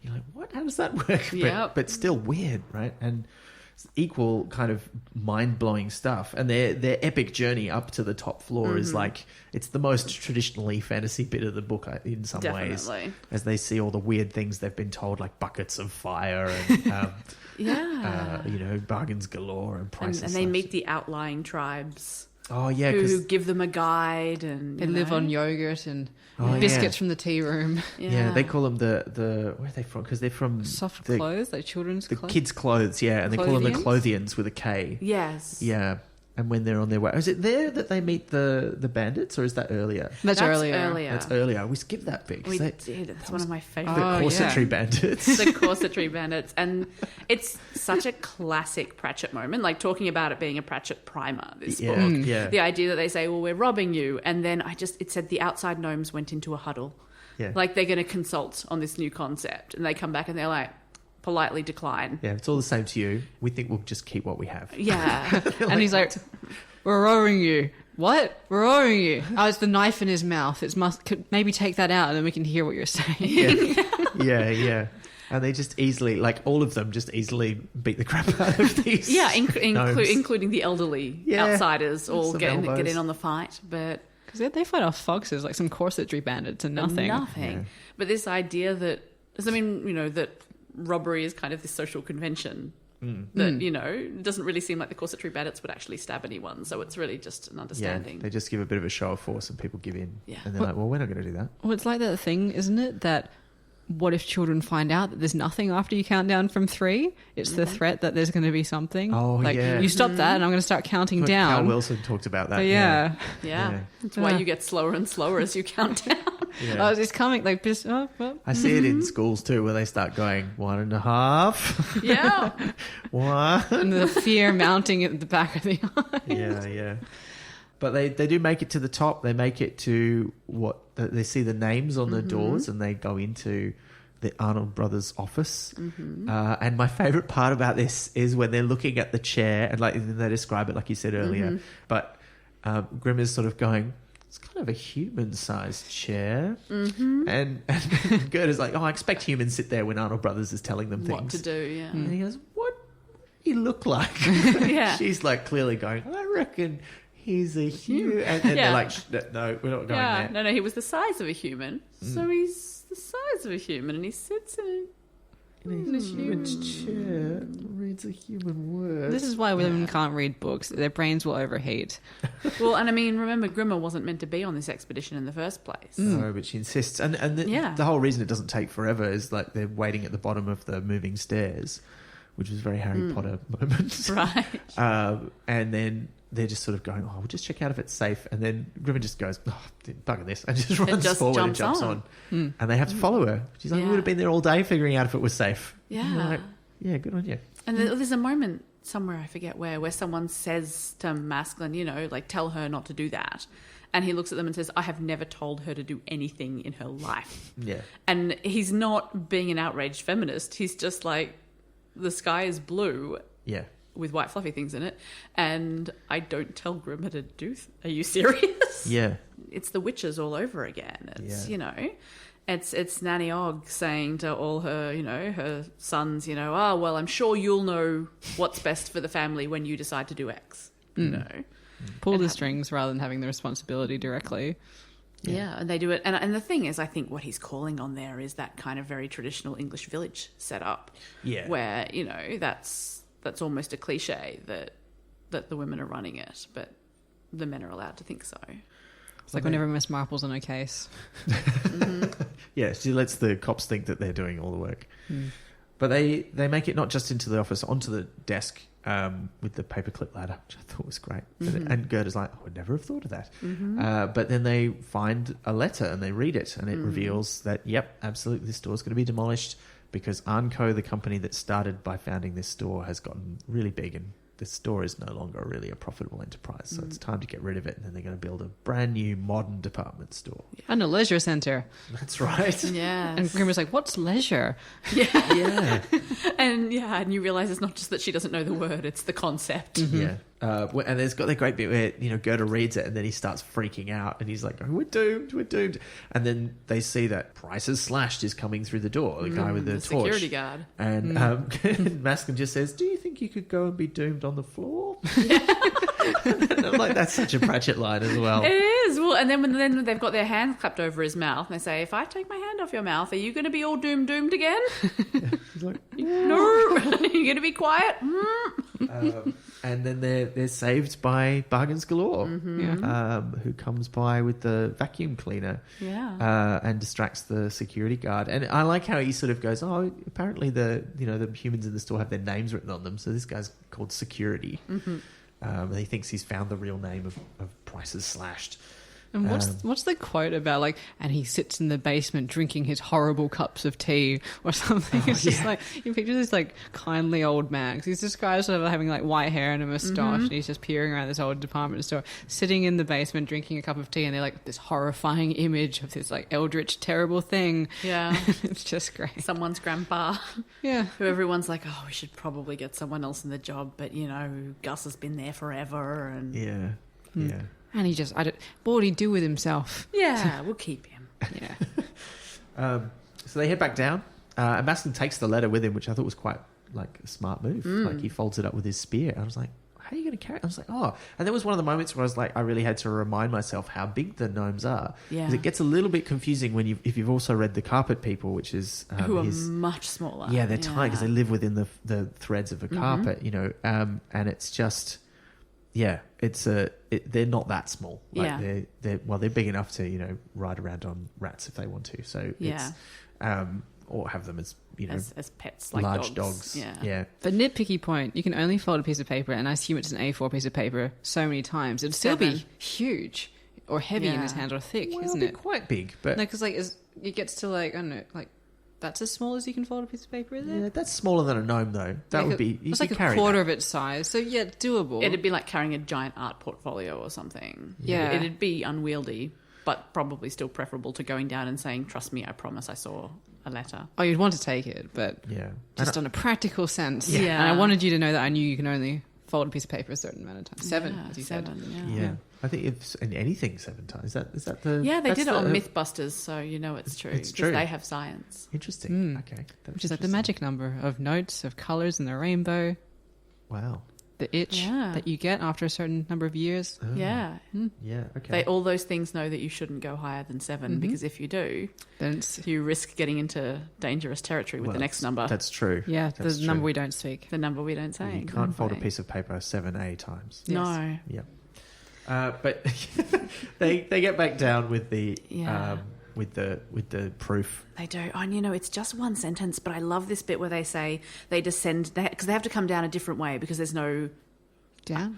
Speaker 4: You're like, what? How does that work?
Speaker 3: Yep.
Speaker 4: But still weird, right? And equal kind of mind-blowing stuff. And their epic journey up to the top floor is like, it's the most traditionally fantasy bit of the book in some ways.
Speaker 3: Definitely.
Speaker 4: As they see all the weird things they've been told, like buckets of fire and,
Speaker 3: Yeah.
Speaker 4: you know, bargains galore and prices.
Speaker 3: And they meet the outlying tribes
Speaker 4: Oh, yeah,
Speaker 3: who
Speaker 4: because...
Speaker 3: give them a guide and
Speaker 2: They live on yogurt and
Speaker 4: Oh,
Speaker 2: biscuits
Speaker 4: yeah.
Speaker 2: from the tea room.
Speaker 4: Yeah, they call them the where are they from? Because they're from
Speaker 2: Soft
Speaker 4: the,
Speaker 2: clothes, like children's
Speaker 4: the
Speaker 2: clothes.
Speaker 4: kids' clothes, yeah, and they call them the
Speaker 2: Clothians?
Speaker 4: Clothians with a K.
Speaker 3: Yes.
Speaker 4: Yeah, and when they're on their way, is it there that they meet the bandits, or is that earlier?
Speaker 2: That's earlier.
Speaker 4: That's earlier. We skipped that bit. 'cause
Speaker 3: We
Speaker 4: they-
Speaker 3: did. It's
Speaker 4: that
Speaker 3: one
Speaker 4: was
Speaker 3: of my
Speaker 4: the
Speaker 3: favourite.
Speaker 2: Oh,
Speaker 4: corsetry
Speaker 2: yeah.
Speaker 4: bandits.
Speaker 3: The corsetry bandits. And it's such a classic Pratchett moment, like talking about it being a Pratchett primer, this
Speaker 4: Yeah,
Speaker 3: book.
Speaker 4: yeah.
Speaker 3: The idea that they say, well, we're robbing you. And then it said the outside gnomes went into a huddle.
Speaker 4: Yeah.
Speaker 3: Like they're going to consult on this new concept. And they come back and they're like, politely decline.
Speaker 4: Yeah, it's all the same to you. We think we'll just keep what we have.
Speaker 3: Yeah.
Speaker 2: And he's like, we're robbing you. What? We're robbing you. Oh, it's the knife in his mouth. Could maybe take that out and then we can hear what you're saying.
Speaker 4: Yeah. And they just easily, like all of them, just easily beat the crap out of these.
Speaker 3: Yeah,
Speaker 4: gnomes.
Speaker 3: including the elderly
Speaker 4: Yeah.
Speaker 3: outsiders all
Speaker 4: Some
Speaker 3: get
Speaker 4: elbows.
Speaker 3: in on the fight. But
Speaker 2: Because they fight off foxes, like some corsetry bandits and nothing.
Speaker 3: Nothing. But this idea that, I mean, you know, that robbery is kind of this social convention that, you know, doesn't really seem like the corsetry bandits would actually stab anyone. So it's really just an
Speaker 4: Yeah,
Speaker 3: understanding.
Speaker 4: they just give a bit of a show of force and people give in.
Speaker 3: Yeah.
Speaker 4: And they're like, well, we're not going to do that.
Speaker 2: Well, it's like that thing, isn't it? That what if children find out that there's nothing after you count down from 3? It's the threat that there's going to be something.
Speaker 4: Oh,
Speaker 2: like,
Speaker 4: yeah.
Speaker 2: you stop that and I'm going to start counting down.
Speaker 4: Carl Wilson talked about that.
Speaker 2: But yeah.
Speaker 3: Yeah. That's why you get slower and slower as you count down.
Speaker 4: Yeah.
Speaker 2: Oh, it's coming. Like, just,
Speaker 4: I see it in schools too, where they start going 1.5,
Speaker 3: Yeah.
Speaker 4: 1.
Speaker 2: and the fear mounting at the back of the eye.
Speaker 4: Yeah. But they do make it to the top. They make it to they see the names on the doors, and they go into the Arnold Brothers office. And my favourite part about this is when they're looking at the chair, and like they describe it like you said earlier. But Grimm is sort of going, it's kind of a human-sized chair. And Gerda's like, I expect humans sit there when Arnold Brothers is telling them things.
Speaker 3: What to do, yeah.
Speaker 4: And he goes, what do you look like?
Speaker 3: Yeah.
Speaker 4: She's like clearly going, I reckon he's a human. And
Speaker 3: Yeah.
Speaker 4: they're like, no, we're not going
Speaker 3: Yeah.
Speaker 4: there.
Speaker 3: No, he was the size of a human. So he's the size of a human and he sits in
Speaker 4: In a human's chair, reads a human word.
Speaker 2: This is why women can't read books. Their brains will overheat.
Speaker 3: Well, and I mean, remember, Grimmer wasn't meant to be on this expedition in the first place.
Speaker 4: No, but she insists. And the whole reason it doesn't take forever is like they're waiting at the bottom of the moving stairs, which was a very Harry Potter moment.
Speaker 3: Right.
Speaker 4: And then they're just sort of going, we'll just check out if it's safe. And then Grimmer just goes, bugger this, and just runs
Speaker 3: just
Speaker 4: forward and
Speaker 3: jumps
Speaker 4: jumps on. And they have to follow her. She's like, we would have been there all day figuring out if it was safe.
Speaker 3: Yeah.
Speaker 4: And you're like, yeah, good on you.
Speaker 3: And there's a moment somewhere, I forget where someone says to Masklin, you know, like, tell her not to do that. And he looks at them and says, I have never told her to do anything in her life.
Speaker 4: Yeah.
Speaker 3: And he's not being an outraged feminist. He's just like, the sky is blue
Speaker 4: Yeah.
Speaker 3: with white fluffy things in it. And I don't tell Grimmer to do... Are you serious?
Speaker 4: Yeah.
Speaker 3: It's the witches all over again. It's,
Speaker 4: Yeah.
Speaker 3: you know... It's Nanny Ogg saying to all her, you know, her sons, you know, oh, well, I'm sure you'll know what's best for the family when you decide to do X, you know.
Speaker 2: Pull the strings rather than having the responsibility directly.
Speaker 3: Yeah, and they do it. And the thing is, I think what he's calling on there is that kind of very traditional English village setup.
Speaker 4: Yeah.
Speaker 3: Where, you know, that's almost a cliche that the women are running it, but the men are allowed to think so.
Speaker 2: It's like whenever Miss Marple's on a case.
Speaker 4: Yeah, she lets the cops think that they're doing all the work. But they make it not just into the office, onto the desk with the paperclip ladder, which I thought was great. And Gerda's like, I would never have thought of that. But then they find a letter and they read it, and it reveals that, yep, absolutely, this store's going to be demolished because Arnco, the company that started by founding this store, has gotten really big, and this store is no longer really a profitable enterprise. So it's time to get rid of it, and then they're going to build a brand new modern department store.
Speaker 2: And a leisure centre.
Speaker 4: That's right.
Speaker 3: Yeah.
Speaker 2: And Grimmer's like, what's leisure?
Speaker 3: Yeah. And you realise it's not just that she doesn't know the word, it's the concept.
Speaker 4: Yeah. And there's got that great bit where, Gerda reads it and then he starts freaking out and he's like, oh, we're doomed. And then they see that Prices Slashed is coming through the door, the guy with the torch.
Speaker 3: Security guard.
Speaker 4: And Masklin just says, do you think you could go and be doomed on the floor? And I'm like, that's such a Pratchett line as well.
Speaker 3: It is. Well, and then they've got their hands clapped over his mouth and they say, if I take my hand off your mouth, are you going to be all doomed again?
Speaker 4: He's like,
Speaker 3: No. Are you going to be quiet?
Speaker 4: and then they're saved by Bargains Galore, who comes by with the vacuum cleaner and distracts the security guard. And I like how he sort of goes, oh, apparently the humans in the store have their names written on them, so this guy's called Security. And he thinks he's found the real name of Prices Slashed.
Speaker 2: And what's the quote about, like, and he sits in the basement drinking his horrible cups of tea or something? It's just like, you picture this, like, kindly old man. 'Cause he's this guy sort of having, like, white hair and a moustache, and he's just peering around this old department store, sitting in the basement drinking a cup of tea, and they're, like, this horrifying image of this, like, eldritch, terrible thing.
Speaker 3: Yeah.
Speaker 2: It's just great.
Speaker 3: Someone's grandpa.
Speaker 2: Yeah.
Speaker 3: Who everyone's like, oh, we should probably get someone else in the job, but, Gus has been there forever. And
Speaker 4: Yeah.
Speaker 2: And he just, what would he do with himself?
Speaker 3: Yeah, we'll keep him.
Speaker 2: Yeah.
Speaker 4: So they head back down, and Masklin takes the letter with him, which I thought was quite, like, a smart move. Like, he folds it up with his spear. I was like, how are you going to carry it? I was like, oh. And there was one of the moments where I was like, I really had to remind myself how big the gnomes are.
Speaker 3: Yeah.
Speaker 4: 'Cause it gets a little bit confusing if you've also read The Carpet People, which is...
Speaker 3: who are much smaller.
Speaker 4: Yeah, they're tiny because they live within the threads of a carpet, and it's just... Yeah, they're not that small. Like they're big enough to ride around on rats if they want to. So it's or have them as
Speaker 3: as pets, like
Speaker 4: large dogs. Yeah.
Speaker 2: But nitpicky point, you can only fold a piece of paper, and I assume it's an A4 piece of paper so many times. It'd still be huge or heavy in his hand or thick, isn't it?
Speaker 4: Quite big, but
Speaker 2: no, because it gets to I don't know, that's as small as you can fold a piece of paper, is it?
Speaker 4: Yeah, that's smaller than a gnome, though. That would be...
Speaker 2: It's like a quarter of its size, so yeah, doable.
Speaker 3: It'd be like carrying a giant art portfolio or something.
Speaker 2: Yeah.
Speaker 3: It'd be unwieldy, but probably still preferable to going down and saying, trust me, I promise I saw a letter.
Speaker 2: Oh, you'd want to take it, but just on a practical sense.
Speaker 3: Yeah.
Speaker 2: And I wanted you to know that I knew you can only fold a piece of paper a certain amount of time. 7, as you said.
Speaker 4: Yeah. I think it's in anything 7 times. Is that the...
Speaker 3: Yeah, they did it on Mythbusters, so it's true.
Speaker 4: It's true.
Speaker 3: They have science.
Speaker 4: Interesting. Okay.
Speaker 2: Which is like the magic number of notes, of colours in the rainbow.
Speaker 4: Wow.
Speaker 2: The itch that you get after a certain number of years.
Speaker 4: Oh.
Speaker 3: Yeah.
Speaker 4: Yeah, okay.
Speaker 3: All those things know that you shouldn't go higher than 7, because if you do,
Speaker 2: then
Speaker 3: you risk getting into dangerous territory with the next number.
Speaker 4: That's true.
Speaker 2: Yeah,
Speaker 4: that's
Speaker 2: the number we don't speak.
Speaker 3: The number we don't say.
Speaker 4: You can't fold a piece of paper 7A times.
Speaker 2: Yes.
Speaker 3: No.
Speaker 4: Yeah. But they get back down with the with the proof.
Speaker 3: They do. And it's just one sentence, but I love this bit where they say they descend because they have to come down a different way because there's no
Speaker 2: down.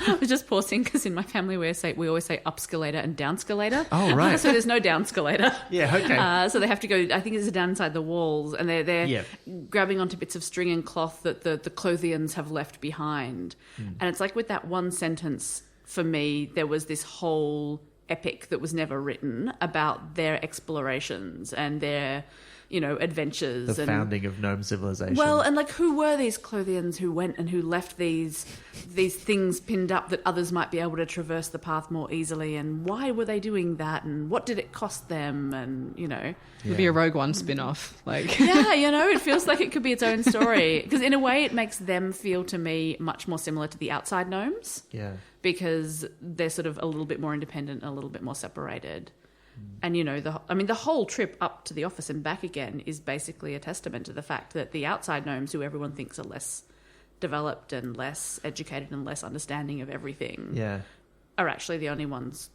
Speaker 3: I was just pausing because in my family we always say upscalator and downscalator.
Speaker 4: Oh right.
Speaker 3: So there's no downscalator.
Speaker 4: Yeah. Okay.
Speaker 3: So they have to go. I think it's down inside the walls, and they're grabbing onto bits of string and cloth that the Clothians have left behind. And it's like with that one sentence. For me, there was this whole epic that was never written about their explorations and their, adventures.
Speaker 4: The founding of Nome civilization.
Speaker 3: Well, and who were these Clothians who went and who left these things pinned up that others might be able to traverse the path more easily, and why were they doing that, and what did it cost them, and
Speaker 2: It'd be a Rogue One spin-off.
Speaker 3: It feels like it could be its own story because in a way it makes them feel to me much more similar to the outside gnomes.
Speaker 4: Yeah.
Speaker 3: Because they're sort of a little bit more independent, a little bit more separated. And, the whole trip up to the office and back again is basically a testament to the fact that the outside gnomes, who everyone thinks are less developed and less educated and less understanding of everything, are actually the only ones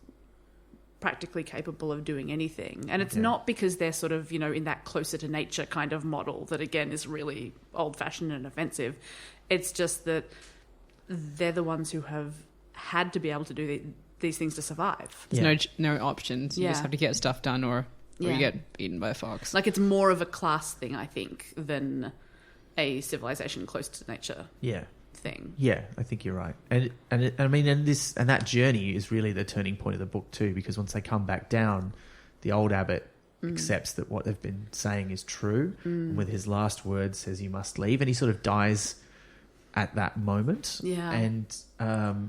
Speaker 3: practically capable of doing anything. And it's not because they're sort of, in that closer to nature kind of model that, again, is really old-fashioned and offensive. It's just that they're the ones who have had to be able to do these things to survive.
Speaker 2: There's no options. You just have to get stuff done or you get eaten by a fox.
Speaker 3: Like, it's more of a class thing, I think, than a civilization close to nature thing.
Speaker 4: Yeah, I think you're right. And that journey is really the turning point of the book too, because once they come back down, the old abbot accepts that what they've been saying is true, and with his last words says, "You must leave," and he sort of dies at that moment. And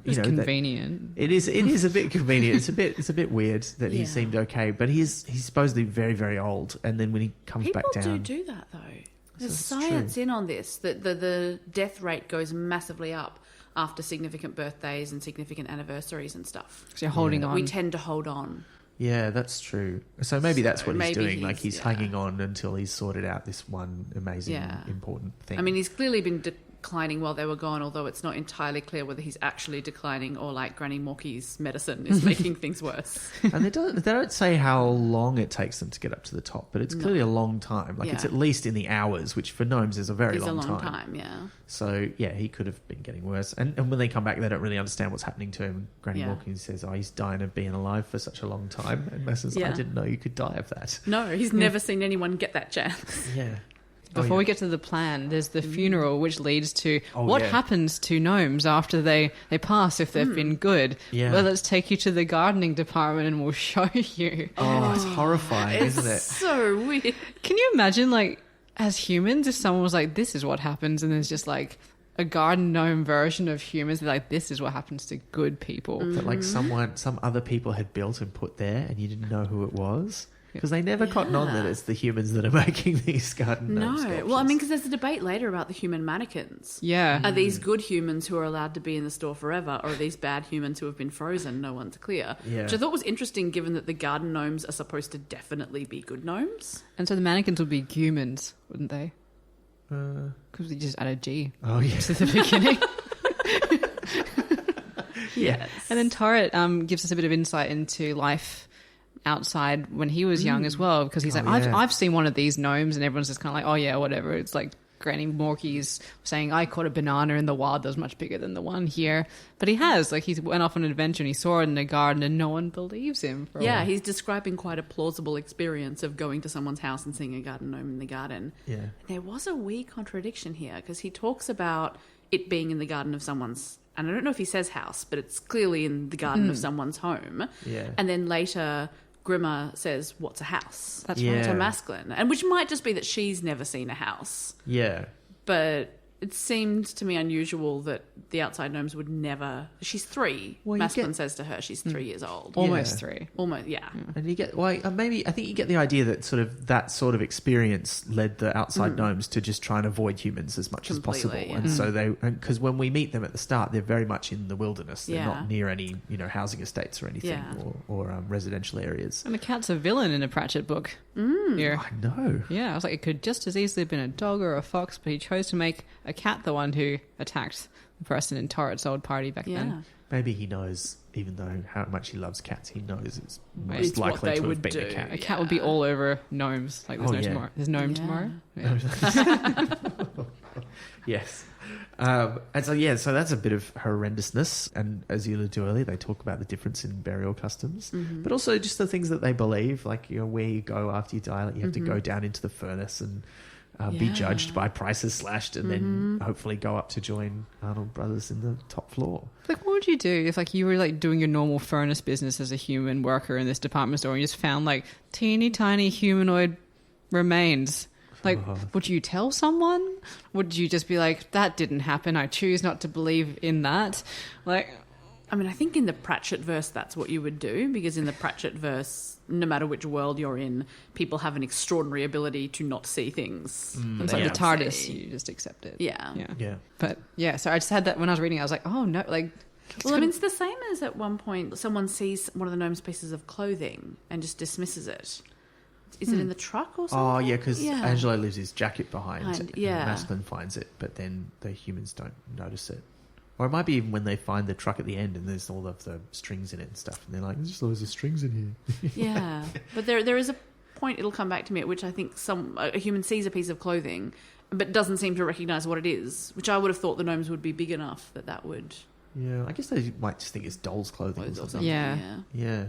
Speaker 2: it's convenient.
Speaker 4: It is a bit convenient. It's a bit weird that he seemed okay, but he's supposedly very, very old, and then when he comes back down,
Speaker 3: people do that though. There's science in on this, that the death rate goes massively up after significant birthdays and significant anniversaries and stuff.
Speaker 2: So you're holding on.
Speaker 3: We tend to hold on.
Speaker 4: Yeah, that's true. So maybe that's what he's doing. Like, he's hanging on until he's sorted out this one amazing, important thing.
Speaker 3: I mean, he's clearly been declining while they were gone, although it's not entirely clear whether he's actually declining or, like, Granny Morky's medicine is making things worse.
Speaker 4: And they don't say how long it takes them to get up to the top, but it's clearly a long time. Like, it's at least in the hours, which for gnomes is a very long time.
Speaker 3: It's a long time, yeah.
Speaker 4: So, yeah, he could have been getting worse. And when they come back, they don't really understand what's happening to him. Granny Morky says, he's dying of being alive for such a long time. And Mass says, I didn't know you could die of that.
Speaker 3: No, he's never seen anyone get that chance.
Speaker 4: Yeah.
Speaker 2: Before we get to the plan, there's the funeral, which leads to what happens to gnomes after they pass if they've been good.
Speaker 4: Yeah.
Speaker 2: Well, let's take you to the gardening department and we'll show you.
Speaker 4: Oh, it's horrifying, isn't it?
Speaker 3: It's so weird.
Speaker 2: Can you imagine, like, as humans, if someone was like, this is what happens, and there's just, like, a garden gnome version of humans, they're like, this is what happens to good people.
Speaker 4: That, like, some other people had built and put there and you didn't know who it was. Because they never cotton on that it's the humans that are making these garden gnome sculptures.
Speaker 3: Well, I mean, because there's a debate later about the human mannequins.
Speaker 2: Yeah.
Speaker 3: Are these good humans who are allowed to be in the store forever, or are these bad humans who have been frozen? No one's clear.
Speaker 4: Yeah.
Speaker 3: Which I thought was interesting, given that the garden gnomes are supposed to definitely be good gnomes.
Speaker 2: And so the mannequins would be humans, wouldn't they? Because we just added G
Speaker 4: to
Speaker 2: the beginning.
Speaker 3: Yes.
Speaker 2: And then Torret gives us a bit of insight into life outside when he was young as well, because he's like, I've seen one of these gnomes, and everyone's just kind of like, oh yeah, whatever. It's like Granny Morky's saying, I caught a banana in the wild that was much bigger than the one here. But he has, like, he went off on an adventure and he saw it in a garden and no one believes him.
Speaker 3: He's describing quite a plausible experience of going to someone's house and seeing a garden gnome in the garden.
Speaker 4: Yeah.
Speaker 3: There was a wee contradiction here, because he talks about it being in the garden of someone's, and I don't know if he says house, but it's clearly in the garden of someone's home.
Speaker 4: Yeah.
Speaker 3: And then later Grimma says, what's a house?
Speaker 2: That's
Speaker 3: right. To Masklin. And which might just be that she's never seen a house.
Speaker 4: Yeah.
Speaker 3: But it seemed to me unusual that the outside gnomes would never... She's 3.
Speaker 4: Well,
Speaker 3: Masklin says to her she's 3 years old.
Speaker 2: Almost 3.
Speaker 3: Almost, yeah.
Speaker 4: And you get, maybe, I think you get the idea that that sort of experience led the outside gnomes to just try and avoid humans as much as possible.
Speaker 3: Yeah.
Speaker 4: And so because when we meet them at the start, they're very much in the wilderness. They're not near any, housing estates or anything or residential areas.
Speaker 2: And a cat's a villain in a Pratchett book. Here.
Speaker 4: I know.
Speaker 2: Yeah, I was like, it could just as easily have been a dog or a fox, but he chose to make a cat the one who attacked the person in Torret's old party back then.
Speaker 4: Maybe he knows, even though how much he loves cats, he knows it's most
Speaker 3: It's what
Speaker 4: likely
Speaker 3: they
Speaker 4: to have
Speaker 3: would
Speaker 4: been
Speaker 3: do.
Speaker 4: a cat.
Speaker 2: A cat would be all over gnomes. Like, there's no tomorrow. There's gnome tomorrow. Yeah.
Speaker 4: Yes. And so that's a bit of horrendousness. And as you alluded to earlier, they talk about the difference in burial customs, but also just the things that they believe, like, where you go after you die, like you have to go down into the furnace and be judged by prices slashed, and then hopefully go up to join Arnold Brothers in the top floor.
Speaker 2: Like, what would you do if, like, you were, like, doing your normal furnace business as a human worker in this department store and you just found, like, teeny tiny humanoid remains? Like, would you tell someone? Would you just be like, that didn't happen, I choose not to believe in that? Like,
Speaker 3: I mean, I think in the Pratchett verse, that's what you would do, because in the Pratchett verse, no matter which world you're in, people have an extraordinary ability to not see things.
Speaker 2: it's like the TARDIS, you just accept it.
Speaker 3: Yeah.
Speaker 2: But, yeah, so I just had that when I was reading it, I was like, oh, no, like...
Speaker 3: Well, I mean, it's the same as at one point someone sees one of the gnome's pieces of clothing and just dismisses it. Is it in the truck or something?
Speaker 4: Oh, yeah, because Angelo leaves his jacket behind.
Speaker 3: Yeah.
Speaker 4: And Masklin finds it, but then the humans don't notice it. Or it might be even when they find the truck at the end and there's all of the strings in it and stuff, and they're like, "There's just loads of strings in here."
Speaker 3: Yeah, but there is a point, it'll come back to me, at which I think a human sees a piece of clothing but doesn't seem to recognise what it is, which I would have thought the gnomes would be big enough that would...
Speaker 4: Yeah, I guess they might just think it's doll's clothing or something.
Speaker 2: Yeah.
Speaker 4: Yeah.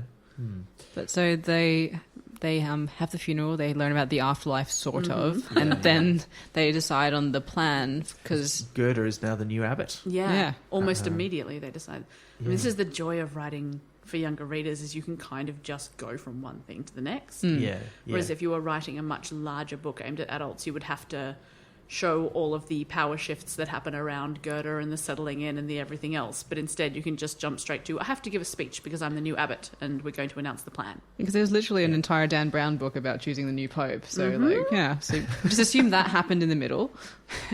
Speaker 2: But so they have the funeral, they learn about the afterlife, sort of, and then they decide on the plan, because...
Speaker 4: Gerda is now the new abbot.
Speaker 3: Yeah. Almost immediately they decide. I mean, this is the joy of writing for younger readers, is you can kind of just go from one thing to the next.
Speaker 4: Yeah.
Speaker 3: Whereas if you were writing a much larger book aimed at adults, you would have to show all of the power shifts that happen around Gerda and the settling in and the everything else. But instead you can just jump straight to, I have to give a speech because I'm the new abbot and we're going to announce the plan.
Speaker 2: Because there's literally an entire Dan Brown book about choosing the new pope. So, so just assume that happened in the middle.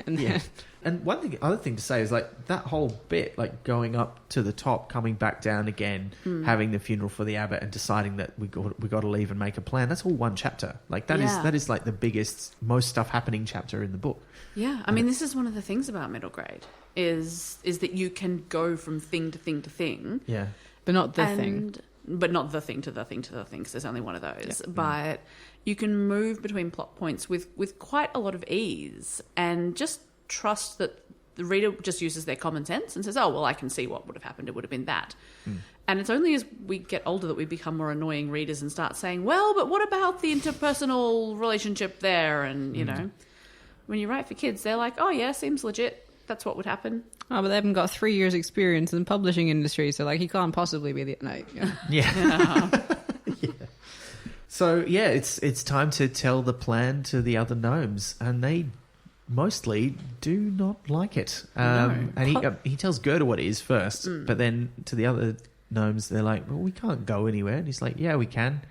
Speaker 2: And then...
Speaker 4: And other thing to say is, like, that whole bit, like, going up to the top, coming back down again, having the funeral for the abbot and deciding that we got to leave and make a plan. That's all one chapter. Like, that is like the biggest, most stuff happening chapter in the book.
Speaker 3: Yeah. I mean, this is one of the things about middle grade is that you can go from thing to thing to thing.
Speaker 4: Yeah.
Speaker 2: But not the thing.
Speaker 3: But not the thing to the thing to the thing, because there's only one of those. Yeah. But you can move between plot points with quite a lot of ease and just trust that the reader just uses their common sense and says, oh, well, I can see what would have happened. It would have been that. And it's only as we get older that we become more annoying readers and start saying, well, but what about the interpersonal relationship there? And, you know, when you write for kids, they're like, oh, yeah, seems legit. That's what would happen.
Speaker 2: Oh, but they haven't got 3 years experience in the publishing industry, so, like, he can't possibly be the... No.
Speaker 4: Yeah. So, yeah, it's time to tell the plan to the other gnomes, and they mostly do not like it. And he tells Gerda what it is first, but then to the other gnomes, they're like, well, we can't go anywhere. And he's like, yeah, we can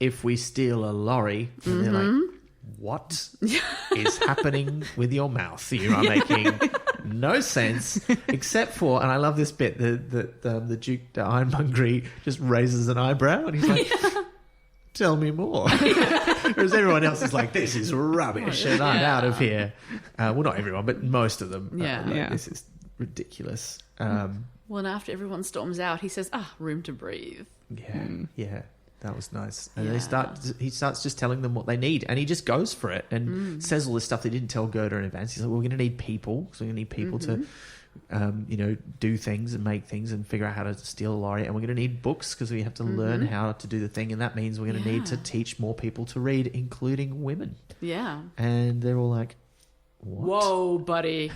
Speaker 4: if we steal a lorry. And they're like, what is happening with your mouth? You are making no sense, except for, and I love this bit, the Duke de Ironmongery just raises an eyebrow and he's like, tell me more. Whereas everyone else is like, this is rubbish and I'm out of here. Well, not everyone, but most of them. This is ridiculous.
Speaker 3: Well, and after everyone storms out, he says, room to breathe.
Speaker 4: Yeah. That was nice. And he starts just telling them what they need. And he just goes for it and says all this stuff they didn't tell Gerda in advance. He's like, well, we're going to need people. So we're going to need people to, do things and make things and figure out how to steal a lorry. And we're going to need books because we have to learn how to do the thing. And that means we're going to need to teach more people to read, including women. Yeah. And they're all like, what?
Speaker 3: Whoa, buddy.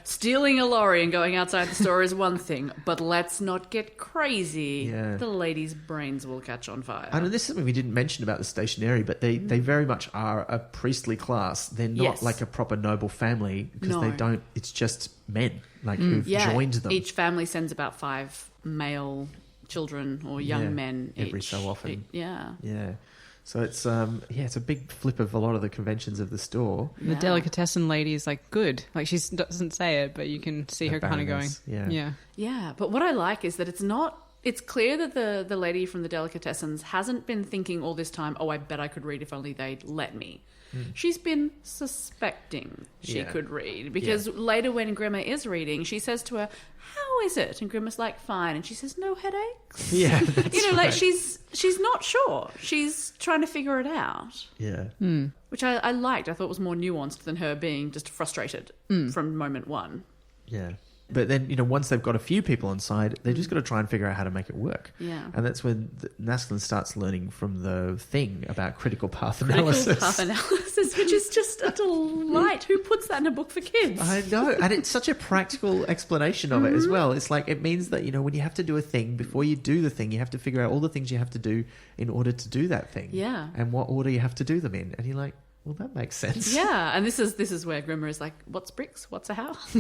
Speaker 3: Stealing a lorry and going outside the store is one thing, but let's not get crazy.
Speaker 4: Yeah.
Speaker 3: The ladies' brains will catch on fire.
Speaker 4: I know this is something we didn't mention about the stationery, but they very much are a priestly class. They're not like a proper noble family because they don't, it's just men who've joined them.
Speaker 3: Each family sends about 5 male children or young men
Speaker 4: every so often.
Speaker 3: Yeah.
Speaker 4: So it's it's a big flip of a lot of the conventions of the store.
Speaker 2: The delicatessen lady is like good. Like she doesn't say it, but you can see her kind of going.
Speaker 3: Yeah. But what I like is that it's clear that the lady from the delicatessens hasn't been thinking all this time, oh, I bet I could read if only they'd let me. She's been suspecting she could read because later when Grimma is reading, she says to her, how is it? And Grimma's like, fine. And she says, no headaches?
Speaker 4: Yeah, that's
Speaker 3: like she's not sure. She's trying to figure it out.
Speaker 4: Yeah.
Speaker 3: Which I liked. I thought was more nuanced than her being just frustrated from moment one.
Speaker 4: Yeah. But then, once they've got a few people on side, they've just got to try and figure out how to make it work.
Speaker 3: Yeah.
Speaker 4: And that's when Masklin starts learning from the thing about critical path analysis.
Speaker 3: Critical path analysis, which is just a delight. Who puts that in a book for kids?
Speaker 4: I know. And it's such a practical explanation of it as well. It's like, it means that, when you have to do a thing, before you do the thing, you have to figure out all the things you have to do in order to do that thing.
Speaker 3: Yeah.
Speaker 4: And what order you have to do them in. And you're like, well, that makes sense.
Speaker 3: Yeah, and this is where Grimma is like, what's bricks? What's a house?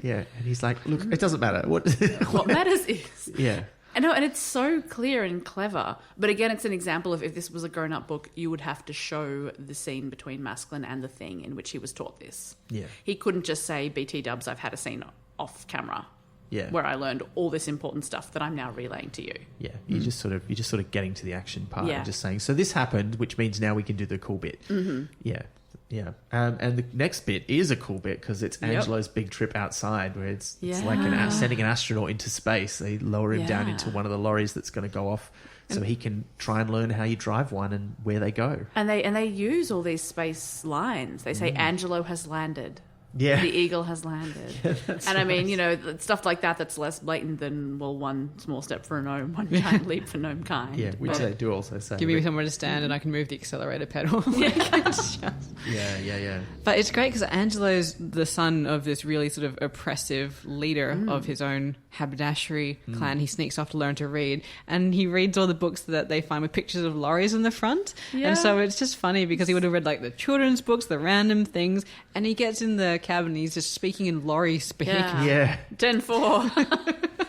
Speaker 4: Yeah. And he's like, look, it doesn't matter.
Speaker 3: What matters is...
Speaker 4: Yeah.
Speaker 3: And it's so clear and clever. But again, it's an example of if this was a grown-up book, you would have to show the scene between Masklin and the thing in which he was taught this.
Speaker 4: Yeah.
Speaker 3: He couldn't just say, BT dubs, I've had a scene off camera.
Speaker 4: Yeah.
Speaker 3: Where I learned all this important stuff that I'm now relaying to you.
Speaker 4: Yeah. You're just sort of getting to the action part and just saying, so this happened, which means now we can do the cool bit. Yeah. Yeah. And the next bit is a cool bit because it's Angelo's big trip outside where it's like sending an astronaut into space. They lower him down into one of the lorries that's going to go off so he can try and learn how you drive one and where they go.
Speaker 3: And they use all these space lines. They say Angelo has landed.
Speaker 4: Yeah.
Speaker 3: The eagle has landed.
Speaker 4: Yeah,
Speaker 3: and I mean, you know, stuff like that's less blatant than, well, one small step for a gnome, one giant leap for gnome kind.
Speaker 4: Yeah, which they do also say.
Speaker 2: Give me somewhere to stand and I can move the accelerator pedal.
Speaker 4: Yeah.
Speaker 2: But it's great because Angelo's the son of this really sort of oppressive leader of his own haberdashery clan. He sneaks off to learn to read, and he reads all the books that they find with pictures of lorries on the front. Yeah. And so it's just funny because he would have read like the children's books, the random things, and he gets in the cabin and he's just speaking in lorry speak.
Speaker 4: Yeah.
Speaker 3: 10-4.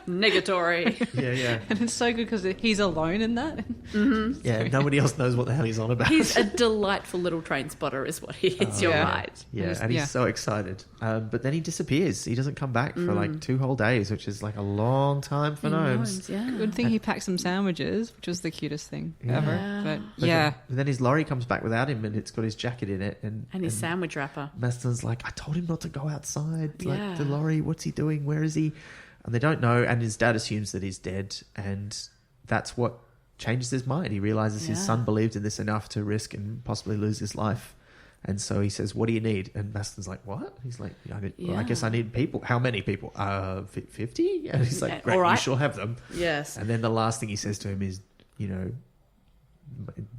Speaker 3: Negatory.
Speaker 4: Yeah.
Speaker 2: And it's so good because he's alone in that.
Speaker 3: Mm-hmm.
Speaker 4: Yeah, nobody else knows what the hell he's on about.
Speaker 3: He's a delightful little train spotter is what he is. You're right.
Speaker 4: Yeah, and he's so excited. But then he disappears. He doesn't come back for like 2 whole days, which is like a long time for gnomes.
Speaker 3: Yeah.
Speaker 2: Good thing he packed some sandwiches, which was the cutest thing ever. But
Speaker 4: then his lorry comes back without him and it's got his jacket in it. And
Speaker 3: his sandwich wrapper.
Speaker 4: Masklin's like, I told him not to go outside. Like, the lorry, what's he doing? Where is he? And they don't know. And his dad assumes that he's dead. And that's what changes his mind. He realizes his son believed in this enough to risk and possibly lose his life. And so he says, what do you need? And Masklin's like, what? He's like, I guess I need people. How many people? 50? And he's like, great, you shall have them.
Speaker 3: Yes.
Speaker 4: And then the last thing he says to him is,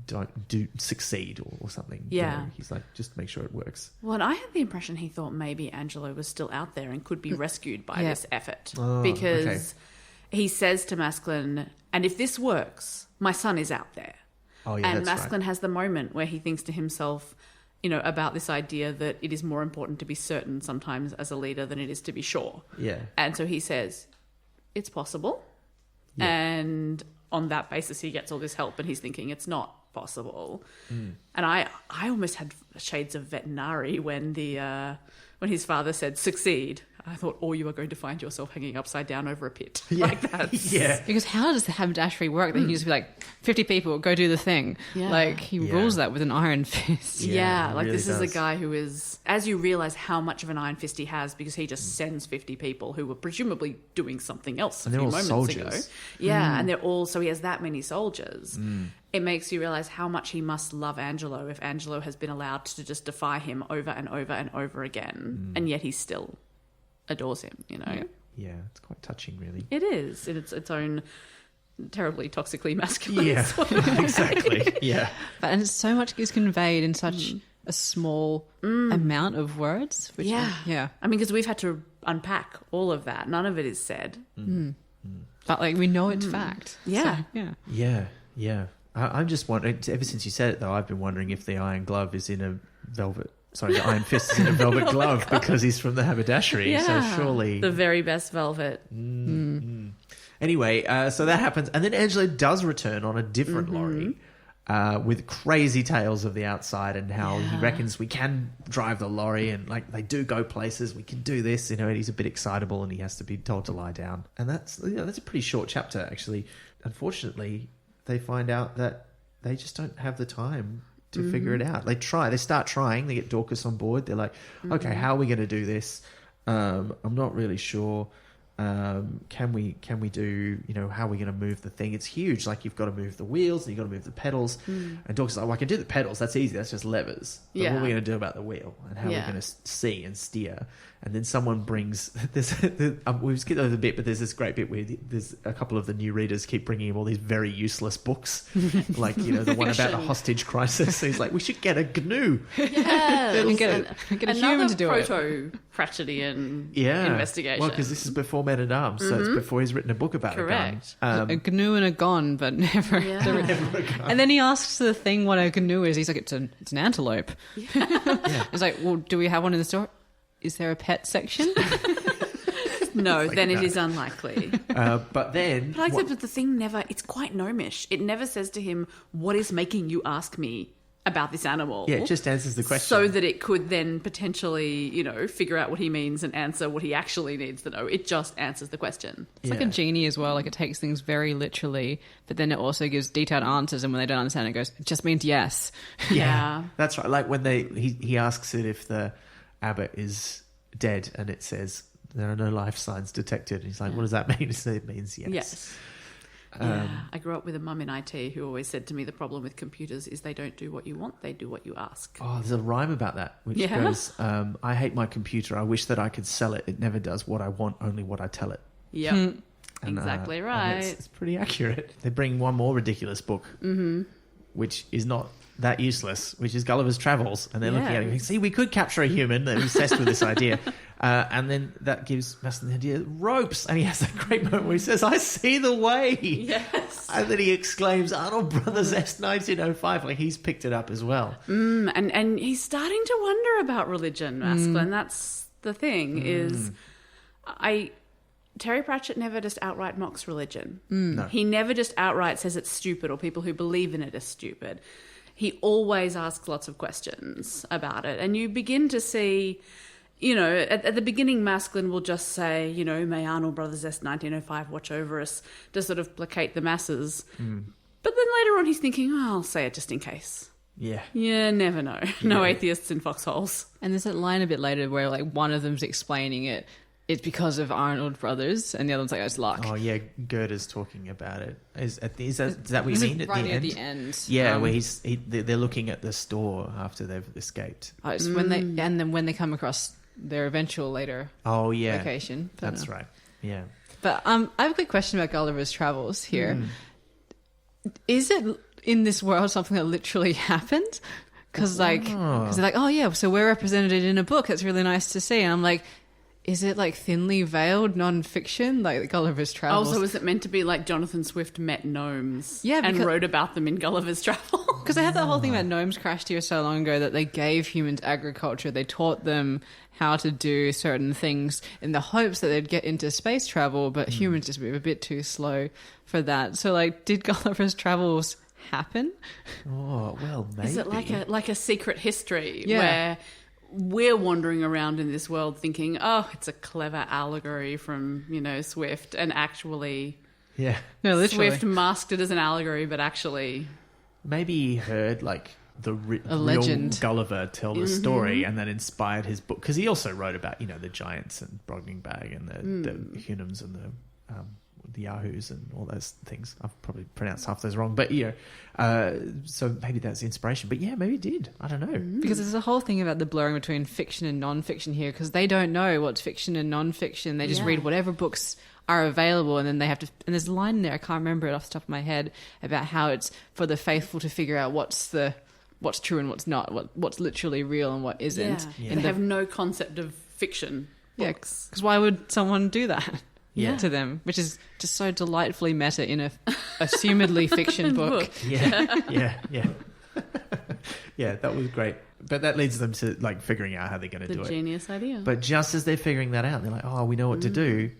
Speaker 4: don't succeed or something.
Speaker 3: Yeah.
Speaker 4: He's like, just make sure it works.
Speaker 3: Well, and I had the impression he thought maybe Angelo was still out there and could be rescued by this effort. Because he says to Masklin, and if this works, my son is out there.
Speaker 4: Oh, yeah,
Speaker 3: and
Speaker 4: that's
Speaker 3: Masklin has the moment where he thinks to himself, about this idea that it is more important to be certain sometimes as a leader than it is to be sure.
Speaker 4: Yeah.
Speaker 3: And so he says, it's possible. Yeah. And on that basis, he gets all this help and he's thinking it's not possible. And I almost had shades of Veterinary when when his father said, succeed. I thought, you are going to find yourself hanging upside down over a pit.
Speaker 4: Yeah.
Speaker 3: Like that.
Speaker 4: Yeah.
Speaker 2: Because how does the haberdashery work? That he can just be like, 50 people, go do the thing. Yeah. Like, he rules that with an iron fist.
Speaker 3: Yeah, like
Speaker 4: really
Speaker 3: this is a guy who is, as you realise how much of an iron fist he has, because he just sends 50 people who were presumably doing something else a few moments ago. Yeah, and they're all, so he has that many soldiers. It makes you realise how much he must love Angelo if Angelo has been allowed to just defy him over and over and over again, and yet he still adores him,
Speaker 4: Yeah, it's quite touching, really.
Speaker 3: It is. It's its own terribly toxically masculine.
Speaker 4: Yeah, exactly. Yeah.
Speaker 2: And so much is conveyed in such a small amount of words. Which
Speaker 3: yeah.
Speaker 2: I
Speaker 3: mean, because we've had to unpack all of that. None of it is said.
Speaker 2: But, like, we know it's fact.
Speaker 3: Yeah.
Speaker 2: So,
Speaker 4: Yeah. I'm just wondering, ever since you said it, though, I've been wondering if the iron glove is in a velvet... Sorry, the iron fist is in a velvet glove because he's from the haberdashery.
Speaker 3: Yeah.
Speaker 4: So surely...
Speaker 3: The very best velvet.
Speaker 4: Anyway, so that happens. And then Angelo does return on a different lorry with crazy tales of the outside and how he reckons we can drive the lorry and, like, they do go places. We can do this. And he's a bit excitable and he has to be told to lie down. And that's a pretty short chapter, actually. Unfortunately, they find out that they just don't have the time to figure it out. They start trying, they get Dorcas on board. They're like, okay, how are we going to do this? I'm not really sure. Can we do, how are we going to move the thing? It's huge. Like, you've got to move the wheels and you've got to move the pedals. And Dorcas is like, well, I can do the pedals. That's easy. That's just levers. But what are we going to do about the wheel? And how are we going to see and steer? And then someone brings this. We've skipped over the bit, but there's this great bit where there's a couple of the new readers keep bringing him all these very useless books, like the one about the hostage crisis. So he's like, we should get a GNU.
Speaker 3: Yeah,
Speaker 2: and get a human to do it.
Speaker 3: Proto-Pratchetian investigation.
Speaker 4: Well, because this is before Men at Arms, so it's before he's written a book about
Speaker 3: Correct.
Speaker 4: a gun.
Speaker 2: A GNU and a gon, but never.
Speaker 4: Never a gun.
Speaker 2: And then he asks the thing what a GNU is. He's like, it's an antelope. He's like, well, do we have one in the store? Is there a pet section?
Speaker 3: No, then it is unlikely.
Speaker 4: But then...
Speaker 3: But the thing never... It's quite gnomish. It never says to him, what is making you ask me about this animal.
Speaker 4: Yeah, it just answers the question.
Speaker 3: So that it could then potentially, figure out what he means and answer what he actually needs to know. It just answers the question.
Speaker 2: It's like a genie as well. Like, it takes things very literally, but then it also gives detailed answers, and when they don't understand it goes, it just means yes.
Speaker 3: Yeah.
Speaker 4: That's right. Like when he asks it if the abbot is dead, and it says there are no life signs detected. And he's like, what does that mean? It means yes.
Speaker 3: Yes. I grew up with a mum in IT who always said to me, the problem with computers is they don't do what you want, they do what you ask.
Speaker 4: Oh, there's a rhyme about that, which goes, I hate my computer. I wish that I could sell it. It never does what I want, only what I tell it.
Speaker 3: Yep. Exactly right.
Speaker 4: And it's pretty accurate. They bring one more ridiculous book, which is not that useless, which is Gulliver's Travels. And they're looking at it and see, we could capture a human. They're obsessed with this idea. And then that gives Masklin the idea, ropes. And he has that great moment where he says, I see the way.
Speaker 3: Yes.
Speaker 4: And then he exclaims, Arnold Brothers S 1905. Like, he's picked it up as well.
Speaker 3: And he's starting to wonder about religion, Masklin. That's the thing, is Terry Pratchett never just outright mocks religion.
Speaker 4: No.
Speaker 3: He never just outright says it's stupid or people who believe in it are stupid. He always asks lots of questions about it. And you begin to see, at the beginning, Masklin will just say, may Arnold Brothers S 1905 watch over us to sort of placate the masses. But then later on he's thinking, I'll say it just in case.
Speaker 4: Yeah.
Speaker 3: You never know. No atheists in foxholes.
Speaker 2: And there's that line a bit later where like one of them's explaining it. It's because of Arnold Brothers, and the other one's like, it's luck.
Speaker 4: Oh, yeah, Goethe's talking about it. Is that what you mean
Speaker 2: at the end?
Speaker 4: Yeah, where they're looking at the store after they've escaped.
Speaker 2: Oh, it's when when they come across their eventual later location.
Speaker 4: That's right, yeah.
Speaker 2: But I have a quick question about Gulliver's Travels here. Is it in this world something that literally happened? Because they're like, oh, yeah, so we're represented in a book. That's really nice to see. And I'm like, is it like thinly veiled non-fiction, like Gulliver's Travels?
Speaker 3: Oh, so is it meant to be like Jonathan Swift met Nomes
Speaker 2: and
Speaker 3: wrote about them in Gulliver's Travels?
Speaker 2: Because they had that whole thing about Nomes crashed here so long ago that they gave humans agriculture. They taught them how to do certain things in the hopes that they'd get into space travel, but humans just were a bit too slow for that. So, like, did Gulliver's Travels happen?
Speaker 4: Oh, well, maybe.
Speaker 3: Is it like a secret history where we're wandering around in this world thinking, oh, it's a clever allegory from, Swift, and actually
Speaker 4: no,
Speaker 2: literally
Speaker 3: Swift masked it as an allegory, but actually
Speaker 4: maybe he heard like the real
Speaker 2: legend
Speaker 4: Gulliver tell the story, and that inspired his book, because he also wrote about the giants and Brobdingbag and the Hunums and the Yahoos and all those things. I've probably pronounced half those wrong, but so maybe that's the inspiration. But yeah, maybe it did. I don't know.
Speaker 2: Because there's a whole thing about the blurring between fiction and non-fiction here, because they don't know what's fiction and non-fiction. They just read whatever books are available, and then they have to. And there's a line in there, I can't remember it off the top of my head, about how it's for the faithful to figure out what's true and what's not, what's literally real and what isn't.
Speaker 3: Yeah. They have no concept of fiction books.
Speaker 2: Because why would someone do that? To them, which is just so delightfully meta in a assumedly fiction book.
Speaker 4: Yeah. Yeah, that was great. But that leads them to like figuring out how they're going to do it.
Speaker 3: The genius idea.
Speaker 4: But just as they're figuring that out, they're like, oh, we know what to do.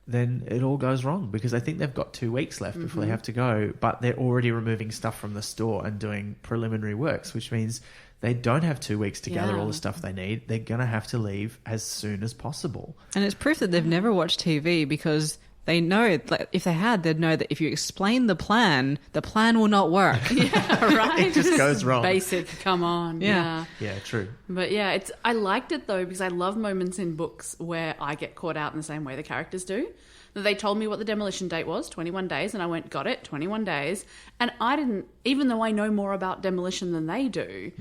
Speaker 4: Then it all goes wrong, because I think they've got 2 weeks left before they have to go, but they're already removing stuff from the store and doing preliminary works, which means they don't have 2 weeks to gather all the stuff they need. They're going to have to leave as soon as possible.
Speaker 2: And it's proof that they've never watched TV, because they know, like, if they had, they'd know that if you explain the plan will not work.
Speaker 3: Right?
Speaker 4: It just goes wrong.
Speaker 3: Basic, come on.
Speaker 2: Yeah,
Speaker 4: true.
Speaker 3: But yeah, I liked it though, because I love moments in books where I get caught out in the same way the characters do. They told me what the demolition date was, 21 days, and I went, got it, 21 days. And I didn't, even though I know more about demolition than they do,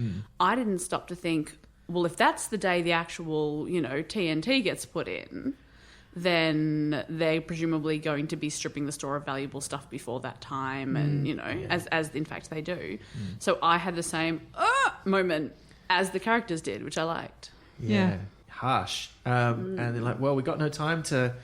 Speaker 3: I didn't stop to think, well, if that's the day the actual, TNT gets put in, then they're presumably going to be stripping the store of valuable stuff before that time, and, as in fact they do. So I had the same moment as the characters did, which I liked.
Speaker 2: Yeah.
Speaker 4: Harsh. And they're like, well, we got no time to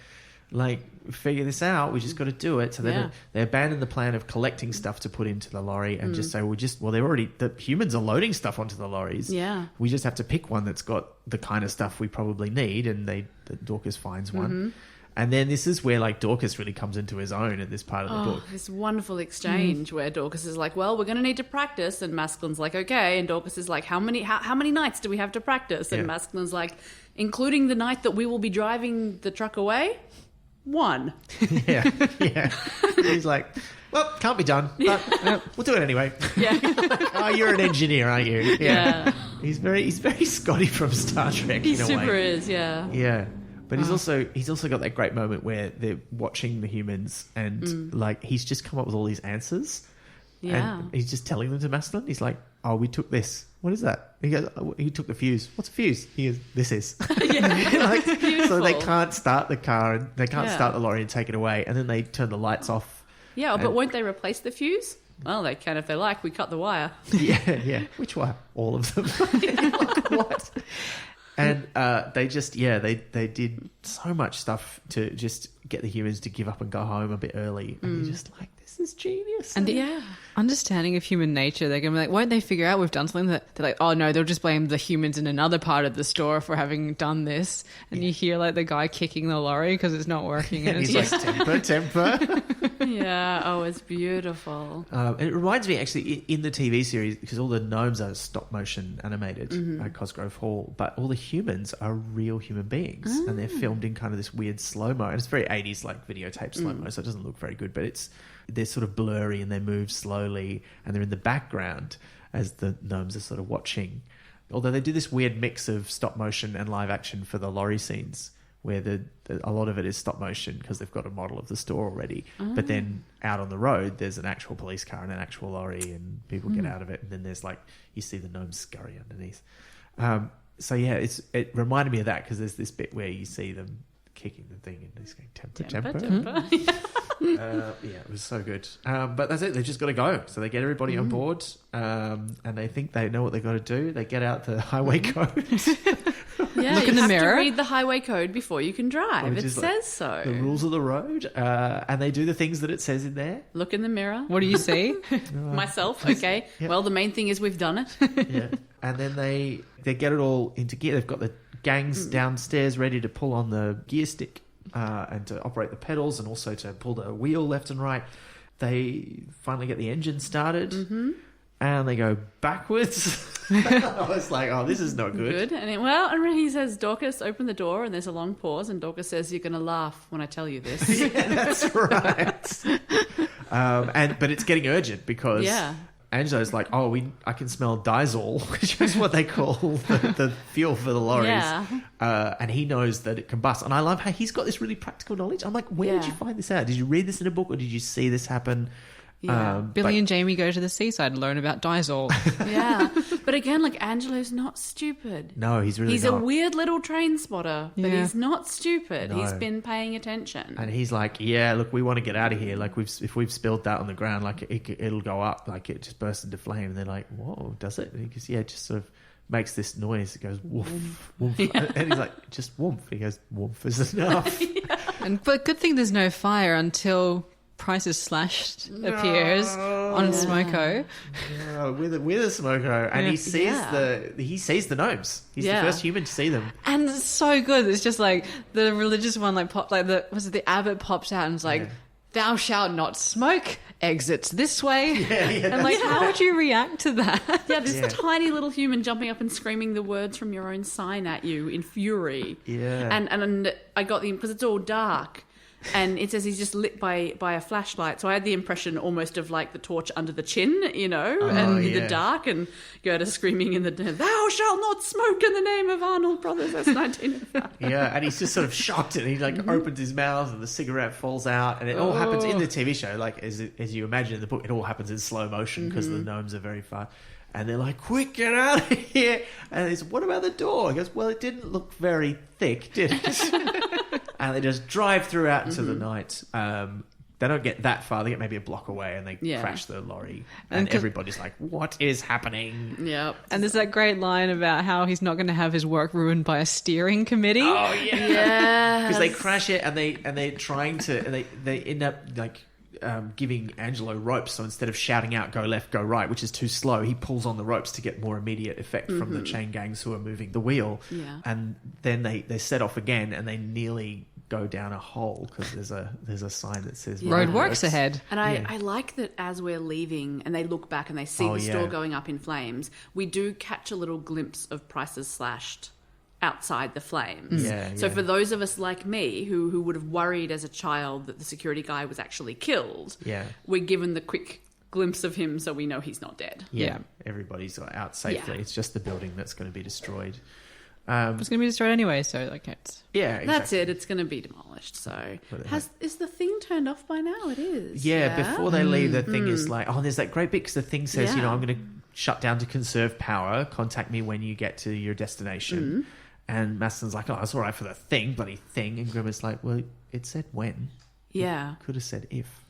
Speaker 4: figure this out. We just got to do it. So they abandon the plan of collecting stuff to put into the lorry and just say, the humans are loading stuff onto the lorries.
Speaker 3: Yeah.
Speaker 4: We just have to pick one that's got the kind of stuff we probably need. And Dorcas finds one. And then this is where like Dorcas really comes into his own in this part of the book.
Speaker 3: This wonderful exchange where Dorcas is like, well, we're going to need to practice. And Masklin's like, okay. And Dorcas is like, how many nights do we have to practice? And Masklin's like, including the night that we will be driving the truck away? 1.
Speaker 4: Yeah. He's like, well, can't be done, but we'll do it anyway.
Speaker 3: Yeah.
Speaker 4: Oh, you're an engineer, aren't you?
Speaker 3: Yeah.
Speaker 4: He's very Scotty from Star Trek
Speaker 3: He
Speaker 4: in a
Speaker 3: super
Speaker 4: way.
Speaker 3: is, yeah.
Speaker 4: Yeah. But he's also got that great moment where they're watching the humans and like he's just come up with all these answers.
Speaker 3: Yeah.
Speaker 4: And he's just telling them to Masklin. He's like, oh, we took this. What is that? He goes, oh, he took the fuse. What's a fuse? He goes, this is. Like, so they can't start the car and they can't start the lorry and take it away. And then they turn the lights off.
Speaker 3: Yeah, but won't they replace the fuse? Well, they can if they like. We cut the wire.
Speaker 4: Yeah. Which wire? All of them. Like, what? And they just, they did so much stuff to just get the humans to give up and go home a bit early. And you're just like, this is genius.
Speaker 2: And the understanding of human nature, they're going to be like, won't they figure out we've done something? That they're like, oh no, they'll just blame the humans in another part of the store for having done this. And you hear like the guy kicking the lorry because it's not working. And
Speaker 4: he's
Speaker 2: it's
Speaker 4: like, temper.
Speaker 3: Yeah, oh, it's beautiful.
Speaker 4: And it reminds me actually in the TV series, because all the gnomes are stop motion animated at Cosgrove Hall, but all the humans are real human beings and they're filmed in kind of this weird slow-mo. And it's very 80s like videotape slow-mo, so it doesn't look very good, but they're sort of blurry and they move slowly and they're in the background as the gnomes are sort of watching. Although they do this weird mix of stop motion and live action for the lorry scenes where a lot of it is stop motion because they've got a model of the store already. But then out on the road, there's an actual police car and an actual lorry and people get out of it. And then there's like, you see the gnomes scurry underneath. So yeah, it reminded me of that because there's this bit where you see them kicking the thing and he's going temper. Yeah, it was so good. But that's it. They've just got to go. So they get everybody on board and they think they know what they've got to do. They get out the highway code.
Speaker 3: Yeah,
Speaker 2: Look in
Speaker 3: you
Speaker 2: the
Speaker 3: have
Speaker 2: mirror.
Speaker 3: to read the highway code before you can drive.
Speaker 4: Which
Speaker 3: It
Speaker 4: is
Speaker 3: says
Speaker 4: like
Speaker 3: so.
Speaker 4: The rules of the road. And they do the things that it says in there.
Speaker 3: Look in the mirror.
Speaker 2: what do you see?
Speaker 3: Myself, okay.
Speaker 4: Yep.
Speaker 3: Well, the main thing is we've done it.
Speaker 4: Yeah. And then they get it all into gear. They've got the gangs downstairs ready to pull on the gear stick and to operate the pedals and also to pull the wheel left and right. They finally get the engine started and they go backwards. I was like, oh, this is not good.
Speaker 3: And he says, Dorcas, open the door, and there's a long pause, and Dorcas says, you're going to laugh when I tell you this.
Speaker 4: Yeah, that's right. But it's getting urgent because Angelo's like, oh, I can smell diesel, which is what they call the fuel for the lorries.
Speaker 3: Yeah.
Speaker 4: And he knows that it combusts. And I love how he's got this really practical knowledge. I'm like, where did you find this out? Did you read this in a book or did you see this happen?
Speaker 3: Yeah.
Speaker 2: Billy and Jamie go to the seaside and learn about diesel.
Speaker 3: Yeah. But again, like, Angelo's not stupid.
Speaker 4: No, he's really
Speaker 3: He's
Speaker 4: not.
Speaker 3: a weird little train spotter, but
Speaker 2: Yeah.
Speaker 3: he's not stupid.
Speaker 4: No.
Speaker 3: He's been paying attention.
Speaker 4: And he's like, yeah, look, we want to get out of here. Like, if we've spilled that on the ground, like, it'll go up. Like, it just bursts into flame. And they're like, whoa, does it? And he goes, yeah, it just sort of makes this noise. It goes, woof, woof.
Speaker 3: Yeah.
Speaker 4: And he's like, just woof. He goes, woof is enough.
Speaker 2: But good thing there's no fire until Price's Slashed appears on Smoko.
Speaker 4: With a smoko, and he sees
Speaker 3: Yeah.
Speaker 4: he sees the gnomes. He's the
Speaker 3: Yeah.
Speaker 4: first human to see them.
Speaker 2: And it's so good. It's just like the religious one, like pop, like the abbot pops out and is like, "Thou shalt not smoke. Exits this way." And like, how would you react to that?
Speaker 3: Yeah, this tiny little human jumping up and screaming the words from your own sign at you in fury.
Speaker 4: Yeah.
Speaker 3: And I got because it's all dark. And it says he's just lit by a flashlight. So I had the impression almost of like the torch under the chin, and in the dark, and Gerda screaming in the "Thou shalt not smoke in the name of Arnold Brothers." That's 1905.
Speaker 4: Yeah, and he's just sort of shocked, and he like opens his mouth, and the cigarette falls out, and it all happens in the TV show, like as you imagine in the book. It all happens in slow motion because the gnomes are very far. And they're like, quick, get out of here. And he says, what about the door? He goes, well, it didn't look very thick, did it? And they just drive through out into the night. They don't get that far. They get maybe a block away and they crash the lorry. And everybody's like, what is happening?
Speaker 3: Yep.
Speaker 2: And there's that great line about how he's not going to have his work ruined by a steering committee.
Speaker 4: Oh, yeah.
Speaker 3: Yeah.
Speaker 4: Because they crash it and they're trying to... And they end up like... giving Angelo ropes, so instead of shouting out "go left, go right," which is too slow, he pulls on the ropes to get more immediate effect from the chain gangs who are moving the wheel.
Speaker 3: Yeah.
Speaker 4: And then they set off again, and they nearly go down a hole because there's a sign that says
Speaker 2: Roadworks ahead.
Speaker 3: And I like that as we're leaving and they look back and they see the store going up in flames, we do catch a little glimpse of prices slashed outside the flames. So for those of us like me who would have worried as a child that the security guy was actually killed, we're given the quick glimpse of him so we know he's not dead.
Speaker 4: Everybody's out safely. It's just the building that's going to be destroyed.
Speaker 2: It's going to be destroyed anyway, so it's...
Speaker 4: Yeah, exactly.
Speaker 3: That's it. It's going to be demolished. So is the thing turned off by now? It is.
Speaker 4: Yeah, before they leave, the thing is like, there's that great bit because the thing says, I'm going to shut down to conserve power. Contact me when you get to your destination. And Masklin's like, it's all right for the thing, bloody thing. And Grimmer's like, well, it said when.
Speaker 3: Yeah.
Speaker 4: Could have said if.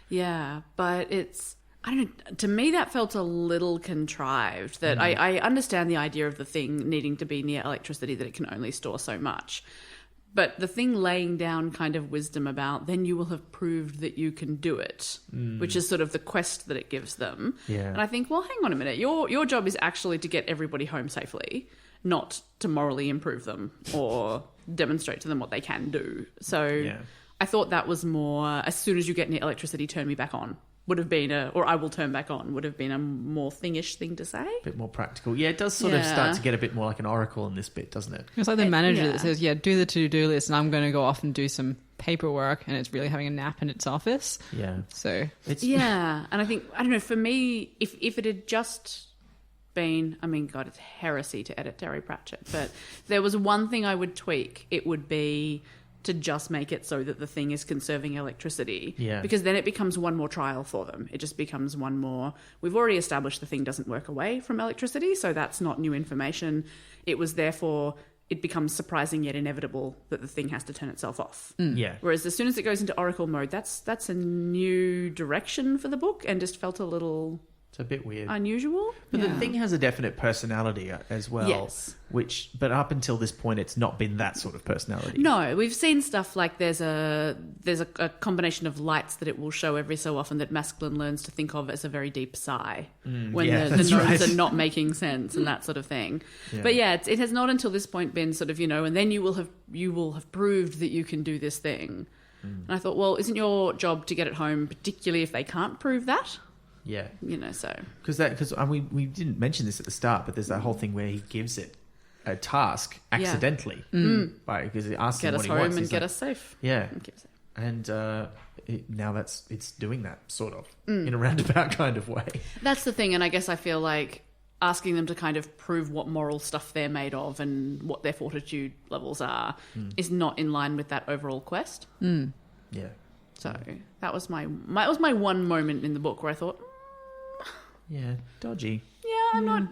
Speaker 3: Yeah, but it's... I don't know, to me that felt a little contrived. That I understand the idea of the thing needing to be near electricity, that it can only store so much. But the thing laying down kind of wisdom about, then you will have proved that you can do it, which is sort of the quest that it gives them.
Speaker 4: Yeah.
Speaker 3: And I think, well, hang on a minute. Your job is actually to get everybody home safely, not to morally improve them or demonstrate to them what they can do. So I thought that was more, as soon as you get near electricity, turn me back on. Would have been or I will turn back on, would have been a more thingish thing to say.
Speaker 4: A bit more practical. Yeah, it does sort of start to get a bit more like an oracle in this bit, doesn't it?
Speaker 2: It's like the manager that says, do the to-do list and I'm going to go off and do some paperwork, and it's really having a nap in its office. Yeah. So
Speaker 3: it's... Yeah, and I think, I don't know, for me, if it had just been, I mean, God, it's heresy to edit Terry Pratchett, but there was one thing I would tweak, it would be... to just make it so that the thing is conserving electricity. Yeah. Because then it becomes one more trial for them. It just becomes one more... We've already established the thing doesn't work away from electricity, so that's not new information. It was therefore... It becomes surprising yet inevitable that the thing has to turn itself off. Yeah. Whereas as soon as it goes into Oracle mode, that's a new direction for the book and just felt a little...
Speaker 4: It's a bit weird.
Speaker 3: Unusual.
Speaker 4: But the thing has a definite personality as well.
Speaker 3: Yes.
Speaker 4: But up until this point, it's not been that sort of personality.
Speaker 3: No, we've seen stuff like there's a combination of lights that it will show every so often that Masklin learns to think of as a very deep sigh when the notes are not making sense and that sort of thing. Yeah. But it has not until this point been sort of, and then you will have proved that you can do this thing. And I thought, well, isn't your job to get it home, particularly if they can't prove that?
Speaker 4: Yeah.
Speaker 3: So...
Speaker 4: Because we didn't mention this at the start, but there's that whole thing where he gives it a task accidentally. Because he asks him what he wants.
Speaker 3: Get us home and get us safe.
Speaker 4: Yeah. And now it's doing that, sort of, in a roundabout kind of way.
Speaker 3: That's the thing, and I guess I feel like asking them to kind of prove what moral stuff they're made of and what their fortitude levels are is not in line with that overall quest.
Speaker 4: Yeah.
Speaker 3: So that was my one moment in the book where I thought...
Speaker 4: Yeah, dodgy.
Speaker 3: Yeah, I'm not,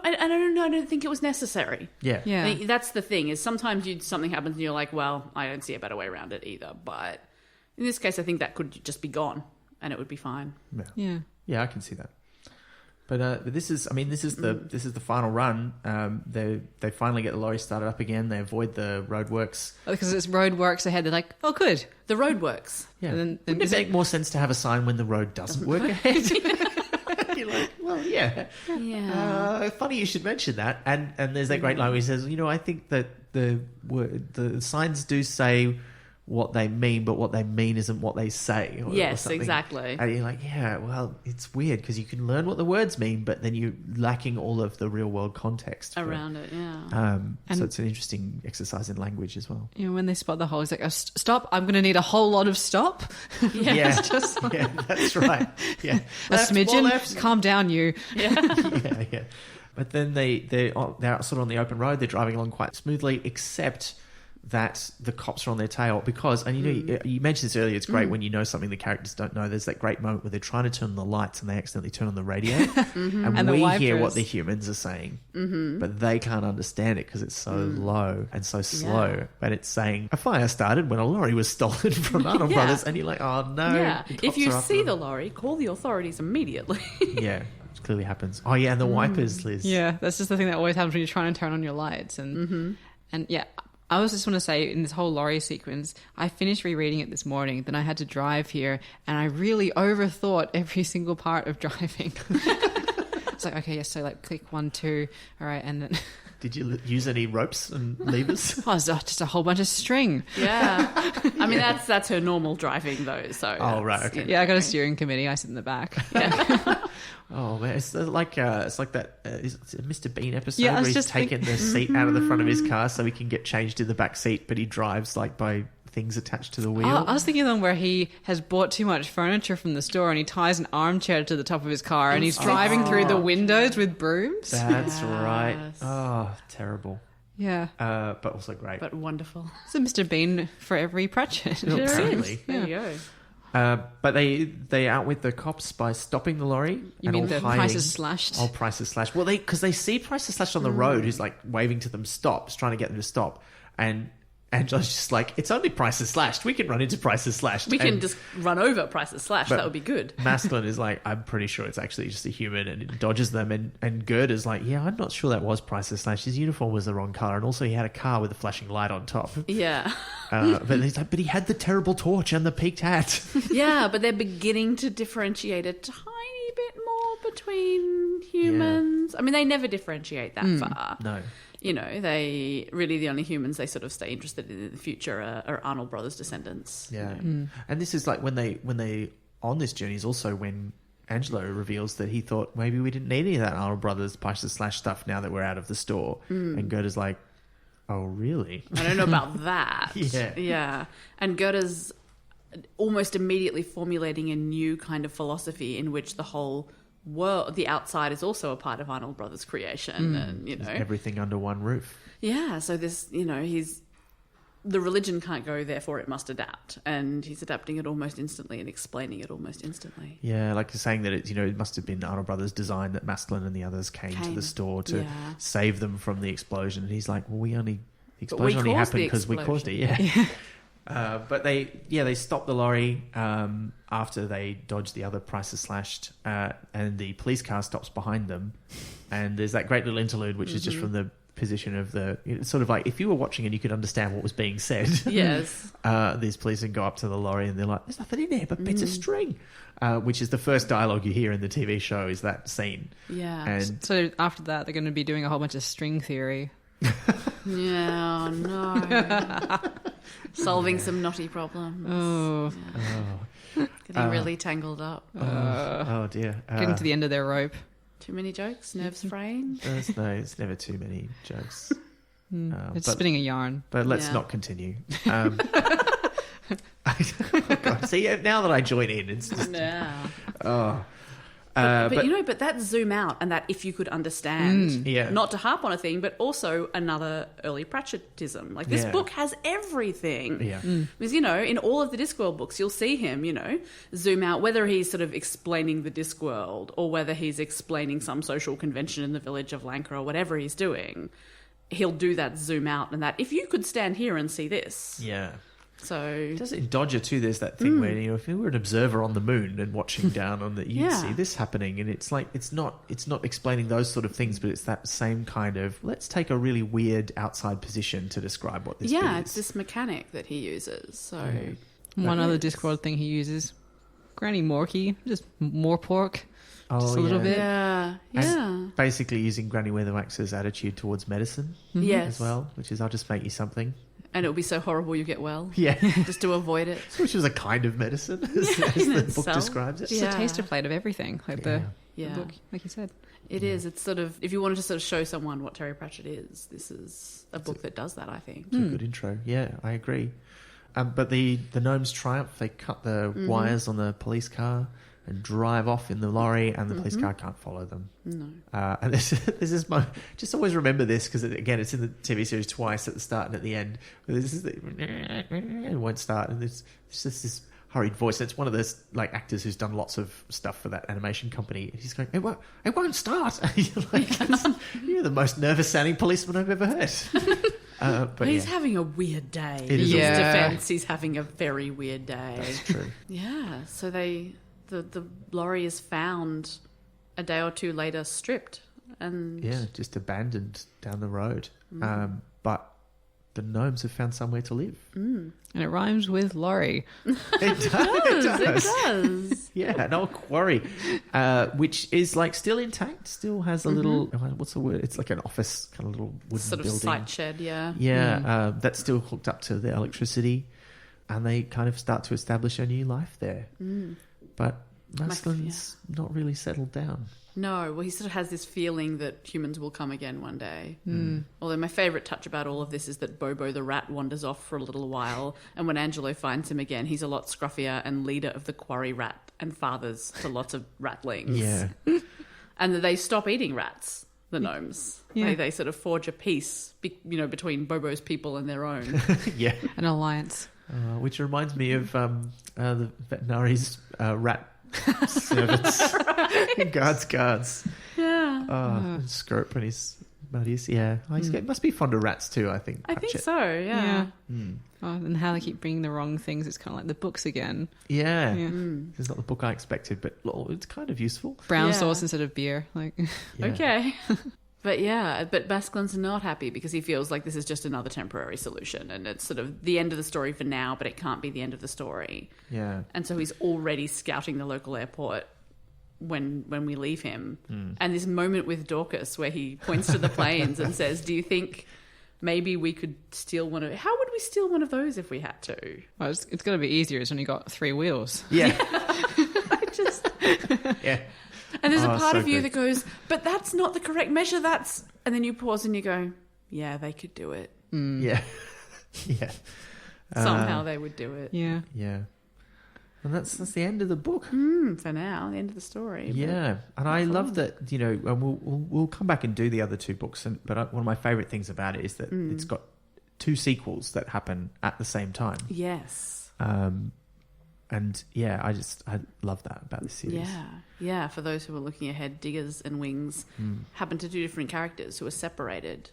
Speaker 3: and I don't think it was necessary.
Speaker 4: Yeah.
Speaker 3: I mean, that's the thing, is sometimes something happens and you're like, well, I don't see a better way around it either. But in this case, I think that could just be gone and it would be fine.
Speaker 2: Yeah.
Speaker 4: Yeah, I can see that. But this is the final run. They finally get the lorry started up again. They avoid the roadworks.
Speaker 2: Because it's roadworks ahead. They're like, oh, good.
Speaker 3: The roadworks.
Speaker 4: Yeah. And wouldn't it make more sense to have a sign when the road doesn't work ahead? You're like, well, yeah. Funny you should mention that. And there's that great line where he says, I think that the signs do say what they mean, but what they mean isn't what they say. Or
Speaker 3: exactly.
Speaker 4: And you're like, well, it's weird because you can learn what the words mean, but then you're lacking all of the real world context
Speaker 3: around it.
Speaker 4: So it's an interesting exercise in language as well.
Speaker 2: When they spot the hole, he's like, stop, I'm going to need a whole lot of stop.
Speaker 4: Yeah, that's right. Yeah.
Speaker 2: A smidgen, calm down, you.
Speaker 4: Yeah. But then they're sort of on the open road, they're driving along quite smoothly, except that the cops are on their tail because, and you mentioned this earlier, it's great when you know something the characters don't know. There's that great moment where they're trying to turn on the lights and they accidentally turn on the radio and we hear what the humans are saying, but they can't understand it because it's so low and so slow. But it's saying a fire started when a lorry was stolen from Arnold Brothers, and you're like, oh no.
Speaker 3: Yeah. If you see the lorry, call the authorities immediately.
Speaker 4: Yeah. Clearly happens. Oh yeah, and the wipers, Liz.
Speaker 2: Yeah, that's just the thing that always happens when you're trying to turn on your lights. And I was just want to say, in this whole lorry sequence, I finished rereading it this morning, then I had to drive here, and I really overthought every single part of driving. It's like, okay, yes, so like click 1, 2, all right, and then
Speaker 4: Did you use any ropes and levers?
Speaker 2: oh, it's just a whole bunch of string.
Speaker 3: Yeah. I mean, that's her normal driving, though. So
Speaker 4: Oh, right, okay.
Speaker 2: Yeah, I got a steering committee. I sit in the back.
Speaker 4: Oh man, it's like that is it a Mr. Bean episode
Speaker 2: Yeah, I
Speaker 4: where
Speaker 2: was
Speaker 4: he's
Speaker 2: just
Speaker 4: taken the seat out of the front of his car so he can get changed in the back seat, but he drives like by things attached to the wheel.
Speaker 2: Oh, I was thinking then where he has bought too much furniture from the store and he ties an armchair to the top of his car and he's driving through the windows with brooms.
Speaker 4: That's right.
Speaker 3: Yes.
Speaker 4: Oh, terrible.
Speaker 2: Yeah.
Speaker 4: But also great.
Speaker 3: But wonderful.
Speaker 2: It's a Mr. Bean for every Pratchett.
Speaker 4: There
Speaker 3: There
Speaker 4: is.
Speaker 3: is. There you go.
Speaker 4: But they outwit the cops by stopping the lorry.
Speaker 2: You
Speaker 4: and
Speaker 2: mean
Speaker 4: all
Speaker 2: the
Speaker 4: hiding.
Speaker 2: price is slashed?
Speaker 4: Oh, price is slashed. Well, because they see price is slashed on the road, who's like waving to them, stop, trying to get them to stop, and Angela's just like, it's only price is slashed. We can run into price is slashed.
Speaker 3: We can
Speaker 4: And
Speaker 3: just run over prices slash.
Speaker 4: But-
Speaker 3: That would be good.
Speaker 4: Masklin is like, I'm pretty sure it's actually just a human, and it dodges them. And Gerda's like, yeah, I'm not sure that was price is slashed. His uniform was the wrong color, and also he had a car with a flashing light on top.
Speaker 3: Yeah.
Speaker 4: But he's like, but he had the terrible torch and the peaked hat.
Speaker 3: Yeah, but they're beginning to differentiate a tiny bit more between humans. I mean, they never differentiate that far.
Speaker 4: No.
Speaker 3: You know, they really the only humans they sort of stay interested in the future are Arnold Brothers descendants.
Speaker 4: Yeah, and this is like when they on this journey is also when Angelo reveals that he thought maybe we didn't need any of that Arnold Brothers Price is Slash stuff now that we're out of the store, and Gerda's like, oh really?
Speaker 3: I don't know about that.
Speaker 4: Yeah.
Speaker 3: Yeah. And Goethe's almost immediately formulating a new kind of philosophy in which the whole world, the outside, is also a part of Arnold Brothers' creation. And, you know.
Speaker 4: Everything under one roof.
Speaker 3: Yeah. So this, you know, the religion can't go, therefore it must adapt. And he's adapting it almost instantly and explaining it almost instantly.
Speaker 4: Yeah, like you're saying that it must have been Arnold Brothers' design that Masklin and the others came to the store to save them from the explosion. And he's like, well, the explosion only happened because we caused it. Yeah. But they stop the lorry after they dodge the other Price is Slashed, and the police car stops behind them. And there's that great little interlude, which is just from the position of it's sort of like if you were watching and you could understand what was being said.
Speaker 3: Yes.
Speaker 4: These policemen go up to the lorry and they're like, there's nothing in there but bits of string, which is the first dialogue you hear in the TV show is that scene.
Speaker 3: Yeah.
Speaker 4: And
Speaker 2: So after that, they're going to be doing a whole bunch of string theory.
Speaker 3: Yeah, oh no. Solving some knotty problems.
Speaker 2: Oh,
Speaker 3: Getting really tangled up.
Speaker 4: oh dear.
Speaker 2: getting to the end of their rope.
Speaker 3: Too many jokes? Nerves fraying?
Speaker 4: It's never too many jokes.
Speaker 2: It's
Speaker 4: but-
Speaker 2: spinning a yarn.
Speaker 4: But let's
Speaker 3: Yeah.
Speaker 4: not continue. Oh, God. See, now that I join in, it's just...
Speaker 3: Yeah.
Speaker 4: Oh.
Speaker 3: But that zoom out and that if you could understand,
Speaker 4: Yeah.
Speaker 3: not to harp on a thing, but also another early Pratchettism. Like this
Speaker 4: Yeah.
Speaker 3: book has everything.
Speaker 4: Yeah.
Speaker 3: Because, you know, in all of the Discworld books, you'll see him, you know, zoom out, whether he's sort of explaining the Discworld or whether he's explaining some social convention in the village of Lanka or whatever he's doing. He'll do that zoom out and that if you could stand here and see this.
Speaker 4: Yeah.
Speaker 3: So
Speaker 4: Does it in Dodger too? There's that thing where if you were an observer on the moon and watching down on the, you'd
Speaker 3: Yeah.
Speaker 4: see this happening, and it's like it's not explaining those sort of things, but it's that same kind of let's take a really weird outside position to describe what this bit is.
Speaker 3: it's this mechanic that he uses. So
Speaker 2: One other Discworld thing he uses. Granny Morky, just more pork. Just a little bit.
Speaker 3: yeah,
Speaker 4: And basically using Granny Weatherwax's attitude towards medicine
Speaker 3: yes,
Speaker 4: as well, which is I'll just make you something.
Speaker 3: and it'll be so horrible you get well.
Speaker 4: Yeah.
Speaker 3: Just to avoid it.
Speaker 4: Which was a kind of medicine, as
Speaker 3: in
Speaker 4: the book
Speaker 3: itself.
Speaker 4: describes it.
Speaker 2: Just
Speaker 3: Yeah.
Speaker 2: a taster plate of everything. Like the
Speaker 3: Yeah.
Speaker 2: book, like you said.
Speaker 3: It is. It's sort of, if you wanted to sort of show someone what Terry Pratchett is, this is a book that does that, I think.
Speaker 4: It's a good intro. Yeah, I agree. But the Nomes triumph. They cut the wires on the police car and drive off in the lorry, and the police car can't follow them.
Speaker 3: No.
Speaker 4: And this is just always remember this because again, it's in the TV series twice at the start and at the end. But this is it won't start, and it's just this hurried voice. It's one of those like actors who's done lots of stuff for that animation company. He's going, it won't start. You're like, you're the most nervous sounding policeman I've ever heard. But
Speaker 3: He's
Speaker 4: yeah,
Speaker 3: having a weird day.
Speaker 4: It is
Speaker 3: In
Speaker 4: a
Speaker 3: his
Speaker 2: weird day.
Speaker 3: defense, he's having a very weird day.
Speaker 4: it's true.
Speaker 3: Yeah. So the lorry is found a day or two later stripped. And
Speaker 4: Yeah, just abandoned down the road. But the gnomes have found somewhere to live.
Speaker 2: And it rhymes with Laurie.
Speaker 4: It does.
Speaker 3: It does.
Speaker 4: Yeah, an old quarry, which is like still intact, still has a little, what's the word? It's like an office kind of little wooden
Speaker 3: Sort of
Speaker 4: building.
Speaker 3: site shed, yeah.
Speaker 4: Yeah, that's still hooked up to the electricity, and they kind of start to establish a new life there. But Masklin's not really settled down.
Speaker 3: No, well, he sort of has this feeling that humans will come again one day. Although my favourite touch about all of this is that Bobo the rat wanders off for a little while, and when Angelo finds him again, he's a lot scruffier and leader of the quarry rat and fathers to lots of ratlings.
Speaker 4: Yeah.
Speaker 3: And they stop eating rats, the gnomes.
Speaker 2: Yeah.
Speaker 3: They sort of forge a peace, between Bobo's people and their own.
Speaker 4: Yeah.
Speaker 2: An alliance.
Speaker 4: Which reminds me of the veterinary's rat servants. Guards.
Speaker 3: Yeah.
Speaker 4: Scrope and his buddies. Yeah. He must be fond of rats too, I think.
Speaker 3: I think
Speaker 4: Pratchett.
Speaker 3: so, yeah.
Speaker 2: Oh, and how they keep bringing the wrong things. It's kind of like the books again.
Speaker 4: Yeah.
Speaker 2: Yeah.
Speaker 4: It's not the book I expected, but it's kind of useful.
Speaker 2: Brown
Speaker 3: Yeah.
Speaker 2: sauce instead of beer. Like,
Speaker 4: Yeah.
Speaker 3: Okay. But Masklin's not happy because he feels like this is just another temporary solution and it's sort of the end of the story for now, but it can't be the end of the story.
Speaker 4: Yeah.
Speaker 3: And so he's already scouting the local airport when we leave him. And this moment with Dorcas where he points to the planes and says, do you think maybe we could steal one of... How would we steal one of those if we had to?
Speaker 2: well, it's got to be easier. It's only got 3 wheels.
Speaker 4: Yeah.
Speaker 3: I just...
Speaker 4: Yeah.
Speaker 3: And there's a part
Speaker 4: so
Speaker 3: of you
Speaker 4: good.
Speaker 3: that goes, but that's not the correct measure. That's... And then you pause and you go, yeah, they could do it.
Speaker 4: Yeah. Yeah.
Speaker 3: Somehow they would do it.
Speaker 2: Yeah.
Speaker 4: Yeah. And that's the end of the book.
Speaker 3: For now, the end of the story.
Speaker 4: Yeah, and I love that, and we'll come back and do the other 2 books. But one of my favourite things about it is that it's got 2 sequels that happen at the same time.
Speaker 3: Yes.
Speaker 4: And yeah, I love that about this series.
Speaker 3: Yeah. For those who are looking ahead, Diggers and Wings happen to 2 different characters who are separated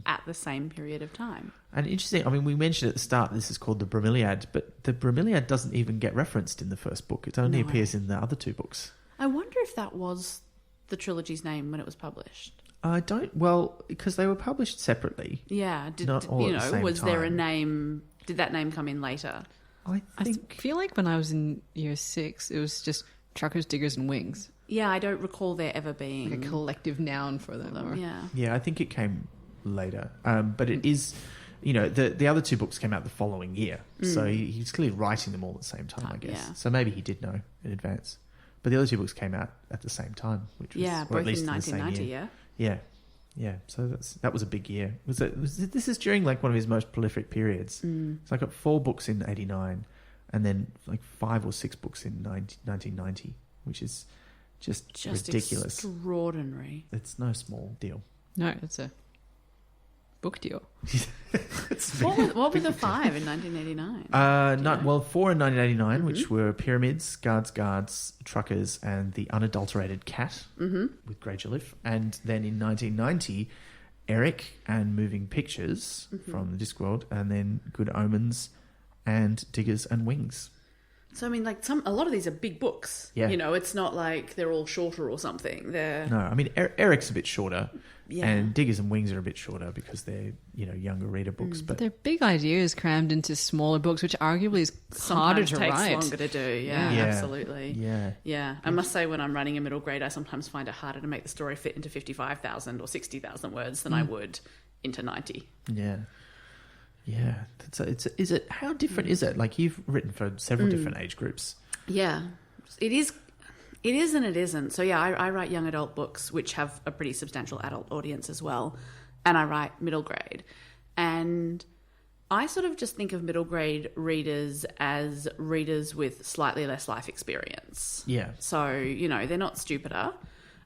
Speaker 3: at the same period of time.
Speaker 4: And interesting, I mean, we mentioned at the start this is called the Bromeliad, but the Bromeliad doesn't even get referenced in the first book. It only appears in the other 2 books.
Speaker 3: I wonder if that was the trilogy's name when it was published.
Speaker 4: Because they were published separately.
Speaker 3: Yeah.
Speaker 4: Not all at the same
Speaker 3: was there a
Speaker 4: time.
Speaker 3: name? Did that name come in later?
Speaker 4: I
Speaker 2: I
Speaker 4: think...
Speaker 2: feel like when I was in year 6, it was just Truckers, Diggers and Wings.
Speaker 3: Yeah, I don't recall there ever being
Speaker 2: Like a collective noun for them. Or...
Speaker 3: Yeah.
Speaker 4: Yeah, I think it came later. But it is... the other 2 books came out the following year. So he's clearly writing them all at the same time, I guess.
Speaker 3: Yeah.
Speaker 4: So maybe he did know in advance. But the other 2 books came out at the same time, which was...
Speaker 3: Yeah,
Speaker 4: or
Speaker 3: both
Speaker 4: at least
Speaker 3: in
Speaker 4: the same
Speaker 3: 1990,
Speaker 4: year.
Speaker 3: yeah.
Speaker 4: Yeah. So that was a big year. This is during like one of his most prolific periods. So I got 4 books in 89 and then like 5 or 6 books in 1990, which is just ridiculous.
Speaker 3: Extraordinary.
Speaker 4: It's no small deal.
Speaker 2: No, it's a book deal.
Speaker 3: What were the 5 in 1989?
Speaker 4: 4 in 1989, which were Pyramids, Guards, Truckers, and The Unadulterated Cat with Greyjoy. And then in 1990, Eric and Moving Pictures from the Discworld, and then Good Omens and Diggers and Wings.
Speaker 3: So, I mean, like a lot of these are big books.
Speaker 4: Yeah.
Speaker 3: It's not like they're all shorter or something.
Speaker 4: No, I mean, Eric's a bit shorter,
Speaker 3: Yeah.
Speaker 4: and Diggers and Wings are a bit shorter because they're, younger reader books. But
Speaker 2: They're big ideas crammed into smaller books, which arguably is harder
Speaker 3: Sometimes
Speaker 2: to
Speaker 3: takes
Speaker 2: write.
Speaker 3: longer to do. Yeah,
Speaker 4: Yeah.
Speaker 3: absolutely.
Speaker 4: yeah.
Speaker 3: Yeah, I must say when I'm running a middle grade, I sometimes find it harder to make the story fit into 55,000 or 60,000 words than I would into 90.
Speaker 4: Yeah. Yeah. How different is it? Like, you've written for several different age groups.
Speaker 3: Yeah, it is and it isn't. So yeah, I write young adult books, which have a pretty substantial adult audience as well. And I write middle grade. And I sort of just think of middle grade readers as readers with slightly less life experience.
Speaker 4: Yeah.
Speaker 3: So, they're not stupider,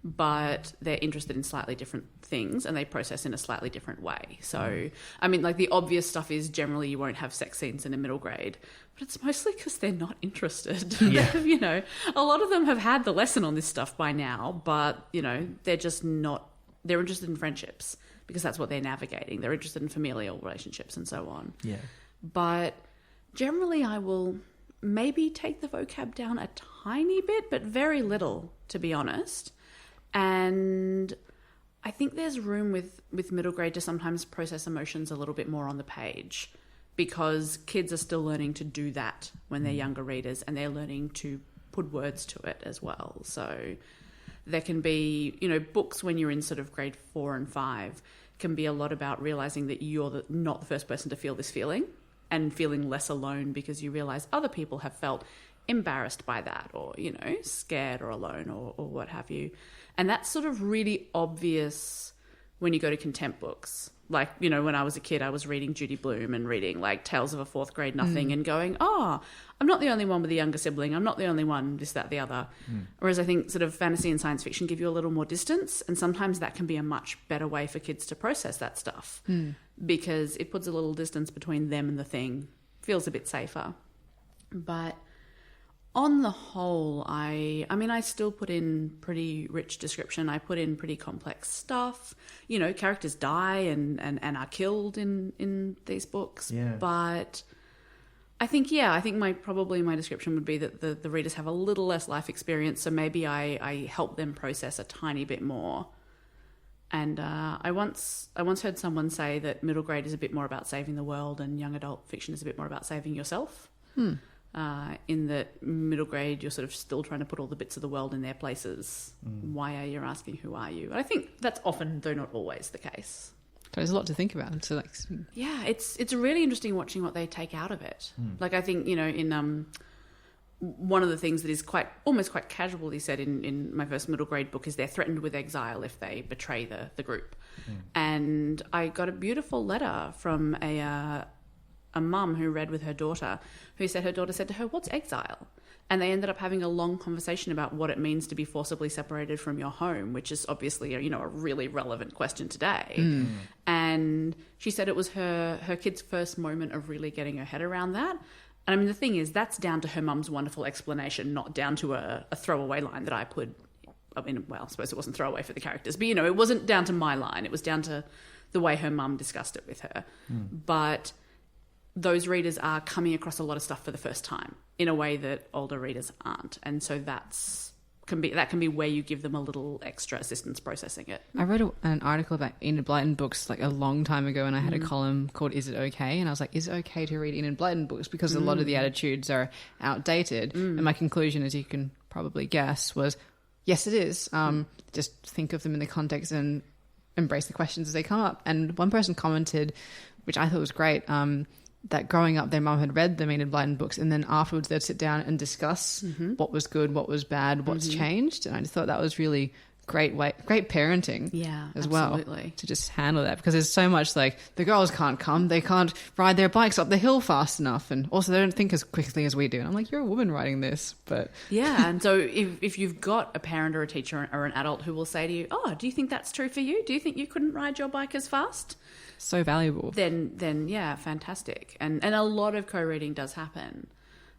Speaker 3: but they're interested in slightly different things and they process in a slightly different way. So, I mean, like the obvious stuff is generally you won't have sex scenes in a middle grade, but it's mostly because they're not interested.
Speaker 4: Yeah.
Speaker 3: A lot of them have had the lesson on this stuff by now, but, they're just not, they're interested in friendships because that's what they're navigating. They're interested in familial relationships and so on.
Speaker 4: Yeah.
Speaker 3: But generally I will maybe take the vocab down a tiny bit, but very little, to be honest. And I think there's room with middle grade to sometimes process emotions a little bit more on the page, because kids are still learning to do that when they're younger readers, and they're learning to put words to it as well. So there can be, books when you're in sort of grade 4 and 5 can be a lot about realizing that you're not the first person to feel this feeling, and feeling less alone because you realize other people have felt embarrassed by that, or, scared or alone, or what have you. And that's sort of really obvious when you go to contempt books. Like, when I was a kid, I was reading Judy Blume and reading like Tales of a Fourth Grade Nothing and going, oh, I'm not the only one with a younger sibling. I'm not the only one, this, that, the other. Whereas I think sort of fantasy and science fiction give you a little more distance. And sometimes that can be a much better way for kids to process that stuff because it puts a little distance between them and the thing. Feels a bit safer. But on the whole, I still put in pretty rich description. I put in pretty complex stuff. Characters die and are killed in these books.
Speaker 4: Yeah.
Speaker 3: But I think my description would be that the readers have a little less life experience, so maybe I help them process a tiny bit more. And I once heard someone say that middle grade is a bit more about saving the world, and young adult fiction is a bit more about saving yourself. In that middle grade, you're sort of still trying to put all the bits of the world in their places. Why are you asking, who are you? And I think that's often, though not always, the case.
Speaker 2: There's a lot to think about. So
Speaker 3: yeah, it's really interesting watching what they take out of it. Like I think, in one of the things that is almost quite casually said in my first middle grade book is they're threatened with exile if they betray the group. And I got a beautiful letter from a mum who read with her daughter, who said her daughter said to her, "What's exile?" And they ended up having a long conversation about what it means to be forcibly separated from your home, which is obviously a really relevant question today. And she said it was her kid's first moment of really getting her head around that. And I mean, the thing is, that's down to her mum's wonderful explanation, not down to a throwaway line that I put. I mean, well, I suppose it wasn't throwaway for the characters, but it wasn't down to my line. It was down to the way her mum discussed it with her. But those readers are coming across a lot of stuff for the first time in a way that older readers aren't. And so that can be where you give them a little extra assistance processing it.
Speaker 2: I wrote an article about Enid Blyton books like a long time ago, and I had a column called Is It Okay? And I was like, is it okay to read Enid Blyton books? Because a lot of the attitudes are outdated. And my conclusion, as you can probably guess, was yes, it is. Just think of them in the context and embrace the questions as they come up. And one person commented, which I thought was great, that growing up their mum had read the Enid Blyton books, and then afterwards they'd sit down and discuss what was good, what was bad, what's changed. And I just thought that was really great parenting as
Speaker 3: absolutely.
Speaker 2: Well to just handle that, because there's so much like the girls can't come, they can't ride their bikes up the hill fast enough, and also they don't think as quickly as we do. And I'm like, you're a woman writing this. But
Speaker 3: yeah, and so if you've got a parent or a teacher or an adult who will say to you, oh, do you think that's true for you? Do you think you couldn't ride your bike as fast?
Speaker 2: So valuable.
Speaker 3: Then yeah, fantastic. And a lot of co-reading does happen.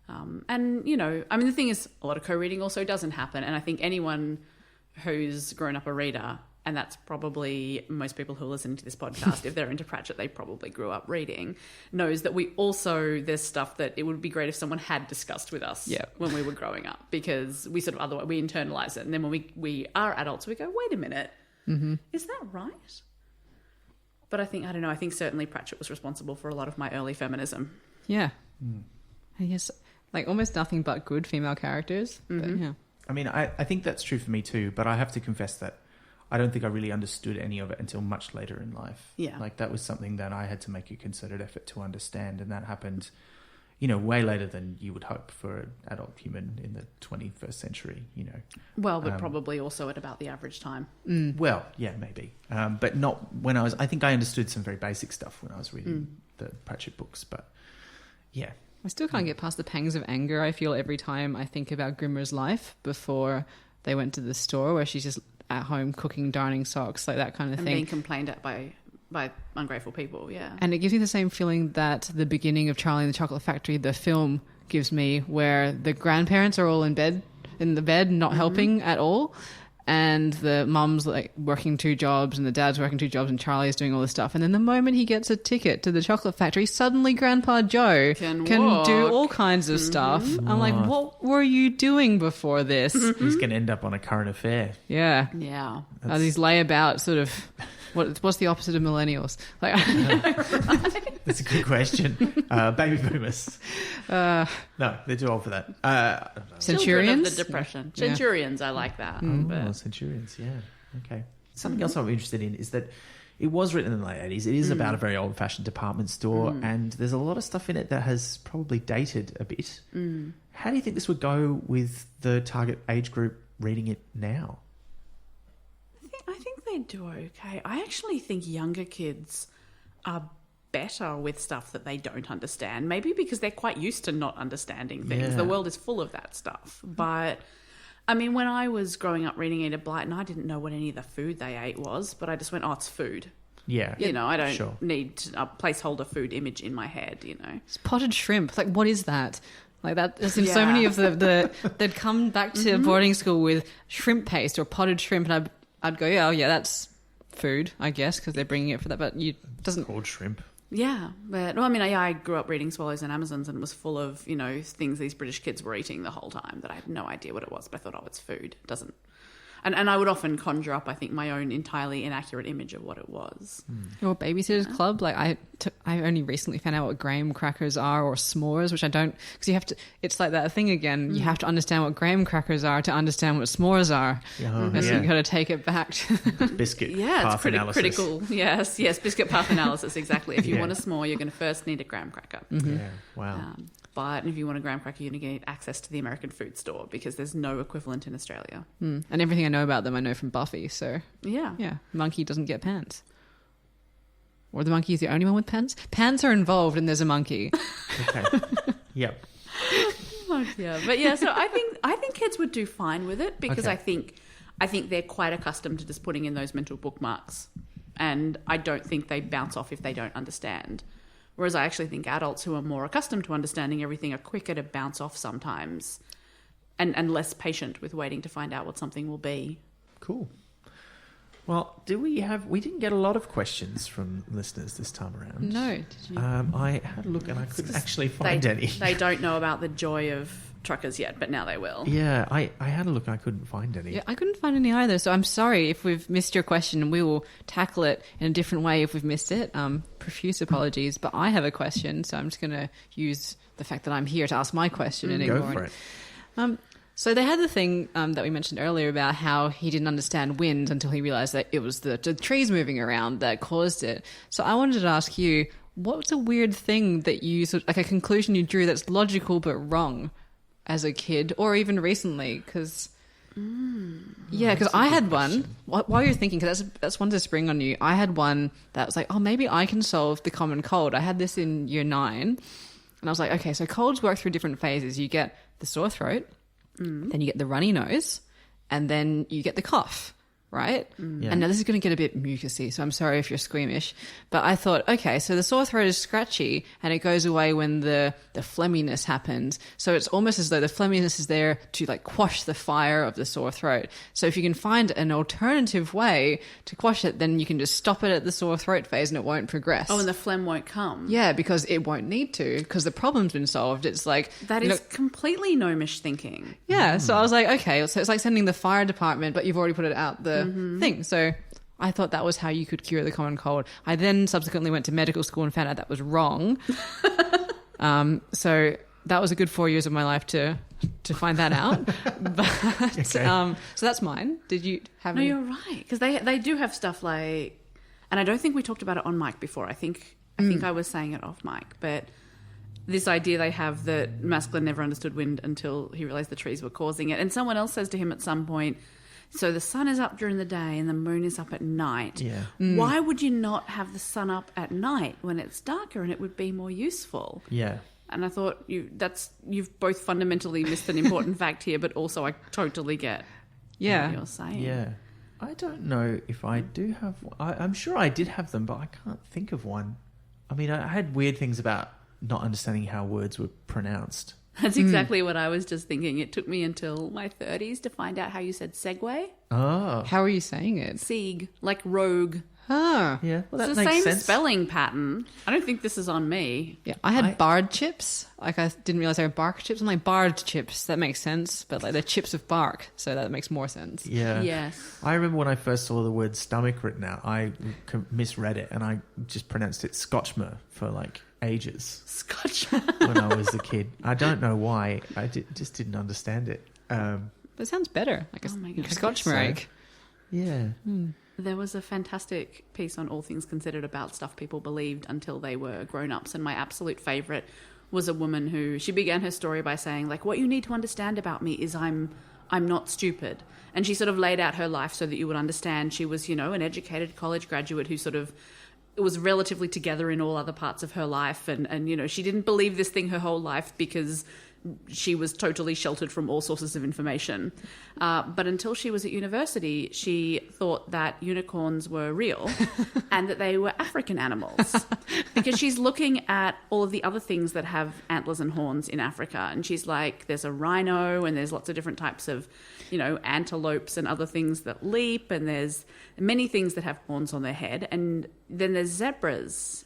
Speaker 3: And the thing is, a lot of co-reading also doesn't happen. And I think anyone who's grown up a reader, and that's probably most people who are listening to this podcast, if they're into Pratchett, they probably grew up reading, knows that there's stuff that it would be great if someone had discussed with us when we were growing up, because we sort of otherwise we internalize it. And then when we are adults, we go, wait a minute, is that right? But I think certainly Pratchett was responsible for a lot of my early feminism.
Speaker 2: Yeah. I guess like almost nothing but good female characters. But yeah.
Speaker 4: I mean, I think that's true for me too, but I have to confess that I don't think I really understood any of it until much later in life.
Speaker 3: Yeah.
Speaker 4: Like that was something that I had to make a concerted effort to understand, and that happened, way later than you would hope for an adult human in the 21st century,
Speaker 3: Well, but probably also at about the average time.
Speaker 4: Well, yeah, maybe. But not when I think I understood some very basic stuff when I was reading the Pratchett books, but yeah.
Speaker 2: I still can't get past the pangs of anger I feel every time I think about Grimmer's life before they went to the store, where she's just at home cooking, darning socks, like that kind of
Speaker 3: and
Speaker 2: thing.
Speaker 3: Being complained at by ungrateful people, yeah.
Speaker 2: And it gives me the same feeling that the beginning of Charlie and the Chocolate Factory, the film, gives me, where the grandparents are all in the bed, not helping at all. and the mum's like working 2 jobs and the dad's working 2 jobs and Charlie's doing all this stuff. And then the moment he gets a ticket to the chocolate factory, suddenly Grandpa Joe can do all kinds of stuff. I'm like, what were you doing before this?
Speaker 4: He's going to end up on a current affair.
Speaker 2: Yeah.
Speaker 3: Yeah.
Speaker 2: These layabout sort of... What's the opposite of millennials? Like,
Speaker 4: That's a good question. Baby boomers. No, they're too old for that.
Speaker 2: Centurions?
Speaker 3: Children of the Depression.
Speaker 2: Yeah.
Speaker 3: Centurions, I like that.
Speaker 4: Centurions, yeah. Okay. Something else I'm interested in is that it was written in the late 80s. It is about a very old-fashioned department store, and there's a lot of stuff in it that has probably dated a bit. How do you think this would go with the target age group reading it now?
Speaker 3: I think they do okay. I actually think younger kids are better with stuff that they don't understand. Maybe because they're quite used to not understanding things.
Speaker 4: Yeah.
Speaker 3: The world is full of that stuff. But, I mean, when I was growing up reading Enid Blyton, I didn't know what any of the food they ate was, but I just went, oh, it's food.
Speaker 4: Yeah.
Speaker 3: You know, I don't need a placeholder food image in my head, you know.
Speaker 2: It's potted shrimp. Like, what is that? Like that, there's in so many of they'd come back to boarding school with shrimp paste or potted shrimp, and I'd go, yeah, that's food, I guess, because they're bringing it for that. But doesn't
Speaker 4: called shrimp.
Speaker 3: Yeah, but well, I mean, I grew up reading Swallows and Amazons, and it was full of things these British kids were eating the whole time that I had no idea what it was. But I thought, oh, it's food. It doesn't. And I would often conjure up, I think, my own entirely inaccurate image of what it was.
Speaker 2: Or Babysitter's Club. Like I only recently found out what graham crackers are, or s'mores, which I don't, because you have to. It's like that thing again. You have to understand what graham crackers are to understand what s'mores are. So you got to take it back to
Speaker 4: biscuit.
Speaker 3: It's
Speaker 4: analysis.
Speaker 3: critical. Yes, biscuit path analysis. Exactly. If you want a s'more, you're going to first need a graham cracker.
Speaker 4: Yeah. Wow.
Speaker 3: But if you want a graham cracker, you're going to get access to the American food store because there's no equivalent in Australia.
Speaker 2: And everything I know about them, I know from Buffy. So
Speaker 3: yeah,
Speaker 2: monkey doesn't get pants. Or the monkey is the only one with pants. Pants are involved, and there's a monkey.
Speaker 4: Okay. Yep.
Speaker 3: Yeah, but yeah. So I think kids would do fine with it because I think they're quite accustomed to just putting in those mental bookmarks, and I don't think they bounce off if they don't understand. Whereas I actually think adults who are more accustomed to understanding everything are quicker to bounce off sometimes and less patient with waiting to find out what something will be.
Speaker 4: Cool. Well, we didn't get a lot of questions from listeners this time around.
Speaker 2: No, did you?
Speaker 4: I had a look and I couldn't actually find any.
Speaker 3: They don't know about the joy of truckers yet, but now they will.
Speaker 4: Yeah, I had a look and I couldn't find any.
Speaker 2: Yeah, I couldn't find any either. So I'm sorry if we've missed your question, and we will tackle it in a different way if we've missed it. Profuse apologies, but I have a question, so I'm just going to use the fact that I'm here to ask my question and ignore
Speaker 4: Go for it.
Speaker 2: So they had the thing that we mentioned earlier about how he didn't understand wind until he realised that it was the trees moving around that caused it. So I wanted to ask you, what's a weird thing that you like a conclusion you drew that's logical but wrong as a kid or even recently? Because I had one while you're thinking, because that's one to spring on you. I had one that was like, oh, maybe I can solve the common cold. I had this in year 9, and I was like, okay, so colds work through different phases. You get the sore throat, then you get the runny nose, and then you get the cough, right?
Speaker 4: Yeah.
Speaker 2: And now this is going to get a bit mucusy, so I'm sorry if you're squeamish. But I thought, okay, so the sore throat is scratchy, and it goes away when the phlegminess happens. So it's almost as though the phlegminess is there to like quash the fire of the sore throat. So if you can find an alternative way to quash it, then you can just stop it at the sore throat phase and it won't progress.
Speaker 3: Oh, and the phlegm won't come.
Speaker 2: Yeah, because it won't need to, because the problem's been solved. It's like...
Speaker 3: That is completely gnomish thinking.
Speaker 2: Yeah, so I was like, okay, so it's like sending the fire department, but you've already put it out the thing. So I thought that was how you could cure the common cold. I then subsequently went to medical school and found out that was wrong. So that was a good 4 years of my life to find that out. But so that's mine. Did you have any?
Speaker 3: No, you're right, because they do have stuff like, and I don't think we talked about it on mic before. I think I was saying it off mic, but this idea they have that Masklin never understood wind until he realised the trees were causing it. And someone else says to him at some point, so the sun is up during the day and the moon is up at night.
Speaker 4: Yeah.
Speaker 3: Why would you not have the sun up at night when it's darker and it would be more useful?
Speaker 4: Yeah.
Speaker 3: And I thought you've both fundamentally missed an important fact here, but also I totally get what you're saying.
Speaker 4: Yeah. I don't know if I do have... I'm sure I did have them, but I can't think of one. I mean, I had weird things about not understanding how words were pronounced.
Speaker 3: That's exactly what I was just thinking. It took me until my 30s to find out how you said segue.
Speaker 4: Oh.
Speaker 2: How are you saying it?
Speaker 3: Sieg, like rogue.
Speaker 2: Ah.
Speaker 4: Yeah. Well, that
Speaker 3: It's the
Speaker 4: makes
Speaker 3: same
Speaker 4: sense.
Speaker 3: spelling pattern. I don't think this is on me.
Speaker 2: Yeah, I had barred chips. Like, I didn't realize they were bark chips. I'm like, barred chips. That makes sense. But, like, they're chips of bark. So that makes more sense.
Speaker 4: Yeah.
Speaker 3: Yes.
Speaker 4: I remember when I first saw the word stomach written out, I misread it and I just pronounced it Scotchmer for like ages
Speaker 3: Scotch.
Speaker 4: when I was a kid. I don't know why. I just didn't understand it.
Speaker 2: But it sounds better. Like
Speaker 3: Oh my
Speaker 2: a
Speaker 3: God.
Speaker 2: Scotch
Speaker 4: So-
Speaker 2: meringue.
Speaker 4: Yeah.
Speaker 3: There was a fantastic piece on All Things Considered about stuff people believed until they were grown-ups, and my absolute favourite was a woman who, she began her story by saying, like, what you need to understand about me is I'm not stupid. And she sort of laid out her life so that you would understand she was, you know, an educated college graduate who sort of was relatively together in all other parts of her life, and you know, she didn't believe this thing her whole life because she was totally sheltered from all sources of information. But until she was at university, she thought that unicorns were real and that they were African animals. Because she's looking at all of the other things that have antlers and horns in Africa. And she's like, there's a rhino and there's lots of different types of, you know, antelopes and other things that leap. And there's many things that have horns on their head. And then there's zebras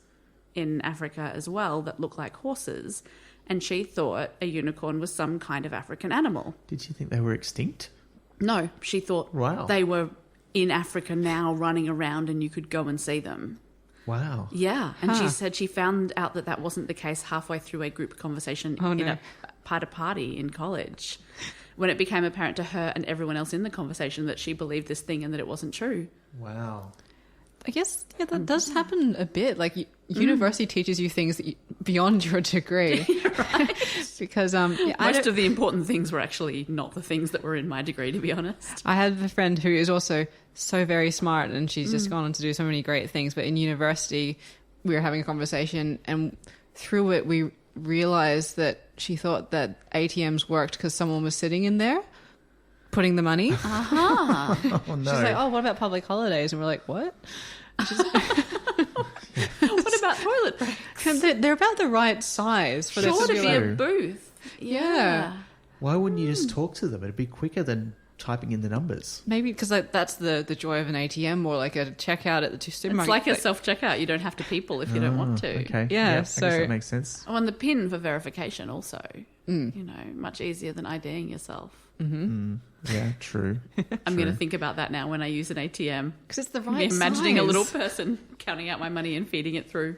Speaker 3: in Africa as well that look like horses. And she thought a unicorn was some kind of African animal.
Speaker 4: Did you think they were extinct?
Speaker 3: No, she thought
Speaker 4: Wow.
Speaker 3: they were in Africa now running around and you could go and see them.
Speaker 4: Wow.
Speaker 3: Yeah. And she said she found out that that wasn't the case halfway through a group conversation in a party in college, when it became apparent to her and everyone else in the conversation that she believed this thing and that it wasn't true.
Speaker 4: Wow.
Speaker 2: I guess that does happen a bit. Like, university teaches you things that beyond your degree.
Speaker 3: Right.
Speaker 2: Because
Speaker 3: Most of the important things were actually not the things that were in my degree, to be honest.
Speaker 2: I had a friend who is also so very smart, and she's just gone on to do so many great things. But in university, we were having a conversation, and through it, we realized that she thought that ATMs worked because someone was sitting in there putting the money.
Speaker 3: Aha.
Speaker 4: Oh, no.
Speaker 2: She's like, oh, what about public holidays? And we're like, what?
Speaker 3: What about toilet breaks?
Speaker 2: They're about the right size for there
Speaker 3: Sure
Speaker 2: to
Speaker 3: to
Speaker 2: be
Speaker 3: be
Speaker 2: like,
Speaker 3: a booth.
Speaker 2: Yeah.
Speaker 4: Why wouldn't you just talk to them? It'd be quicker than typing in the numbers.
Speaker 2: maybe because that's the joy of an ATM, or like a checkout at the supermarket.
Speaker 3: It's like a self-checkout. You don't have to people if you don't want to.
Speaker 4: Okay.
Speaker 2: Yeah,
Speaker 4: I guess
Speaker 2: so-
Speaker 4: that makes sense.
Speaker 3: Oh, and the PIN for verification also. You know, much easier than IDing yourself.
Speaker 4: Yeah, true.
Speaker 3: I'm going to think about that now when I use an ATM.
Speaker 2: because it's the
Speaker 3: Me
Speaker 2: right
Speaker 3: imagining
Speaker 2: size.
Speaker 3: a little person counting out my money and feeding it through.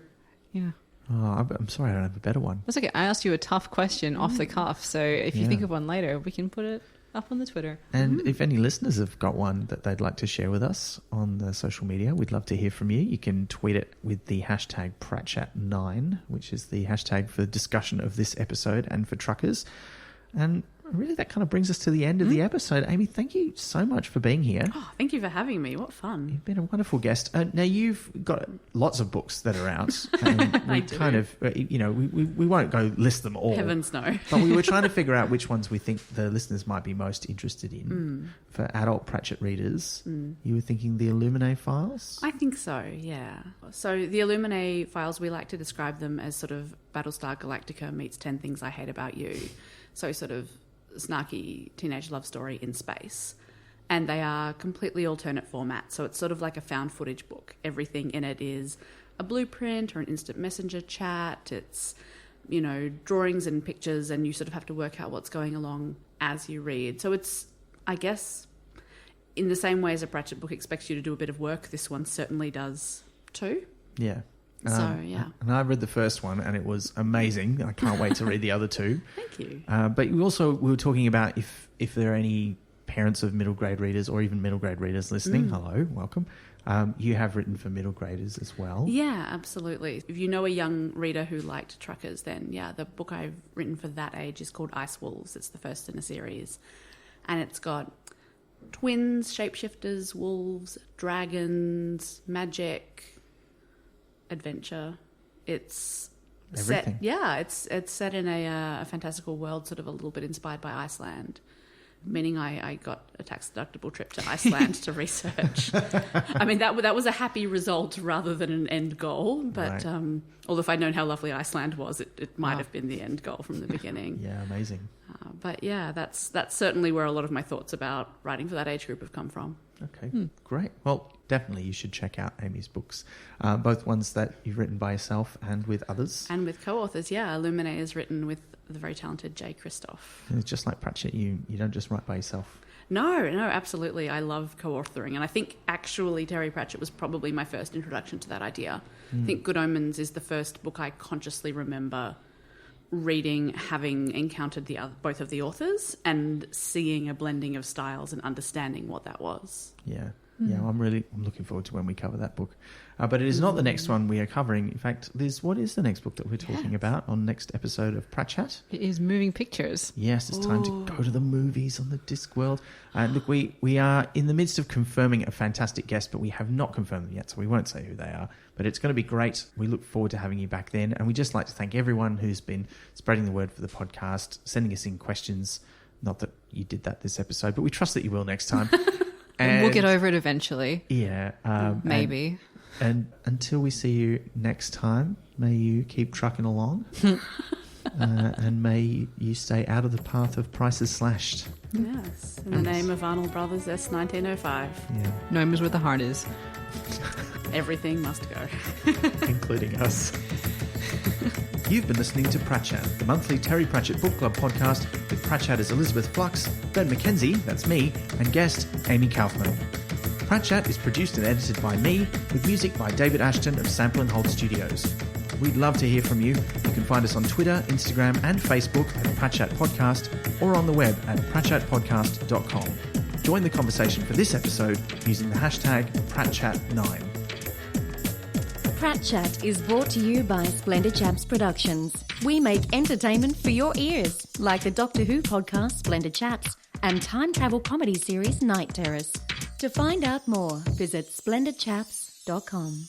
Speaker 2: Yeah.
Speaker 4: Oh, I'm sorry I don't have a better one.
Speaker 2: That's okay. I asked you a tough question off the cuff, so if you
Speaker 4: Yeah.
Speaker 2: think of one later, we can put it up on the Twitter.
Speaker 4: And if any listeners have got one that they'd like to share with us on the social media, we'd love to hear from you. You can tweet it with the hashtag PratChat9, which is the hashtag for discussion of this episode and for truckers. And really, that kind of brings us to the end of the episode. Amie, thank you so much for being here.
Speaker 3: Oh, thank you for having me. What fun.
Speaker 4: You've been a wonderful guest. Now, you've got lots of books that are out. And we
Speaker 3: I do.
Speaker 4: kind of, we won't go list them all.
Speaker 3: Heavens no.
Speaker 4: But we were trying to figure out which ones we think the listeners might be most interested in. For adult Pratchett readers, you were thinking the Illuminae files?
Speaker 3: I think so, yeah. So the Illuminae files, we like to describe them as sort of Battlestar Galactica meets 10 Things I Hate About You. So sort of snarky teenage love story in space. And they are completely alternate format. So it's sort of like a found footage book. Everything in it is a blueprint or an instant messenger chat. It's, you know, drawings and pictures, and you sort of have to work out what's going along as you read. So it's, I guess, in the same way as a Pratchett book expects you to do a bit of work, this one certainly does too.
Speaker 4: Yeah.
Speaker 3: So, yeah.
Speaker 4: And I read the first one and it was amazing. I can't wait to read the other two.
Speaker 3: Thank you.
Speaker 4: But we were talking about if there are any parents of middle grade readers or even middle grade readers listening. Hello, welcome. You have written for middle graders as well.
Speaker 3: Yeah, absolutely. If you know a young reader who liked truckers, then yeah, the book I've written for that age is called Ice Wolves. It's the first in a series. And it's got twins, shapeshifters, wolves, dragons, magic, adventure. It's
Speaker 4: Everything.
Speaker 3: set, yeah, it's set in a fantastical world, sort of a little bit inspired by Iceland. meaning I got a tax-deductible trip to Iceland to research. I mean, that was a happy result rather than an end goal. But
Speaker 4: Right.
Speaker 3: although if I'd known how lovely Iceland was, it might have been the end goal from the beginning.
Speaker 4: Yeah, amazing.
Speaker 3: But yeah, that's certainly where a lot of my thoughts about writing for that age group have come from.
Speaker 4: Okay, great. Well, definitely you should check out Amie's books, both ones that you've written by yourself and with others.
Speaker 3: And with co-authors, yeah. Illuminae is written with the very talented Jay Christoph.
Speaker 4: And it's just like Pratchett, you don't just write by yourself.
Speaker 3: No, absolutely. I love co-authoring. And I think actually Terry Pratchett was probably my first introduction to that idea. I think Good Omens is the first book I consciously remember reading, having encountered both of the authors and seeing a blending of styles and understanding what that was.
Speaker 4: Yeah. Yeah, I'm looking forward to when we cover that book. But it is not the next one we are covering. In fact, Liz, what is the next book that we're talking about on next episode of Pratchett?
Speaker 2: It is Moving Pictures.
Speaker 4: Yes, it's time to go to the movies on the Discworld. Look, we are in the midst of confirming a fantastic guest, but we have not confirmed them yet, so we won't say who they are. But it's going to be great. We look forward to having you back then. And we just like to thank everyone who's been spreading the word for the podcast, sending us in questions. Not that you did that this episode, but we trust that you will next time.
Speaker 2: And we'll get over it eventually.
Speaker 4: Yeah.
Speaker 2: Maybe.
Speaker 4: And until we see you next time, may you keep trucking along. And may you stay out of the path of prices slashed.
Speaker 3: Yes, in the name of Arnold Brothers S 1905.
Speaker 4: Yeah.
Speaker 2: Nome is where the heart is.
Speaker 3: Everything must go.
Speaker 4: Including us. You've been listening to Pratchett, the monthly Terry Pratchett Book Club podcast with Pratchetters Elizabeth Flux, Ben Mackenzie, that's me, and guest Amie Kaufman. Pratchett is produced and edited by me, with music by David Ashton of Sample and Hold Studios. We'd love to hear from you. You can find us on Twitter, Instagram and Facebook at Pratchett Podcast or on the web at pratchettpodcast.com. Join the conversation for this episode using the hashtag Pratchat9.
Speaker 5: Pratchett is brought to you by Splendid Chaps Productions. We make entertainment for your ears, like the Doctor Who podcast Splendid Chaps and time travel comedy series Night Terrace. To find out more, visit splendidchaps.com.